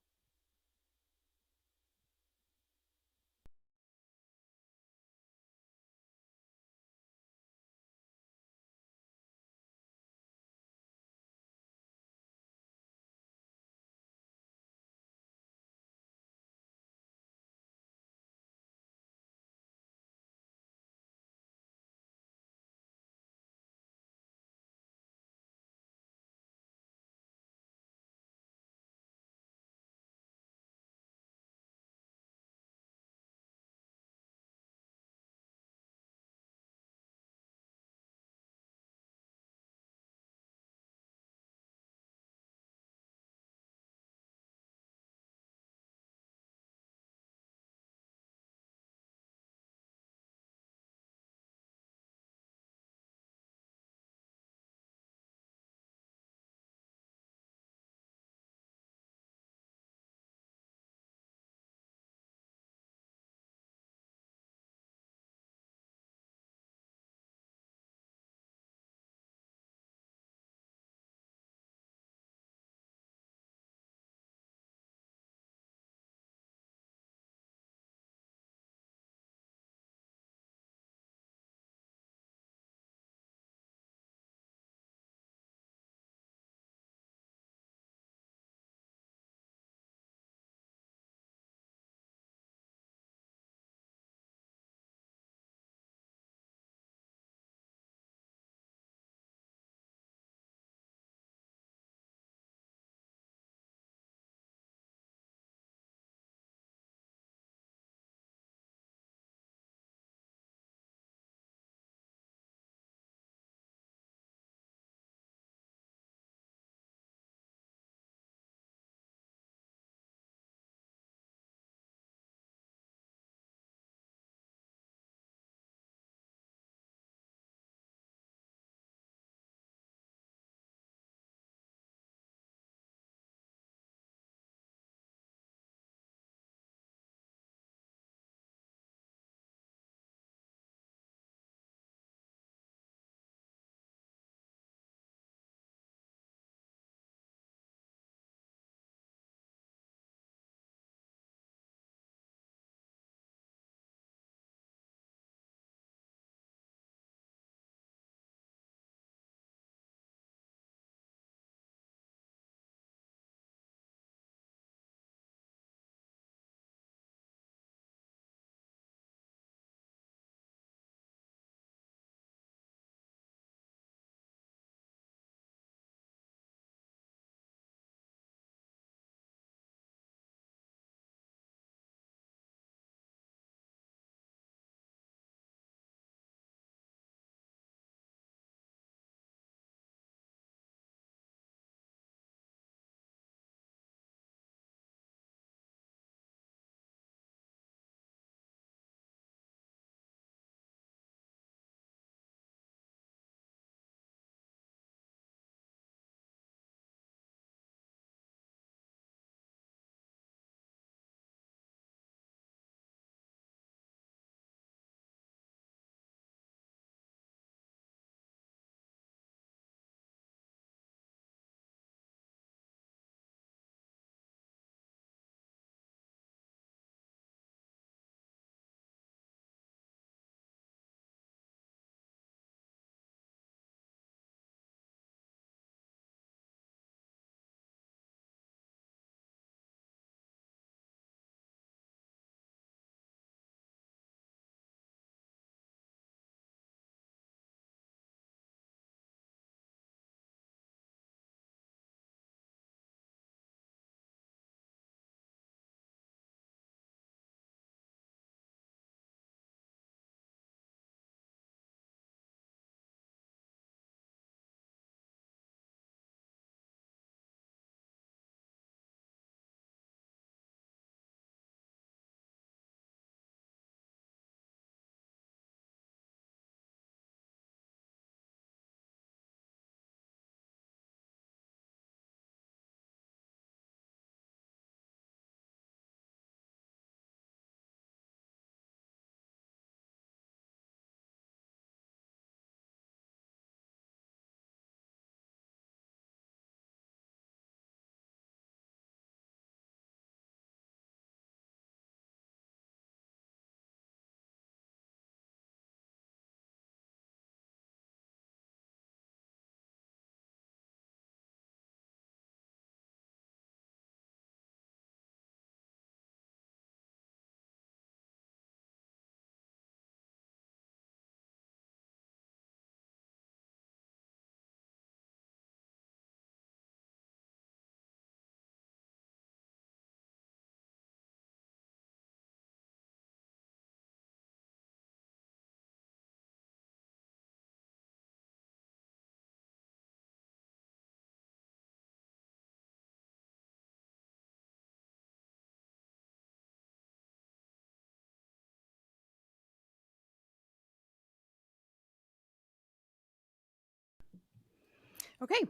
Okay.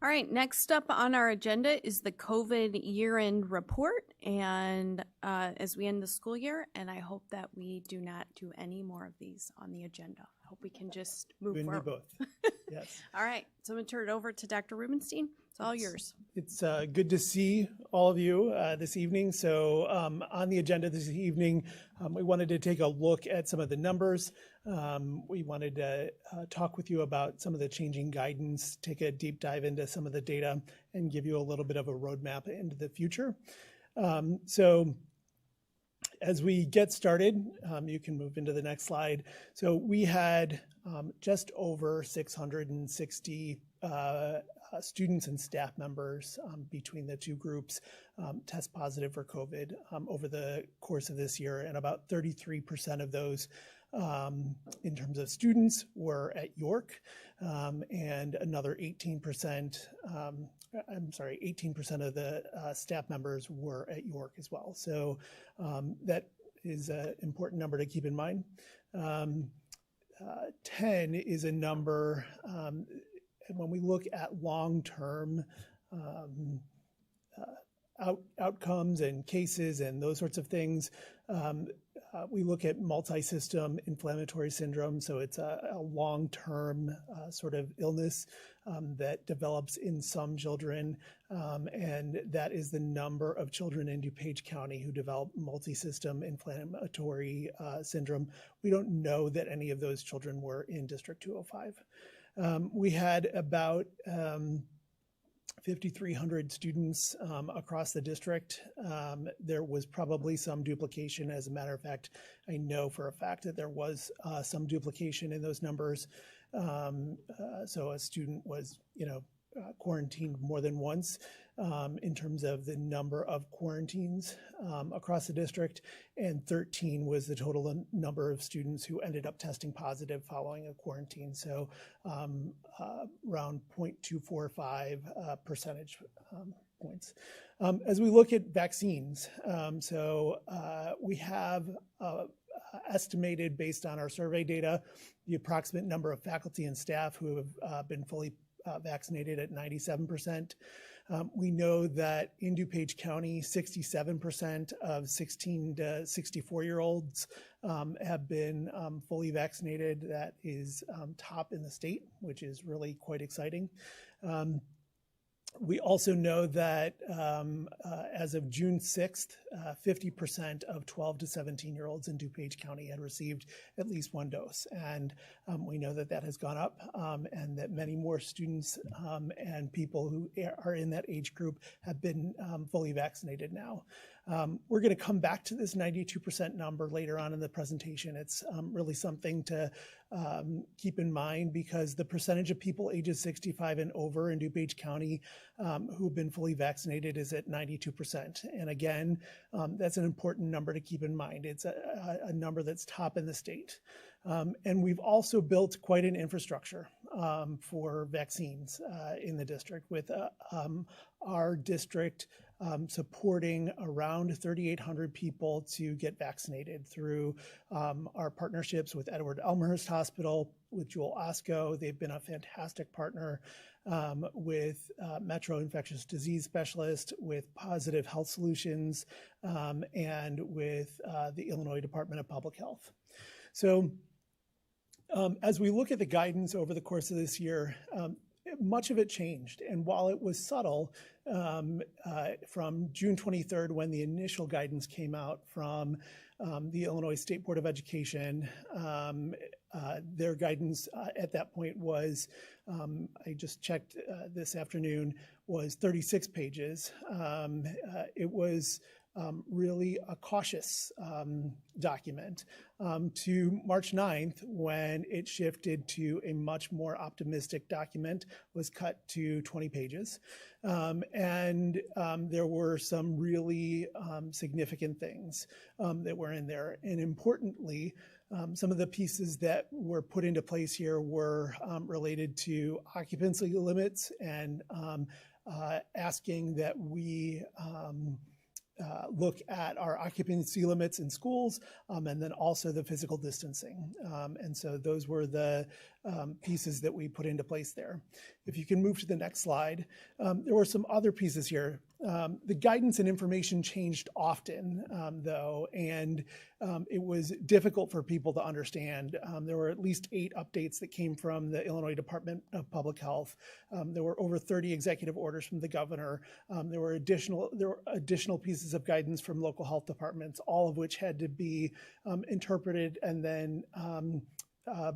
All right, next up on our agenda is the COVID year-end report, and as we end the school year, and I hope that we do not do any more of these on the agenda. I hope we can just move We can do forward. both. Yes. All right, so I'm going to turn it over to Dr. Rubenstein. It's all yours. It's good to see all of you this evening. So on the agenda this evening, we wanted to take a look at some of the numbers. We wanted to talk with you about some of the changing guidance, take a deep dive into some of the data, and give you a little bit of a roadmap into the future. So as we get started, you can move into the next slide. So we had just over 660 students and staff members between the two groups test positive for COVID over the course of this year, and about 33% of those in terms of students were at York, and another 18%, 18% of the staff members were at York as well. So that is an important number to keep in mind. 10 is a number, and when we look at long-term outcomes and cases and those sorts of things, we look at multi-system inflammatory syndrome. So it's a long-term sort of illness that develops in some children, and that is the number of children in DuPage County who develop multi-system inflammatory syndrome. We don't know that any of those children were in District 205. We had about 5,300 students across the district. There was probably some duplication. As a matter of fact, I know for a fact that there was some duplication in those numbers. So a student was, quarantined more than once in terms of the number of quarantines across the district, and 13 was the total number of students who ended up testing positive following a quarantine. So around 0.245 percentage points. As we look at vaccines, we have estimated, based on our survey data, the approximate number of faculty and staff who have been fully vaccinated at 97%. We know that in DuPage County, 67% of 16 to 64-year-olds have been fully vaccinated. That is top in the state, which is really quite exciting. We also know that as of June 6th, 50% of 12 to 17-year-olds in DuPage County had received at least one dose. And we know that that has gone up, and that many more students and people who are in that age group have been fully vaccinated now. We're going to come back to this 92% number later on in the presentation. It's really something to keep in mind, because the percentage of people ages 65 and over in DuPage County who've been fully vaccinated is at 92%. And again, that's an important number to keep in mind. It's a number that's top in the state. And we've also built quite an infrastructure for vaccines in the district, with our district supporting around 3,800 people to get vaccinated through our partnerships with Edward Elmhurst Hospital, with Jewel Osco. They've been a fantastic partner with Metro Infectious Disease Specialist, with Positive Health Solutions, and with the Illinois Department of Public Health. So as we look at the guidance over the course of this year, much of it changed. And while it was subtle, from June 23rd, when the initial guidance came out from the Illinois State Board of Education, their guidance at that point was, I just checked this afternoon, was 36 pages. It was really a cautious document, to March 9th, when it shifted to a much more optimistic document, was cut to 20 pages. And there were some really significant things that were in there. And importantly, some of the pieces that were put into place here were related to occupancy limits, and asking that we look at our occupancy limits in schools, and then also the physical distancing. And so those were the pieces that we put into place there. If you can move to the next slide, there were some other pieces here. The guidance and information changed often, though, and it was difficult for people to understand. There were at least 8 updates that came from the Illinois Department of Public Health. There were over 30 executive orders from the governor. There were additional pieces of guidance from local health departments, all of which had to be interpreted and then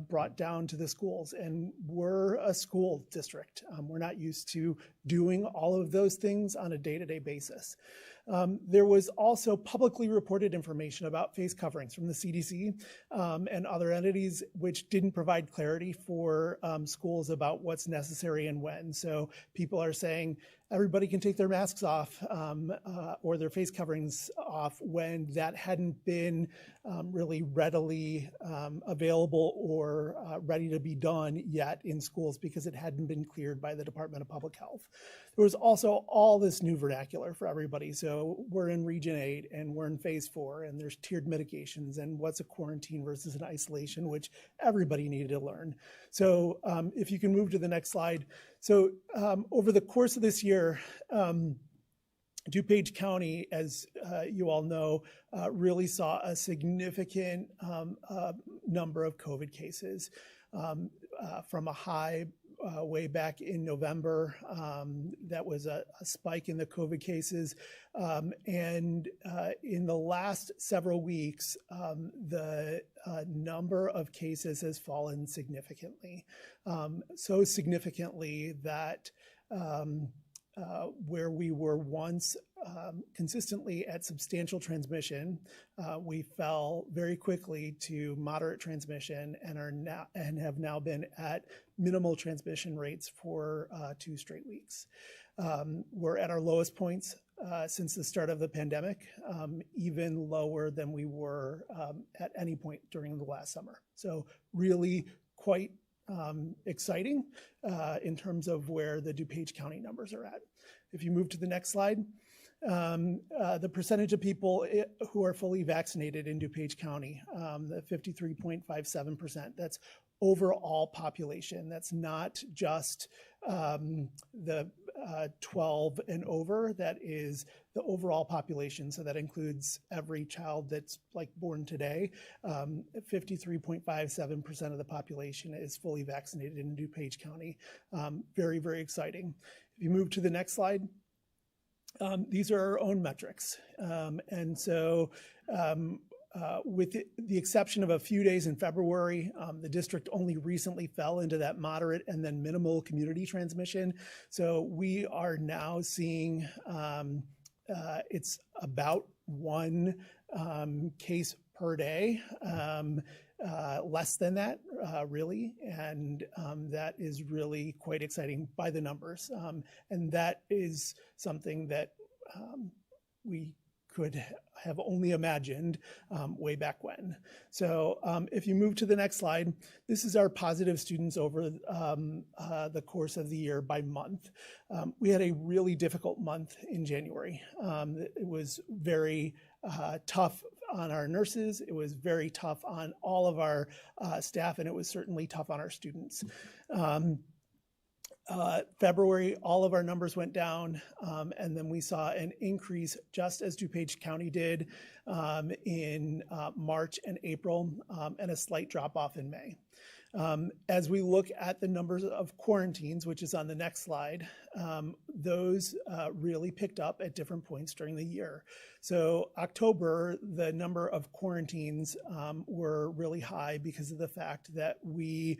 brought down to the schools. And we're a school district. We're not used to doing all of those things on a day-to-day basis. There was also publicly reported information about face coverings from the CDC and other entities, which didn't provide clarity for schools about what's necessary and when. So people are saying everybody can take their masks off or their face coverings off when that hadn't been really readily available or ready to be done yet in schools because it hadn't been cleared by the Department of Public Health. There was also all this new vernacular for everybody. So we're in Region 8 and we're in Phase 4 and there's tiered mitigations and what's a quarantine versus an isolation, which everybody needed to learn. So if you can move to the next slide. So over the course of this year, DuPage County, as you all know, really saw a significant number of COVID cases from a high way back in November. That was a spike in the COVID cases. And in the last several weeks, the number of cases has fallen significantly. So significantly that where we were once consistently at substantial transmission, we fell very quickly to moderate transmission and are now and have now been at minimal transmission rates for 2 straight weeks. We're at our lowest points since the start of the pandemic, even lower than we were at any point during the last summer. So really quite exciting in terms of where the DuPage County numbers are at. If you move to the next slide, the percentage of people who are fully vaccinated in DuPage County, the 53.57%, that's overall population. That's not just the 12 and over, that is the overall population. So that includes every child that's like born today. 53.57% of the population is fully vaccinated in DuPage County. Very, very exciting. If you move to the next slide, these are our own metrics. And so with the exception of a few days in February, the district only recently fell into that moderate and then minimal community transmission. So we are now seeing it's about 1 case per day, less than that, really. And that is really quite exciting by the numbers. And that is something that we could have only imagined way back when. So if you move to the next slide, this is our positive students over the course of the year by month. We had a really difficult month in January. It was very tough on our nurses. It was very tough on all of our staff, and it was certainly tough on our students. February, all of our numbers went down, and then we saw an increase just as DuPage County did in March and April, and a slight drop off in May. As we look at the numbers of quarantines, which is on the next slide, those really picked up at different points during the year. So October, the number of quarantines were really high because of the fact that we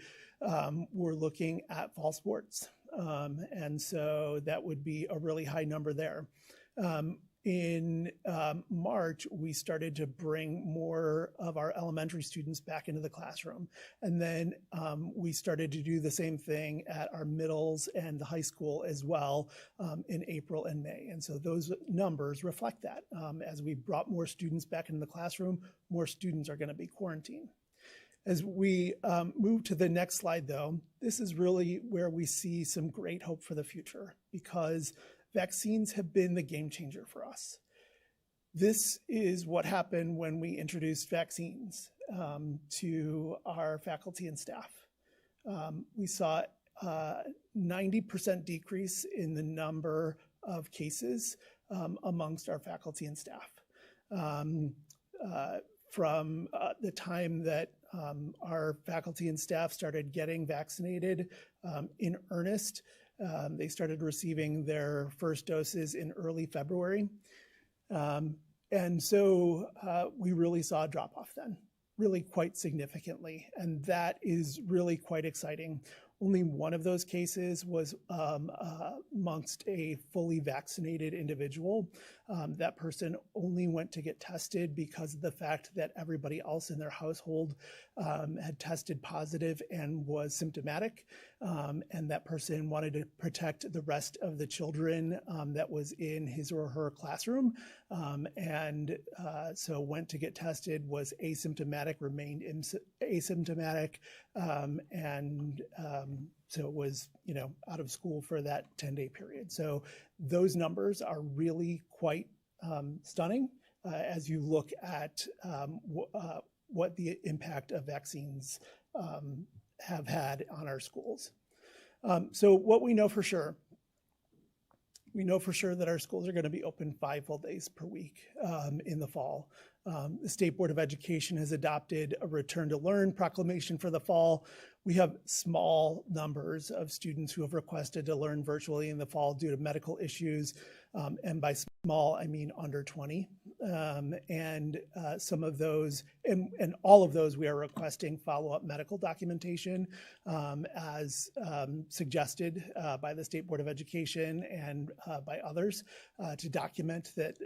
were looking at fall sports. And so that would be a really high number there. In March, we started to bring more of our elementary students back into the classroom. And then we started to do the same thing at our middles and the high school as well in April and May. And so those numbers reflect that. As we brought more students back into the classroom, more students are going to be quarantined. As we move to the next slide, though, this is really where we see some great hope for the future, because vaccines have been the game changer for us. This is what happened when we introduced vaccines to our faculty and staff. We saw 90% decrease in the number of cases amongst our faculty and staff. From the time that our faculty and staff started getting vaccinated in earnest, they started receiving their first doses in early February. And so we really saw a drop off then, really quite significantly. And that is really quite exciting. Only one of those cases was amongst a fully vaccinated individual. That person only went to get tested because of the fact that everybody else in their household had tested positive and was symptomatic. And that person wanted to protect the rest of the children that was in his or her classroom. So went to get tested, was asymptomatic, remained asymptomatic, so was, out of school for that 10-day period. So those numbers are really quite stunning as you look at what the impact of vaccines have had on our schools. So what we know for sure that our schools are going to be open 5 full days per week in the fall. The State Board of Education has adopted a return to learn proclamation for the fall. We have small numbers of students who have requested to learn virtually in the fall due to medical issues. And by small, I mean under 20. Some of those, and all of those, we are requesting follow-up medical documentation as suggested by the State Board of Education and by others to document that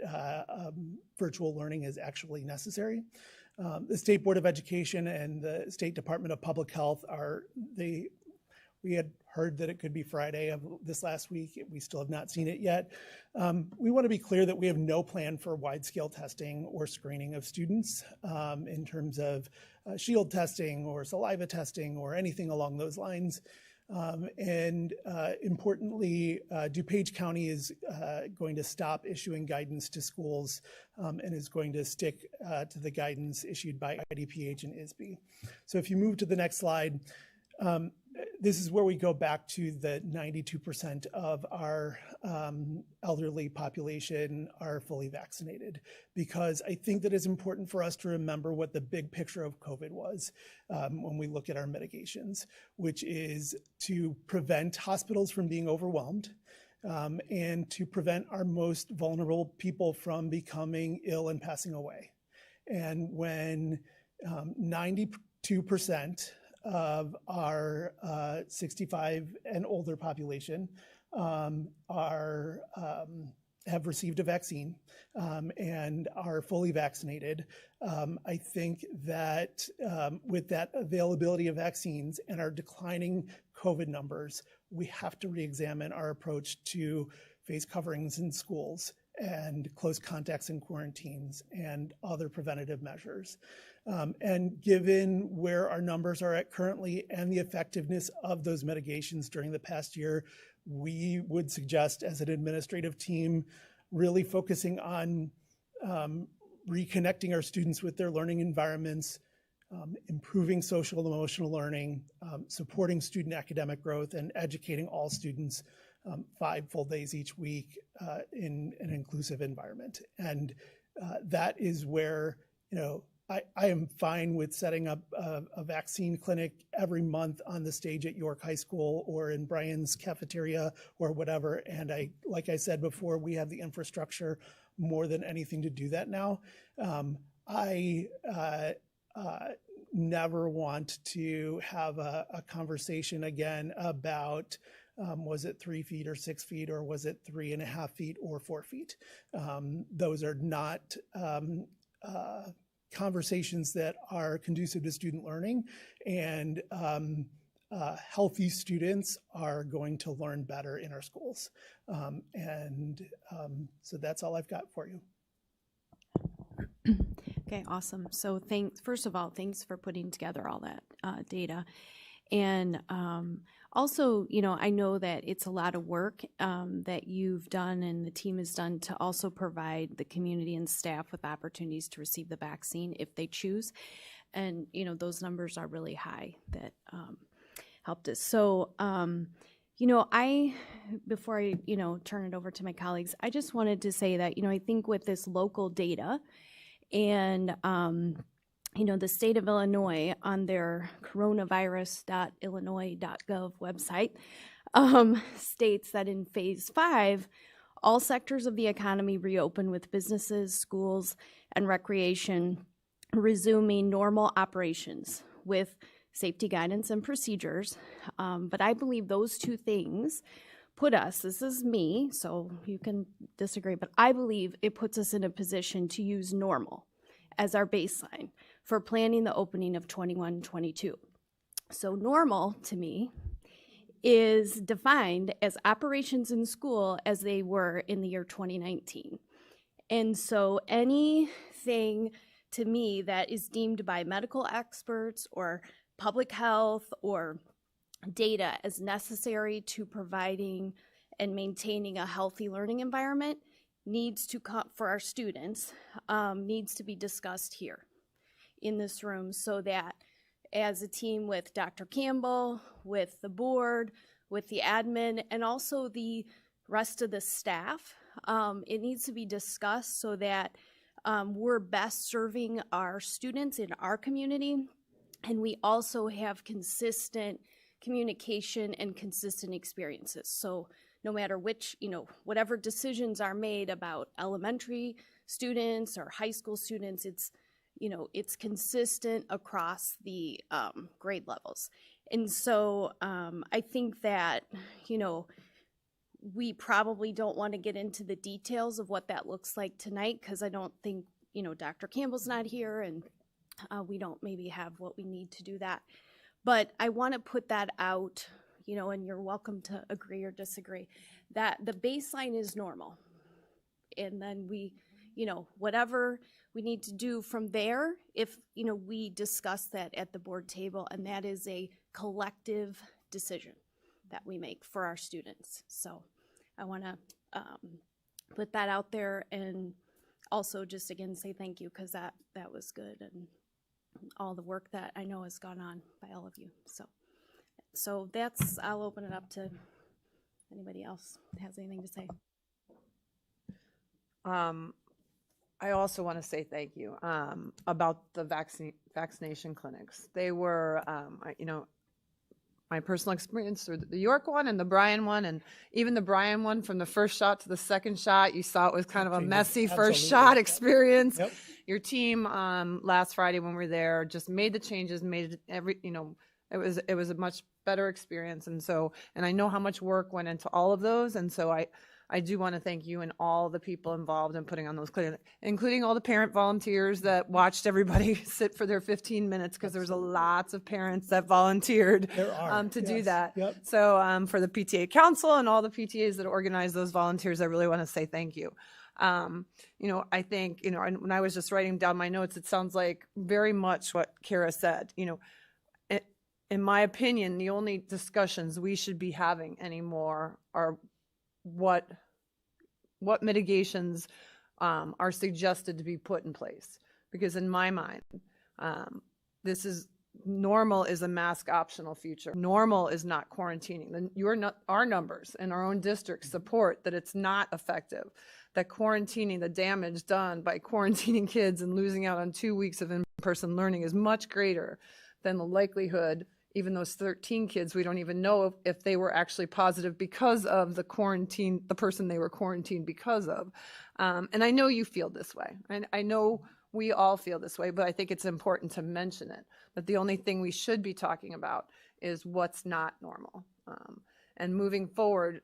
virtual learning is actually necessary. The State Board of Education and the State Department of Public Health we had heard that it could be Friday of this last week. We still have not seen it yet. We want to be clear that we have no plan for wide-scale testing or screening of students in terms of shield testing or saliva testing or anything along those lines. Importantly, DuPage County is going to stop issuing guidance to schools and is going to stick to the guidance issued by IDPH and ISB. So if you move to the next slide, this is where we go back to the 92% of our elderly population are fully vaccinated, because I think that it's important for us to remember what the big picture of COVID was when we look at our mitigations, which is to prevent hospitals from being overwhelmed and to prevent our most vulnerable people from becoming ill and passing away. And when 92% of our 65 and older population have received a vaccine and are fully vaccinated. I think that with that availability of vaccines and our declining COVID numbers, we have to re-examine our approach to face coverings in schools and close contacts and quarantines and other preventative measures. And given where our numbers are at currently and the effectiveness of those mitigations during the past year, we would suggest as an administrative team really focusing on reconnecting our students with their learning environments, improving social and emotional learning, supporting student academic growth, and educating all students 5 full days each week in an inclusive environment. And that is where, I am fine with setting up a vaccine clinic every month on the stage at York High School or in Bryan's cafeteria or whatever. And like I said before, we have the infrastructure more than anything to do that now. I never want to have a conversation again about was it 3 feet or 6 feet, or was it 3.5 feet or 4 feet? Those are not conversations that are conducive to student learning, and healthy students are going to learn better in our schools. So that's all I've got for you. Okay, awesome. So first of all, thanks for putting together all that data. And also, I know that it's a lot of work that you've done and the team has done to also provide the community and staff with opportunities to receive the vaccine if they choose. And, those numbers are really high that helped us. So, before I, turn it over to my colleagues, I just wanted to say that, I think with this local data and, the state of Illinois on their coronavirus.illinois.gov website states that in phase 5, all sectors of the economy reopen with businesses, schools, and recreation resuming normal operations with safety guidance and procedures. But I believe those two things put us, this is me, so you can disagree, but I believe it puts us in a position to use normal as our baseline for planning the opening of 21-22. So normal to me is defined as operations in school as they were in the year 2019. And so anything to me that is deemed by medical experts or public health or data as necessary to providing and maintaining a healthy learning environment needs to come for our students, needs to be discussed here in this room, so that as a team with Dr. Campbell, with the board, with the admin, and also the rest of the staff, it needs to be discussed so that we're best serving our students in our community, and we also have consistent communication and consistent experiences. So no matter which, whatever decisions are made about elementary students or high school students, it's consistent across the grade levels. And so I think that, we probably don't want to get into the details of what that looks like tonight, because I don't think, Dr. Campbell's not here, and we don't maybe have what we need to do that. But I want to put that out, and you're welcome to agree or disagree, that the baseline is normal. And then we, whatever we need to do from there, if, we discuss that at the board table, and that is a collective decision that we make for our students. So I want to put that out there, and also just again say thank you, because that was good, and all the work that I know has gone on by all of you. So that's, I'll open it up to anybody else that has anything to say. I also want to say thank you about the vaccination clinics. They were, my personal experience through the York one and the Bryan one, and even the Bryan one, from the first shot to the second shot, you saw it was kind of a messy first shot experience. Yep. Your team last Friday when we were there just made the changes, made it it was a much better experience. And I know how much work went into all of those. And so I do want to thank you and all the people involved in putting on those clinics, including all the parent volunteers that watched everybody sit for their 15 minutes, because there was lots of parents that volunteered to do that. Yep. So for the PTA Council and all the PTAs that organized those volunteers, I really want to say thank you. I think, and when I was just writing down my notes, it sounds like very much what Kara said. In my opinion, the only discussions we should be having anymore are what mitigations are suggested to be put in place. Because in my mind, normal is a mask optional future. Normal is not quarantining. Our numbers in our own district support that it's not effective, that quarantining, the damage done by quarantining kids and losing out on 2 weeks of in-person learning is much greater than the likelihood. Even those 13 kids, we don't even know if they were actually positive because of the quarantine, the person they were quarantined because of. And I know you feel this way. I know we all feel this way, but I think it's important to mention it, that the only thing we should be talking about is what's not normal. And moving forward,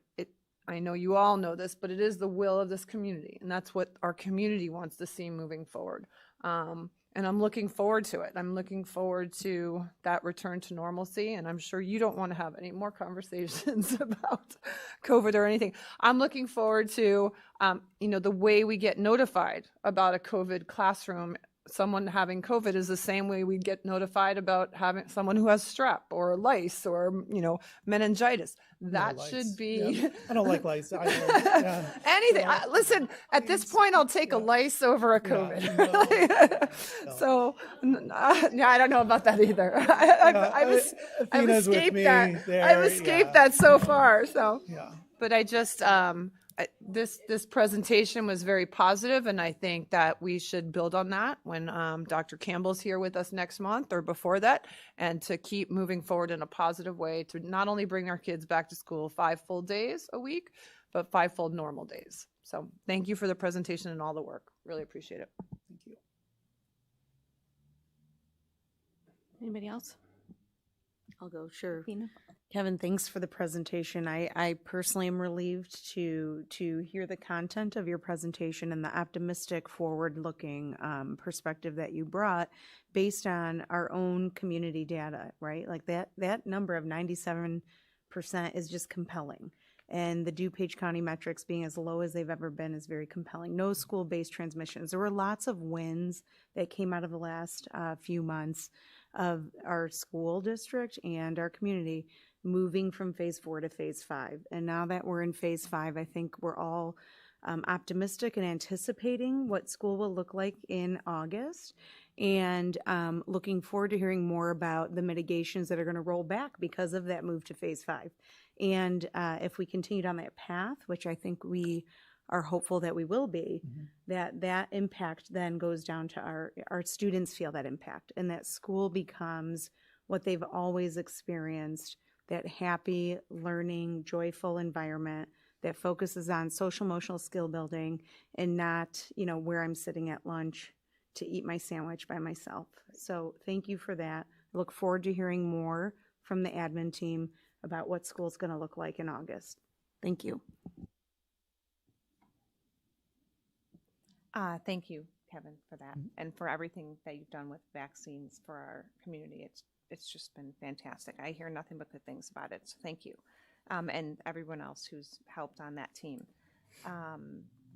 I know you all know this, but it is the will of this community, and that's what our community wants to see moving forward. And I'm looking forward to it. I'm looking forward to that return to normalcy. And I'm sure you don't want to have any more conversations about COVID or anything. I'm looking forward to, the way we get notified about a COVID classroom someone having COVID is the same way we get notified about having someone who has strep or lice or, meningitis. That lice. should be. Yeah. I don't like lice either. Yeah. Anything. Listen, at this point, I'll take a lice over a COVID. So, yeah, I don't know about that either. I've Athena's with escaped me that. there, I've escaped that so far. So, Yeah. but I just, this presentation was very positive, and I think that we should build on that when Dr. Campbell's here with us next month or before that, and to keep moving forward in a positive way to not only bring our kids back to school 5 full days a week, but 5 full normal days. So thank you for the presentation and all the work. Really appreciate it. Thank you. Anybody else? I'll go, sure. Kevin, thanks for the presentation. I personally am relieved to hear the content of your presentation and the optimistic, forward-looking perspective that you brought based on our own community data, right? Like that number of 97% is just compelling. And the DuPage County metrics being as low as they've ever been is very compelling. No school-based transmissions. There were lots of wins that came out of the last few months of our school district and our community moving from phase 4 to phase 5. And now that we're in phase 5, I think we're all optimistic and anticipating what school will look like in August, and looking forward to hearing more about the mitigations that are going to roll back because of that move to phase 5. And if we continue down that path, which I think we are hopeful that we will be, that impact then goes down to our students feel that impact, and that school becomes what they've always experienced, that happy, learning, joyful environment that focuses on social emotional skill building, and not, where I'm sitting at lunch to eat my sandwich by myself. So thank you for that. I look forward to hearing more from the admin team about what school's going to look like in August. Thank you. Thank you, Kevin, for that, and for everything that you've done with vaccines for our community. It's just been fantastic. I hear nothing but good things about it, so thank you. And everyone else who's helped on that team.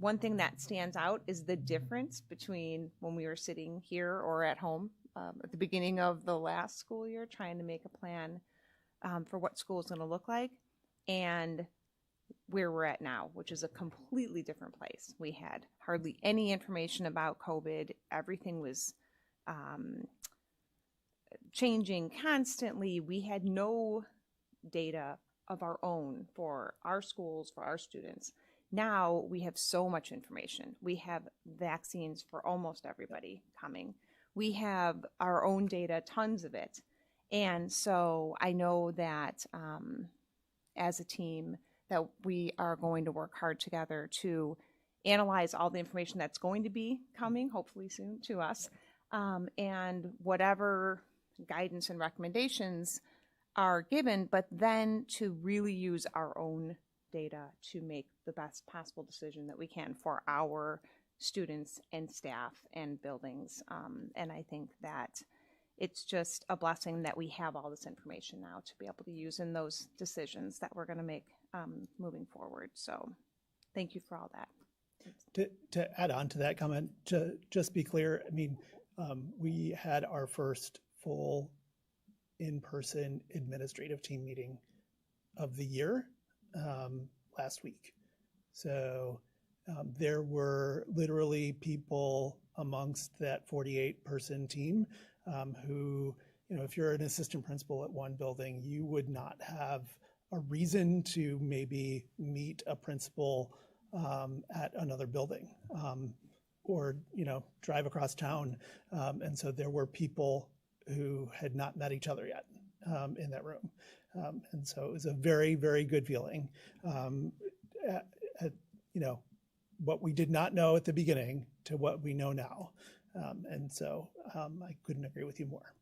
One thing that stands out is the difference between when we were sitting here or at home at the beginning of the last school year trying to make a plan for what school is going to look like, and where we're at now, which is a completely different place. We had hardly any information about COVID. Everything was changing constantly. We had no data of our own for our schools, for our students. Now we have so much information. We have vaccines for almost everybody coming. We have our own data, tons of it. And so I know that as a team that we are going to work hard together to analyze all the information that's going to be coming, hopefully soon, to us, and whatever guidance and recommendations are given, but then to really use our own data to make the best possible decision that we can for our students and staff and buildings. And I think that it's just a blessing that we have all this information now to be able to use in those decisions that we're going to make moving forward. So thank you for all that. To add on to that comment, to just be clear, I mean, we had our first full in-person administrative team meeting of the year last week. So there were literally people amongst that 48-person team who, if you're an assistant principal at one building, you would not have a reason to maybe meet a principal at another building or, drive across town. And so there were people who had not met each other yet in that room. And so it was a very, very good feeling. What we did not know at the beginning to what we know now. And so I couldn't agree with you more.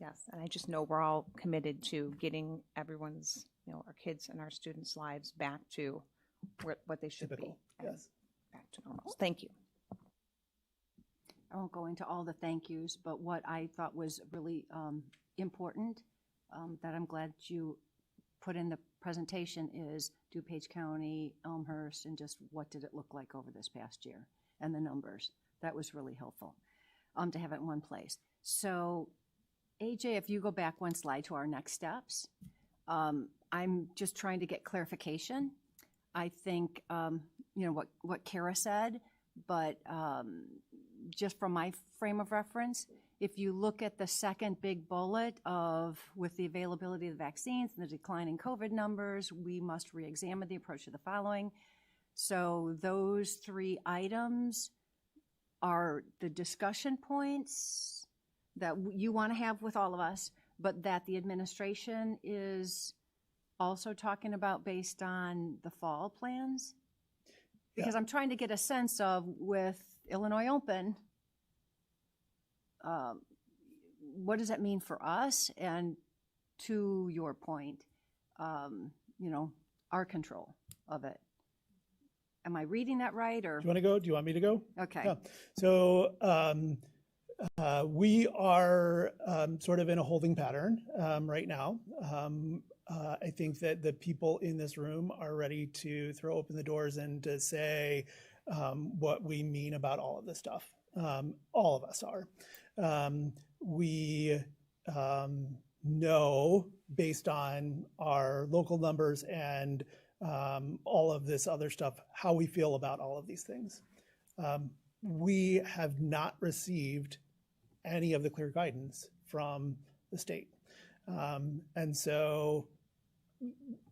Yes, and I just know we're all committed to getting everyone's, our kids and our students' lives back to what they should Typical. be. Yes. Back to normal. So thank you. I won't go into all the thank yous, but what I thought was really important that I'm glad you put in the presentation is DuPage County, Elmhurst, and just what did it look like over this past year and the numbers. That was really helpful. to have it in one place. So AJ, if you go back one slide to our next steps, I'm just trying to get clarification. I think, what Kara said, but just from my frame of reference, if you look at the second big bullet with the availability of the vaccines and the decline in COVID numbers, we must re-examine the approach to the following. So those 3 items are the discussion points that you want to have with all of us, but that the administration is also talking about based on the fall plans? Because I'm trying to get a sense of, with Illinois Open, what does that mean for us? And to your point, our control of it. Am I reading that right, or? Do you want to go? Do you want me to go? Okay. Yeah. So we are sort of in a holding pattern right now. I think that the people in this room are ready to throw open the doors and to say what we mean about all of this stuff. All of us are. We know, based on our local numbers and all of this other stuff, how we feel about all of these things. We have not received any of the clear guidance from the state. And so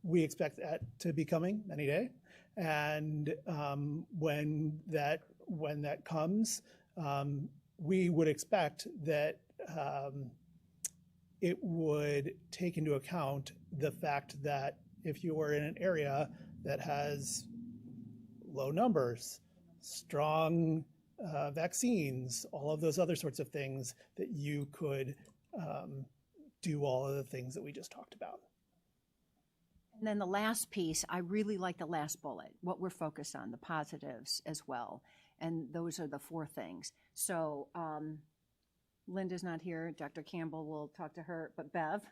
we expect that to be coming any day. And when that comes, we would expect that it would take into account the fact that if you were in an area that has low numbers, strong vaccines, all of those other sorts of things, that you could do all of the things that we just talked about. And then the last piece, I really like the last bullet, what we're focused on, the positives as well. And those are the 4 things. So Linda's not here. Dr. Campbell will talk to her. But Bev,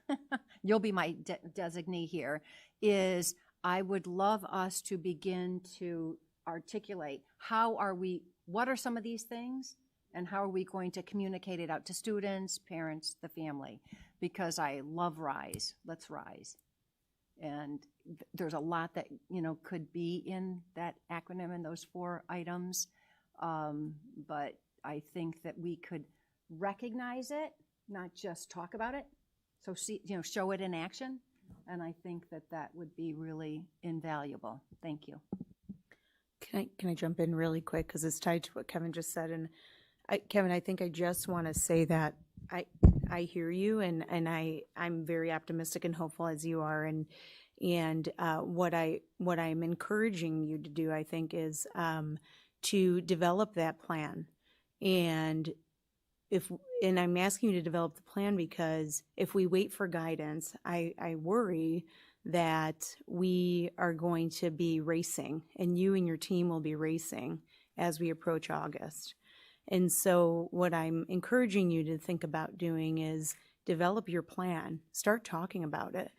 you'll be my designee here, is I would love us to begin to articulate what are some of these things, and how are we going to communicate it out to students, parents, the family? Because I love RISE. Let's rise. And there's a lot that, could be in that acronym in those 4 items. But I think that we could recognize it, not just talk about it. So show it in action. And I think that would be really invaluable. Thank you. Can I jump in really quick, because it's tied to what Kevin just said? And Kevin, I think I just want to say that I hear you, and I'm very optimistic and hopeful as you are, and what I'm encouraging you to do, I think, is to develop that plan. And I'm asking you to develop the plan because if we wait for guidance, I worry that we are going to be racing, and you and your team will be racing as we approach August. And so what I'm encouraging you to think about doing is develop your plan, start talking about it.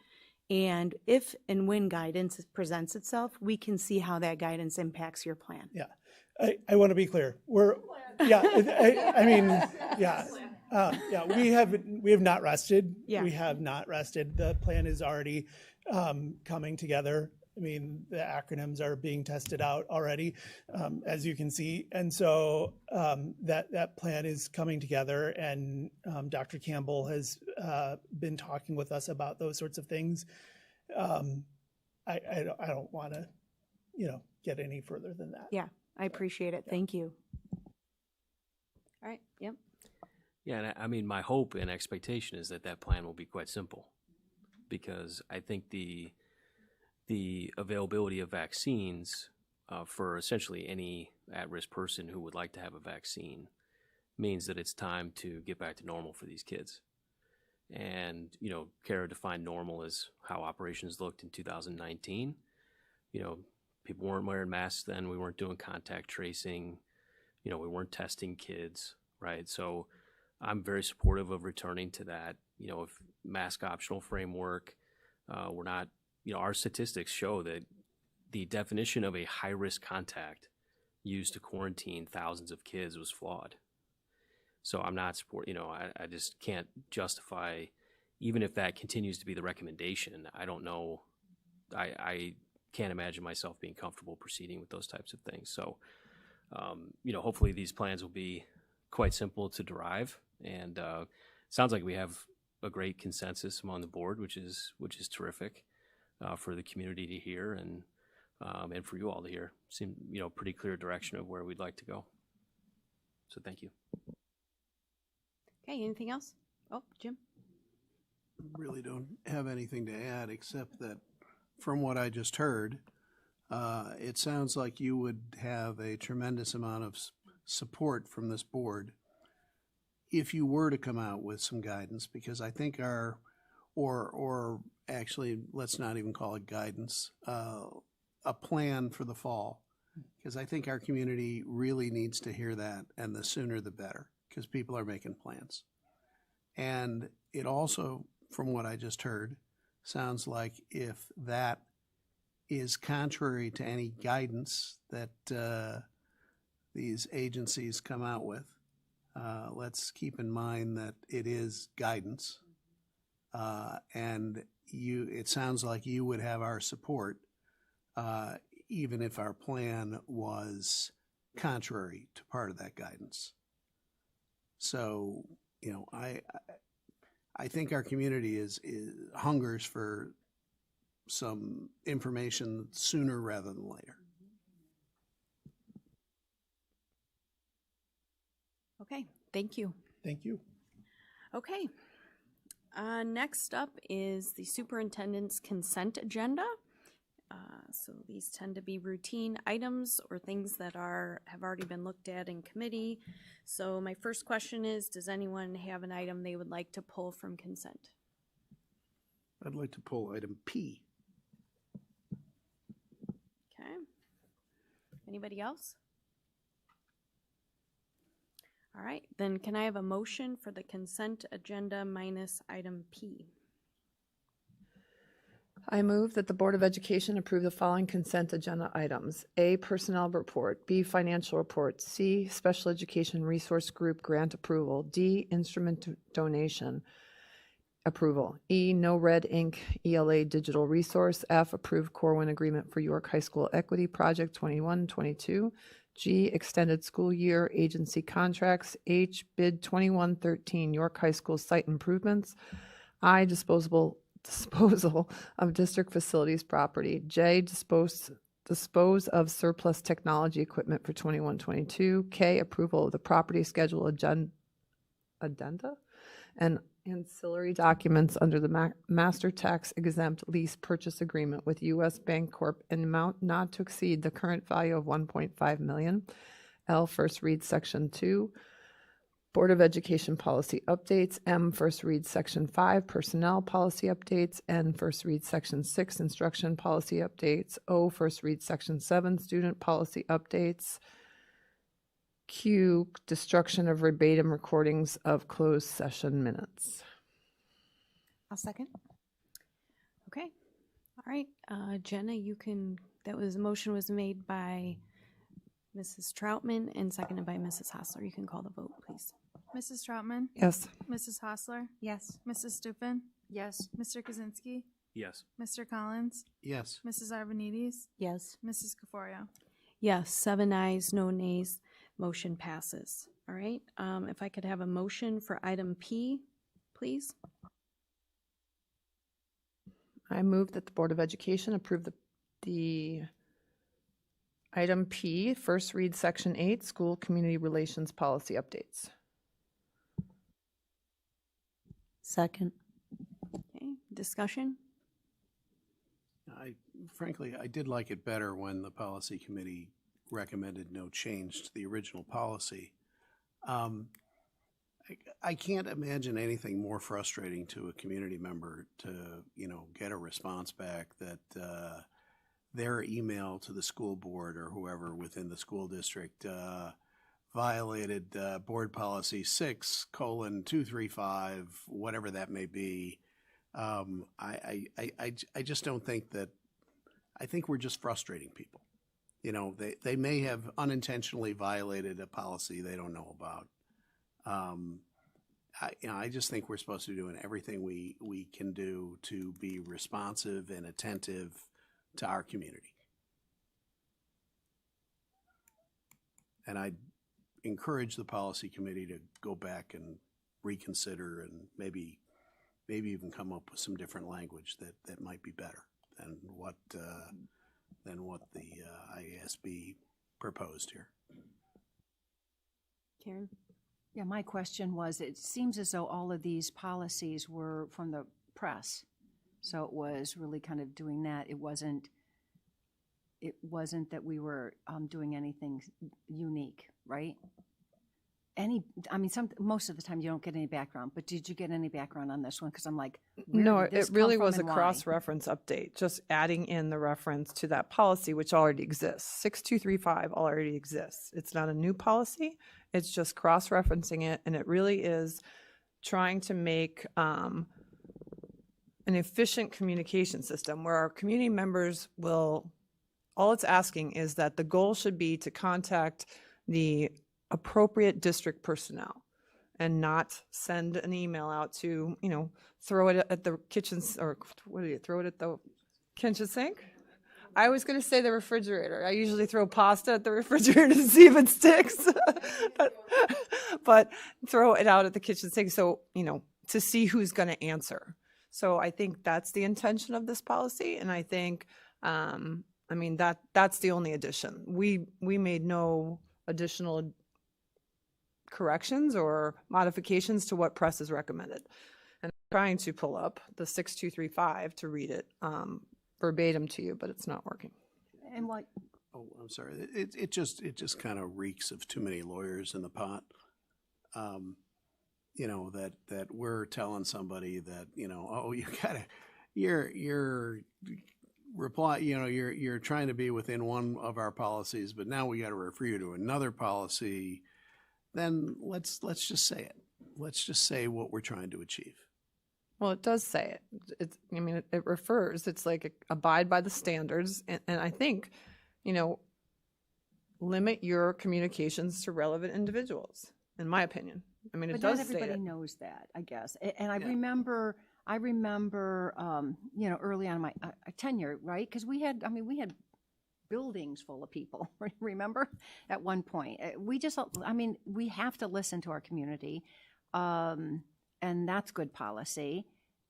And if and when guidance presents itself, we can see how that guidance impacts your plan. Yeah, I want to be clear. We have not rested. Yeah. We have not rested. The plan is already coming together. I mean, the acronyms are being tested out already, as you can see. And so that plan is coming together, and Dr. Campbell has been talking with us about those sorts of things. I don't want to, get any further than that. Yeah, I appreciate it. Thank you. All right, yep. Yeah, and I mean, my hope and expectation is that plan will be quite simple, because I think the availability of vaccines for essentially any at-risk person who would like to have a vaccine means that it's time to get back to normal for these kids. And, Kara defined normal as how operations looked in 2019. People weren't wearing masks then. We weren't doing contact tracing. We weren't testing kids, right? So I'm very supportive of returning to that, if mask optional framework. We're not, our statistics show that the definition of a high-risk contact used to quarantine thousands of kids was flawed. So I'm not support, I just can't justify, even if that continues to be the recommendation, I don't know, I can't imagine myself being comfortable proceeding with those types of things. So, hopefully these plans will be quite simple to derive, and sounds like we have a great consensus among the board, which is terrific for the community to hear and for you all to hear. Seem pretty clear direction of where we'd like to go. So thank you. Okay, anything else? Oh, Jim? Really don't have anything to add, except that from what I just heard, it sounds like you would have a tremendous amount of support from this board if you were to come out with some guidance, because I think or actually, let's not even call it guidance, a plan for the fall, because I think our community really needs to hear that, and the sooner the better, because people are making plans. And it also, from what I just heard, sounds like if that is contrary to any guidance that these agencies come out with, let's keep in mind that it is guidance, and it sounds like you would have our support, even if our plan was contrary to part of that guidance. So, I think our community is hungers for some information sooner rather than later. Okay, thank you. Thank you. Okay. Next up is the superintendent's consent agenda. So these tend to be routine items or things that have already been looked at in committee. So my first question is, does anyone have an item they would like to pull from consent? I'd like to pull item P. Okay. Anybody else? All right, then can I have a motion for the consent agenda minus item P? I move that the Board of Education approve the following consent agenda items: A, personnel report; B, financial report; C, special education resource group grant approval; D, instrument donation approval; E, no red ink ELA digital resource; F, approved Corwin agreement for York High School Equity Project 21-22; G, extended school year agency contracts; H, bid 2113 York High School site improvements; I, disposal of district facilities property; J, dispose of surplus technology equipment for 21-22; K, approval of the property schedule addenda and ancillary documents under the master tax exempt lease purchase agreement with U.S. Bank Corp. in amount not to exceed the current value of $1.5 million. L, first read section 2. Board of Education policy updates. M, first read section 5, personnel policy updates. N, first read section 6, instruction policy updates. O, first read section 7, student policy updates. Q, destruction of verbatim recordings of closed session minutes. I'll second. Okay, all right, Jenna, a motion was made by Mrs. Troutman and seconded by Mrs. Hassler. You can call the vote, please. Mrs. Troutman? Yes. Mrs. Hassler? Yes. Mrs. Stupen? Yes. Mr. Kaczynski? Yes. Mr. Collins? Yes. Mrs. Arvanites? Yes. Mrs. Caforio? Yes, 7 ayes, no nays, motion passes. All right, if I could have a motion for item P, please. I move that the Board of Education approve the item P, first read section 8, school community relations policy updates. Second. Okay, discussion? Frankly, I did like it better when the policy committee recommended no change to the original policy. I can't imagine anything more frustrating to a community member to, get a response back that their email to the school board or whoever within the school district violated board policy 6:235, whatever that may be. I just don't think that. I think we're just frustrating people. They may have unintentionally violated a policy they don't know about. I just think we're supposed to be doing everything we can do to be responsive and attentive to our community. And I encourage the policy committee to go back and reconsider and maybe even come up with some different language that might be better than what the IASB proposed here. Karen? Yeah, my question was, it seems as though all of these policies were from the press. So it was really kind of doing that. It wasn't that we were doing anything unique, right? Most of the time you don't get any background, but did you get any background on this one? Because I'm like, where No, did this it really come from was a and why? cross-reference update, just adding in the reference to that policy, which already exists. 6235 already exists. It's not a new policy. It's just cross-referencing it, and it really is trying to make an efficient communication system where our community members will, all it's asking is that the goal should be to contact the appropriate district personnel and not send an email out to, throw it at the kitchen, or what do you, throw it at the kitchen sink? I was going to say the refrigerator. I usually throw pasta at the refrigerator to see if it sticks, but throw it out at the kitchen sink. So, to see who's going to answer. So I think that's the intention of this policy. And I think, that's the only addition. We made no additional corrections or modifications to what press has recommended. And I'm trying to pull up the 6235 to read it verbatim to you, but it's not working. And what? Oh, I'm sorry. It just kind of reeks of too many lawyers in the pot. That we're telling somebody that, you're reply, you're trying to be within one of our policies, but now we got to refer you to another policy. Then let's just say it. Let's just say what we're trying to achieve. Well, it does say it. It refers. It's like abide by the standards, and I think, limit your communications to relevant individuals. In my opinion, it But does not state everybody it. knows that, I guess. And I remember, early on in my tenure, right? Because we had buildings full of people, remember, at one point. We have to listen to our community, and that's good policy.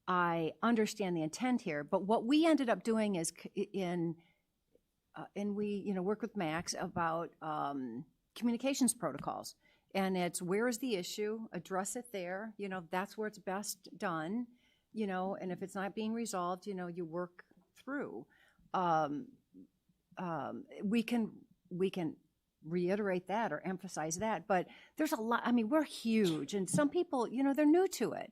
I understand the intent here, but what we ended up doing is we work with Max about communications protocols. And it's, where is the issue? Address it there. That's where it's best done. And if it's not being resolved, you work through. We can reiterate that or emphasize that, but there's a lot. We're huge, and some people, they're new to it.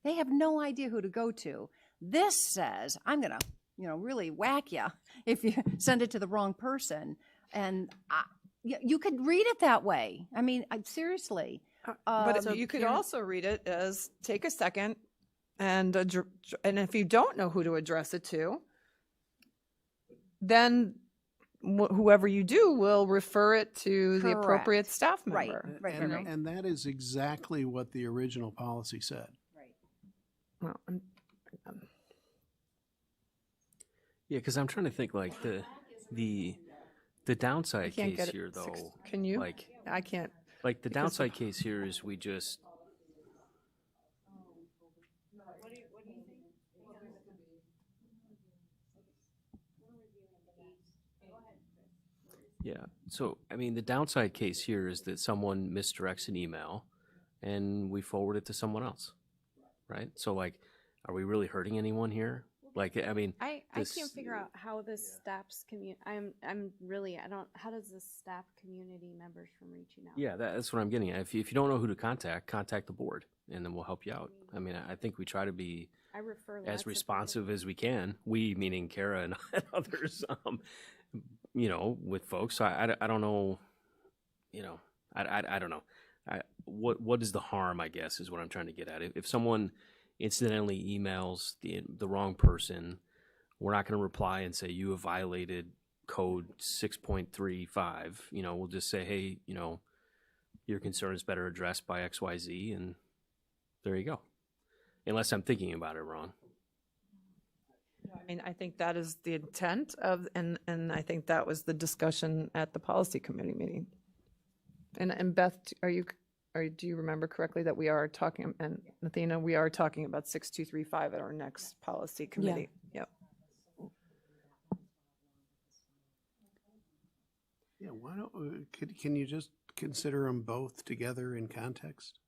They have no idea who to go to. This says, I'm gonna, really whack you if you send it to the wrong person, and you could read it that way. Seriously. But you could also read it as, take a second, and if you don't know who to address it to, then whoever you do will refer it to the appropriate staff member. Right. And that is exactly what the original policy said. Right. Well, Yeah, because I'm trying to think like the downside can't case get it. here, though. Can you? Like, I can't. like the because downside case here is we just. Yeah. So, the downside case here is that someone misdirects an email and we forward it to someone else, right? So, are we really hurting anyone here? I this- can't figure out how this stops how does this stop community members from reaching out? Yeah, that's what I'm getting at. If you don't know who to contact the board, and then we'll help you out. I think we try to be I refer lots as of responsive as we can. We, meaning Kara and others, with folks. So I don't know, I don't know. What is the harm, I guess, is what I'm trying to get at. If someone incidentally emails the wrong person, we're not going to reply and say you have violated code 6.35. We'll just say, hey, your concern is better addressed by XYZ, and there you go. Unless I'm thinking about it wrong. I mean, I think that is the intent of, and I think that was the discussion at the policy committee meeting. And Beth, do you remember correctly that we are talking, and Athena, we are talking about 6235 at our next policy committee? Yep. Yeah, why don't, can you just consider them both together in context?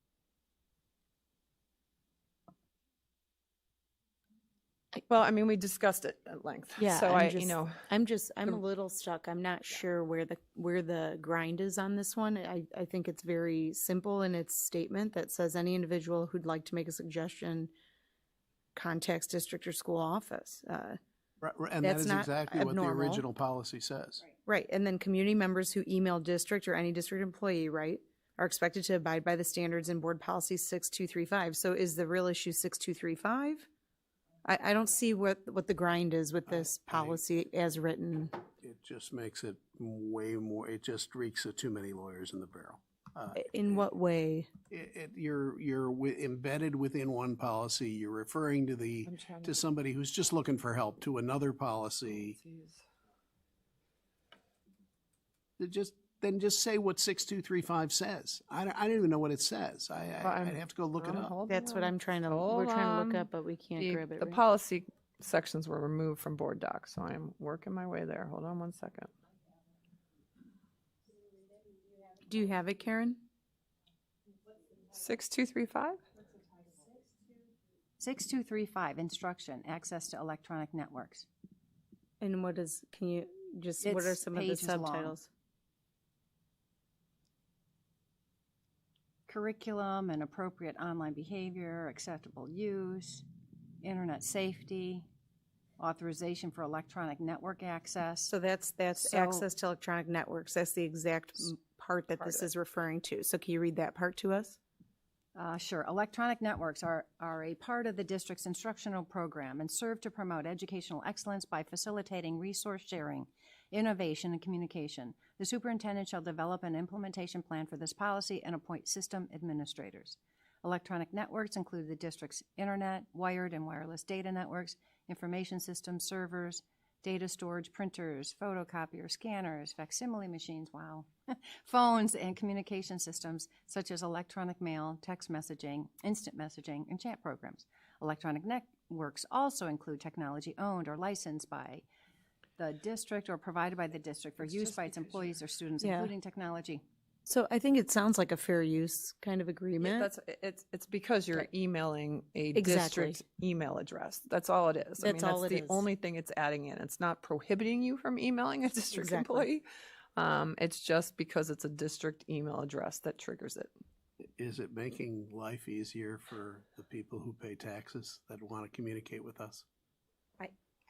Well, I mean, we discussed it at length. Yeah, So I'm a little stuck. I'm not sure where the grind is on this one. I think it's very simple in its statement that says any individual who'd like to make a suggestion contacts district or school office. And that That's is not exactly what the abnormal. original policy says. Right, and then community members who email district or any district employee, right, are expected to abide by the standards in board policy 6235. So is the real issue 6235? I don't see what the grind is with this policy as written. It just makes it way more, it just reeks of too many lawyers in the barrel. In what way? You're embedded within one policy, you're referring to somebody who's just looking for help to another policy. Then just say what 6235 says. I don't even know what it says. I'd have to go look it up. That's what we're trying to look up, but we can't grab it. The right. policy sections were removed from board docs, so I'm working my way there. Hold on one second. Do you have it, Karen? 6235? 6235, instruction, access to electronic networks. And what is, can you just, what are It's some of the pages long. subtitles? Curriculum and appropriate online behavior, acceptable use, internet safety, authorization for electronic network access. So that's So- access to electronic networks. That's the exact part that this is referring to. So can you read that part to us? Sure. Electronic networks are a part of the district's instructional program and serve to promote educational excellence by facilitating resource sharing, innovation, and communication. The superintendent shall develop an implementation plan for this policy and appoint system administrators. Electronic networks include the district's internet, wired and wireless data networks, information systems, servers, data storage, printers, photocopiers, scanners, facsimile machines, wow, phones, and communication systems such as electronic mail, text messaging, instant messaging, and chat programs. Electronic networks also include technology owned or licensed by the district or provided by the district for use by its employees or students, Yeah. including technology. So I think it sounds like a fair use kind of agreement. It's because you're emailing a Exactly. district email address. That's all it is. That's all it That's is. the only thing it's adding in. It's not prohibiting you from emailing a district Exactly. employee. It's just because it's a district email address that triggers it. Is it making life easier for the people who pay taxes that want to communicate with us?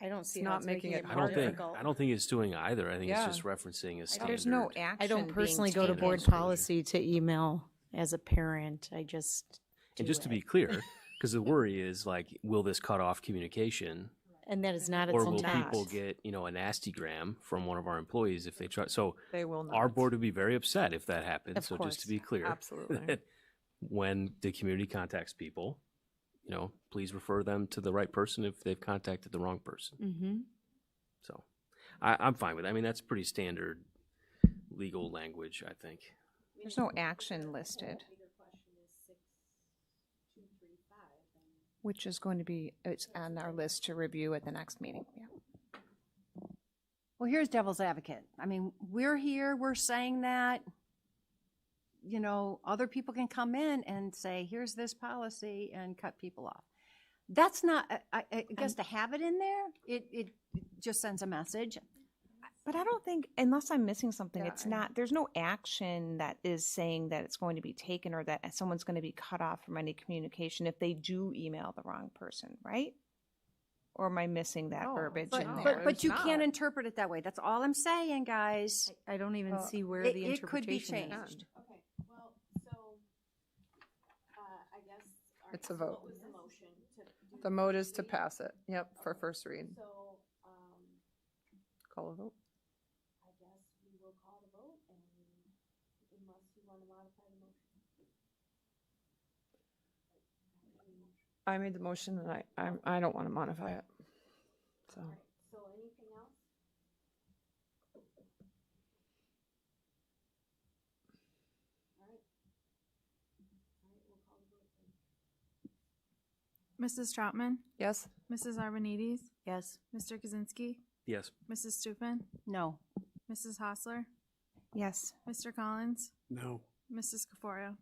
I don't see It's how not it's making it I more don't think difficult. I don't think it's doing either. I think Yeah. it's just referencing a standard. There's no action. I don't being personally go to taken. board policy to email as a parent. I just And just to do be it. clear, because the worry is like, will this cut off communication? And that is not its Or will intent. people get, a nastygram from one of our employees if they try? So They will not. our board would be very upset if that happened. Of So just to course. be clear, Absolutely. that when the community contacts people, please refer them to the right person if they've contacted the wrong person. Mm-hmm. So I'm fine with it. I mean, that's pretty standard legal language, I think. There's no action listed. Which is going to be, it's on our list to review at the next meeting, yeah. Well, here's devil's advocate. I mean, we're here, we're saying that, other people can come in and say, here's this policy and cut people off. That's not, I guess to have it in there, it just sends a message. But I don't think, unless I'm missing something, it's not, there's no action that is saying that it's going to be taken or that someone's going to be cut off from any communication if they do email the wrong person, right? Or am I missing that verbiage in there? But you can't interpret it that way. That's all I'm saying, guys. I don't even see where it, the it could be interpretation is. changed. Okay, well, so, I guess. It's a vote. What was the motion to do? The mode is to pass it. Yep, for first read. So, Call a vote. I guess we will call the vote, and unless you want to modify the I made the motion and I don't want to modify it. So. So anything else? Mrs. Troutman? Yes. Mrs. Arvanites? Yes. Mr. Kaczynski? Yes. Mrs. Stupan? No. Mrs. Hostler? Yes. Mr. Collins? No. Mrs. Caforio?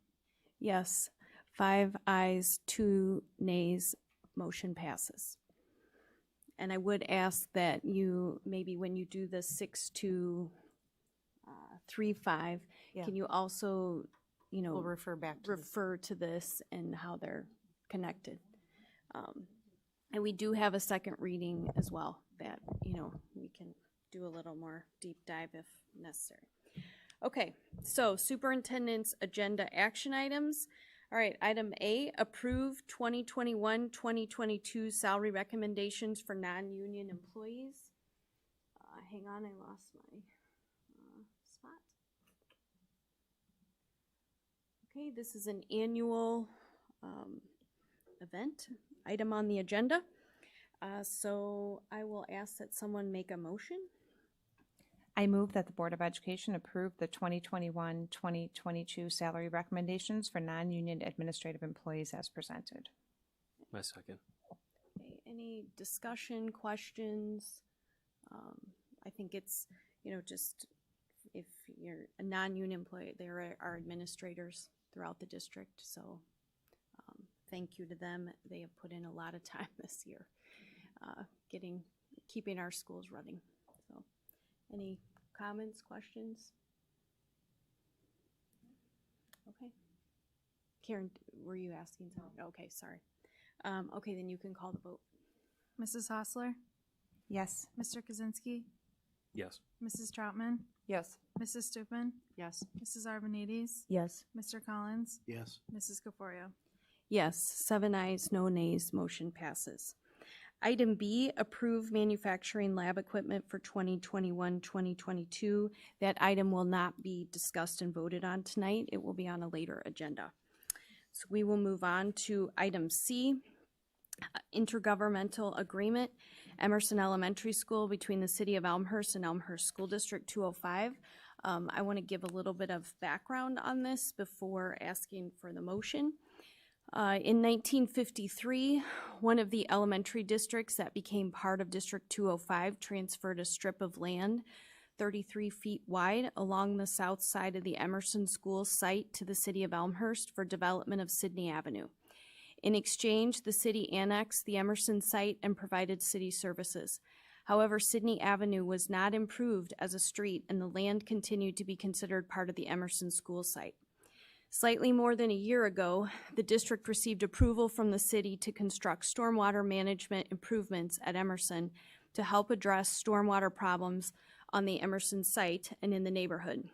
Yes. 5 ayes, 2 nays, motion passes. And I would ask that you, maybe when you do the 6 to 3, 5, Yeah. can you also, you know, We'll refer back to this. refer to this and how they're connected. And we do have a second reading as well that, you know, we can do a little more deep dive if necessary. Okay, so superintendent's agenda action items. All right, item A, approve 2021-2022 salary recommendations for non-union employees. Hang on, I lost my spot. Okay, this is an annual event item on the agenda. So I will ask that someone make a motion. I move that the Board of Education approve the 2021-2022 salary recommendations for non-union administrative employees as presented. My second. Okay, any discussion, questions? I think it's, you know, just if you're a non-union employee, there are administrators throughout the district, so thank you to them. They have put in a lot of time this year, keeping our schools running. So, any comments, questions? Okay. Karen, were you asking something? Okay, sorry. Okay, then you can call the vote. Mrs. Hostler? Yes. Mr. Kaczynski? Yes. Mrs. Troutman? Yes. Mrs. Stupan? Yes. Mrs. Arvanites? Yes. Mr. Collins? Yes. Mrs. Caforio? Yes, 7 ayes, no nays, motion passes. Item B, approve manufacturing lab equipment for 2021-2022. That item will not be discussed and voted on tonight. It will be on a later agenda. So we will move on to item C, intergovernmental agreement, Emerson Elementary School between the City of Elmhurst and Elmhurst School District 205. I want to give a little bit of background on this before asking for the motion. In 1953, one of the elementary districts that became part of District 205 transferred a strip of land 33 feet wide along the south side of the Emerson School site to the City of Elmhurst for development of Sidney Avenue. In exchange, the city annexed the Emerson site and provided city services. However, Sidney Avenue was not improved as a street, and the land continued to be considered part of the Emerson School site. Slightly more than a year ago, the district received approval from the city to construct stormwater management improvements at Emerson to help address stormwater problems on the Emerson site and in the neighborhood.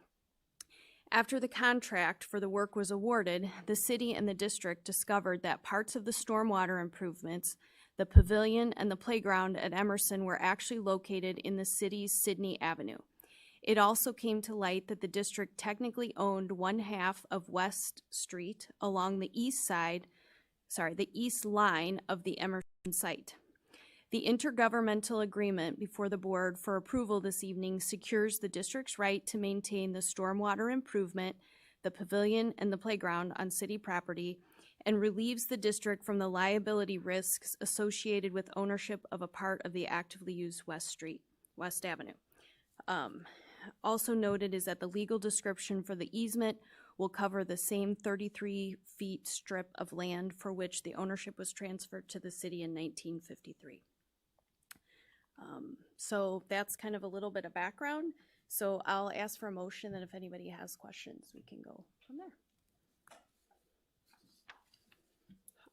After the contract for the work was awarded, the city and the district discovered that parts of the stormwater improvements, the pavilion and the playground at Emerson, were actually located in the city's Sidney Avenue. It also came to light that the district technically owned one half of West Street along the east line of the Emerson site. The intergovernmental agreement before the board for approval this evening secures the district's right to maintain the stormwater improvement, the pavilion, and the playground on city property, and relieves the district from the liability risks associated with ownership of a part of the actively used West Avenue. Also noted is that the legal description for the easement will cover the same 33 feet strip of land for which the ownership was transferred to the city in 1953. So that's kind of a little bit of background. So I'll ask for a motion, and if anybody has questions, we can go from there.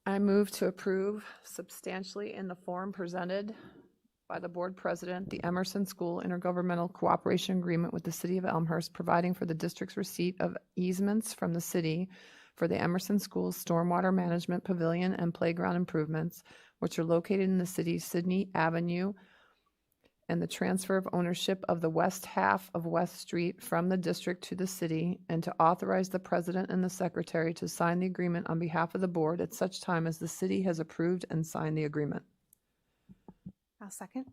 I move to approve substantially in the form presented by the board president, the Emerson School Intergovernmental Cooperation Agreement with the City of Elmhurst, providing for the district's receipt of easements from the city for the Emerson School's stormwater management pavilion and playground improvements, which are located in the city's Sidney Avenue and the transfer of ownership of the west half of West Street from the district to the city, and to authorize the president and the secretary to sign the agreement on behalf of the board at such time as the city has approved and signed the agreement. I'll second.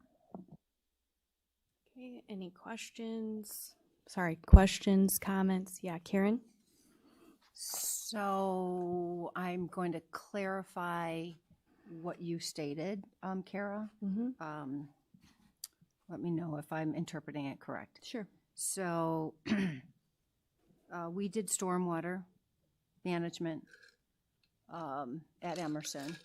Okay, any questions? Sorry, questions, comments? Yeah, Karen? So I'm going to clarify what you stated, Kara. Let me know if I'm interpreting it correct. Sure. So we did stormwater management at Emerson.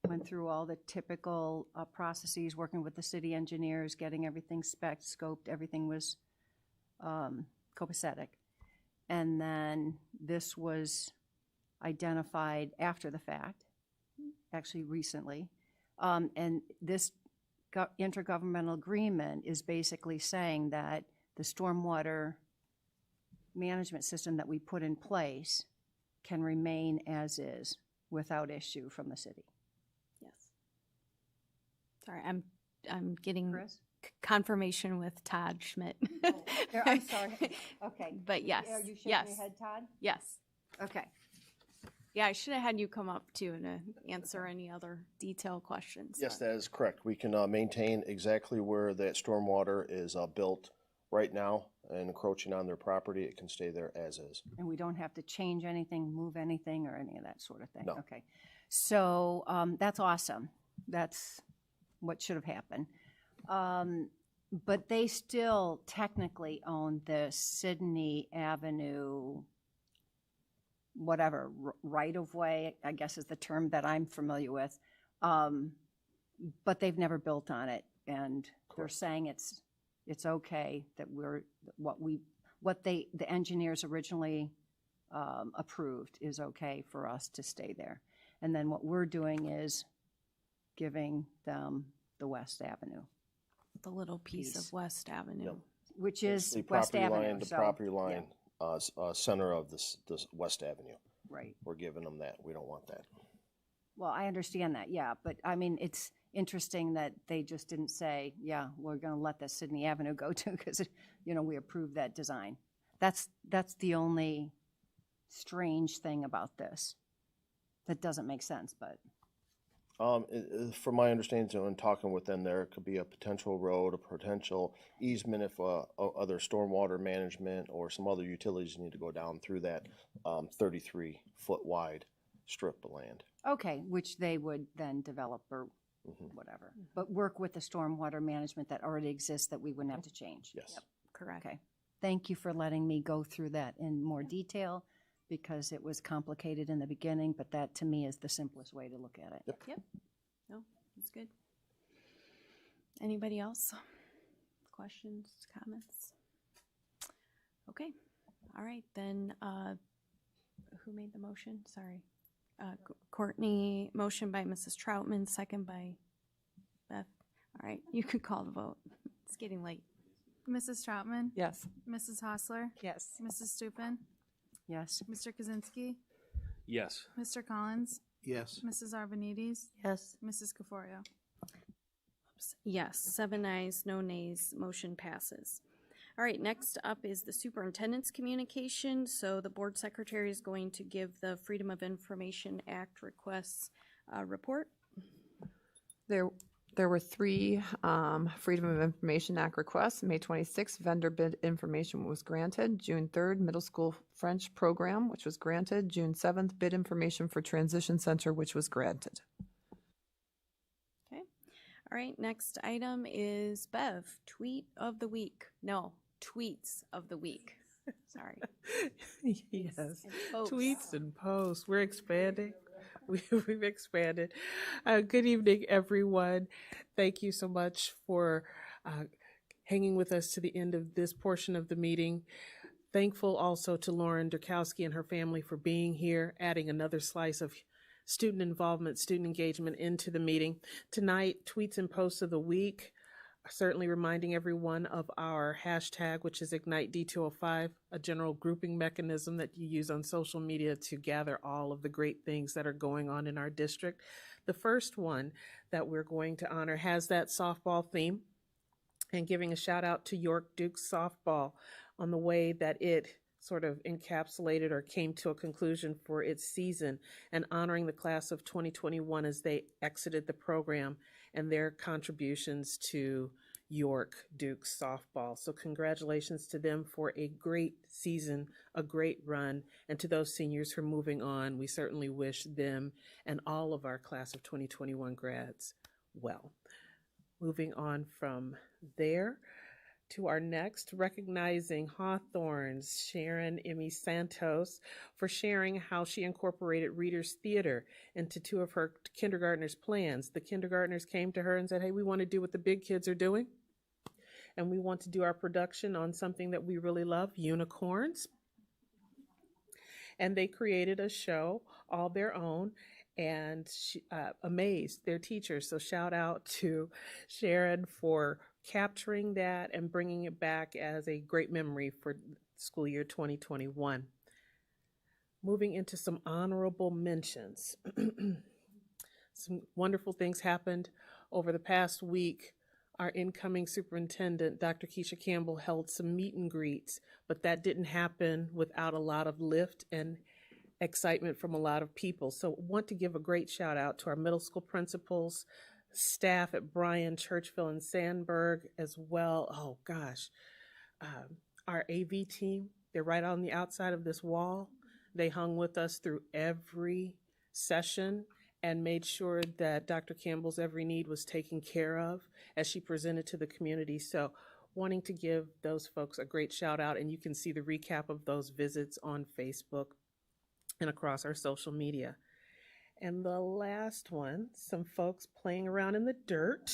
Went through all the typical processes, working with the city engineers, getting everything spec'd, scoped, everything was copacetic. And then this was identified after the fact, actually recently. And this intergovernmental agreement is basically saying that the stormwater management system that we put in place can remain as is without issue from the city. Yes. Sorry, I'm getting Chris? confirmation with Todd Schmidt. I'm sorry. Okay. But yes, Are you shaking yes, your head, Todd? yes. Okay. Yeah, I should have had you come up too to answer any other detailed questions. Yes, but- that is correct. We can maintain exactly where that stormwater is built right now and encroaching on their property. It can stay there as is. And we don't have to change anything, move anything, or any of that sort of thing? No. Okay. So that's awesome. That's what should have happened. But they still technically own the Sydney Avenue, whatever, right-of-way, I guess is the term that I'm familiar with. But they've never built on it, and they're saying it's okay that the engineers originally approved is okay for us to stay there. And then what we're doing is giving them the West Avenue. The little piece of West Avenue. Yep. Which is The West property Avenue. line, the so- property line, center of this West Avenue. Right. We're giving them that. We don't want that. Well, I understand that, yeah, but I mean, it's interesting that they just didn't say, yeah, we're gonna let the Sydney Avenue go to, because, we approved that design. That's the only strange thing about this. That doesn't make sense, but. From my understanding and talking with them, there could be a potential road, a potential easement if other stormwater management or some other utilities need to go down through that 33-foot wide strip of land. Okay, which they would then develop or whatever, but work with the stormwater management that already exists that we wouldn't have to change. Yes. Correct. Okay, thank you for letting me go through that in more detail, because it was complicated in the beginning, but that to me is the simplest way to look at it. Yep. No, that's good. Anybody else? Questions, comments? Okay. All right, then, who made the motion? Sorry. Courtney, motion by Mrs. Troutman, second by Beth. All right, you can call the vote. It's getting late. Mrs. Troutman? Yes. Mrs. Hostler? Yes. Mrs. Stupin? Yes. Mr. Kaczynski? Yes. Mr. Collins? Yes. Mrs. Arbonides? Yes. Mrs. Caforio? Yes, 7 ayes, no nays, motion passes. All right, next up is the superintendent's communication. So the board secretary is going to give the Freedom of Information Act requests report. There were 3 Freedom of Information Act requests. May 26th, vendor bid information was granted. June 3rd, middle school French program, which was granted. June 7th, bid information for transition center, which was granted. Okay. All right, next item is Bev, tweet of the week. No, tweets of the week. Sorry. Yes. And posts. Tweets and posts. We're expanding. We've expanded. Good evening, everyone. Thank you so much for hanging with us to the end of this portion of the meeting. Thankful also to Lauren Durkowski and her family for being here, adding another slice of student involvement, student engagement into the meeting. Tonight, tweets and posts of the week. Certainly reminding everyone of our hashtag, which is Ignite D205, a general grouping mechanism that you use on social media to gather all of the great things that are going on in our district. The first one that we're going to honor has that softball theme. and giving a shout out to York Duke softball on the way that it sort of encapsulated or came to a conclusion for its season, and honoring the class of 2021 as they exited the program and their contributions to York Duke softball. So congratulations to them for a great season, a great run, and to those seniors who are moving on. We certainly wish them and all of our class of 2021 grads well. Moving on from there to our next, recognizing Hawthorne's Sharon Emmy Santos for sharing how she incorporated Reader's Theater into 2 of her kindergartners' plans. The kindergartners came to her and said, hey, we want to do what the big kids are doing, and we want to do our production on something that we really love, unicorns. And they created a show all their own, and she, amazed their teachers. So shout out to Sharon for capturing that and bringing it back as a great memory for school year 2021. Moving into some honorable mentions. Some wonderful things happened over the past week. Our incoming superintendent, Dr. Keisha Campbell, held some meet and greets, but that didn't happen without a lot of lift and excitement from a lot of people. So want to give a great shout out to our middle school principals, staff at Bryan, Churchville, and Sandburg as well. Oh gosh, our AV team, they're right on the outside of this wall. They hung with us through every session and made sure that Dr. Campbell's every need was taken care of as she presented to the community. So wanting to give those folks a great shout out, and you can see the recap of those visits on Facebook and across our social media. And the last one, some folks playing around in the dirt.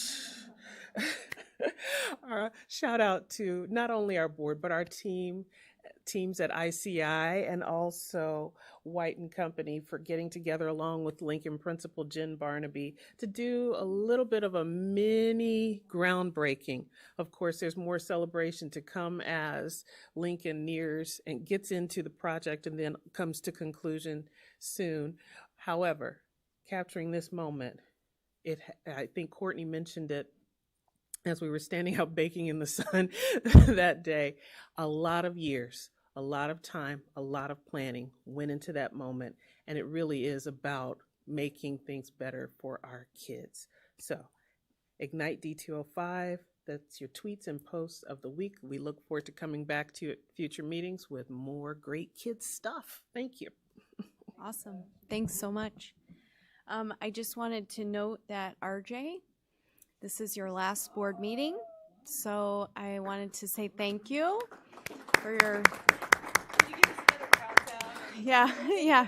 Shout out to not only our board, but our teams at ICI and also White and Company for getting together along with Lincoln principal Jen Barnaby to do a little bit of a mini groundbreaking. Of course, there's more celebration to come as Lincoln nears and gets into the project and then comes to conclusion soon. However, capturing this moment, I think Courtney mentioned it as we were standing out baking in the sun that day. A lot of years, a lot of time, a lot of planning went into that moment, and it really is about making things better for our kids. So, Ignite D205, that's your tweets and posts of the week. We look forward to coming back to you at future meetings with more great kids stuff. Thank you. Awesome. Thanks so much. I just wanted to note that RJ, this is your last board meeting, so I wanted to say thank you for your. Can you give us another countdown? Yeah.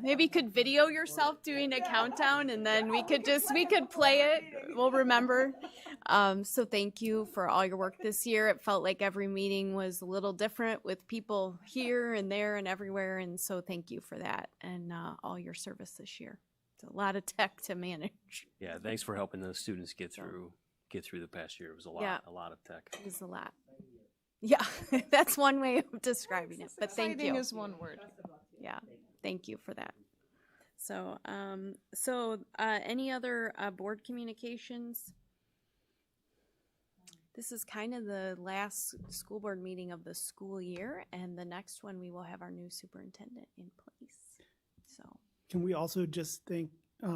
Maybe you could video yourself doing a countdown, and then we could play it. We'll remember. So thank you for all your work this year. It felt like every meeting was a little different with people here and there and everywhere, and so thank you for that and all your service this year. It's a lot of tech to manage. Yeah, thanks for helping those students get through the past year. It was a lot, Yeah. a lot of tech. It was a lot. Yeah, that's one way of describing it, but thank you. Exciting is one word. Yeah, thank you for that. So, any other board communications? This is kind of the last school board meeting of the school year, and the next one we will have our new superintendent in place. So Can we also just thank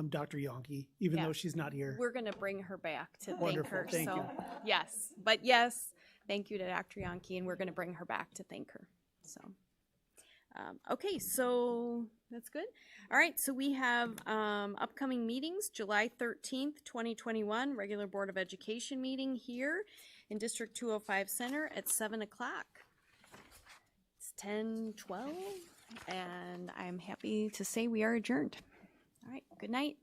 Dr. Yonke, even Yeah. though she's not here? we're going to bring her back to thank Wonderful, her. thank so you. yes, but yes, thank you to Dr. Yonke, and we're going to bring her back to thank her. So. Okay, so that's good. All right, so we have upcoming meetings, July 13th, 2021, regular Board of Education meeting here in District 205 Center at 7 o'clock. It's 10:12, and I'm happy to say we are adjourned. All right, good night.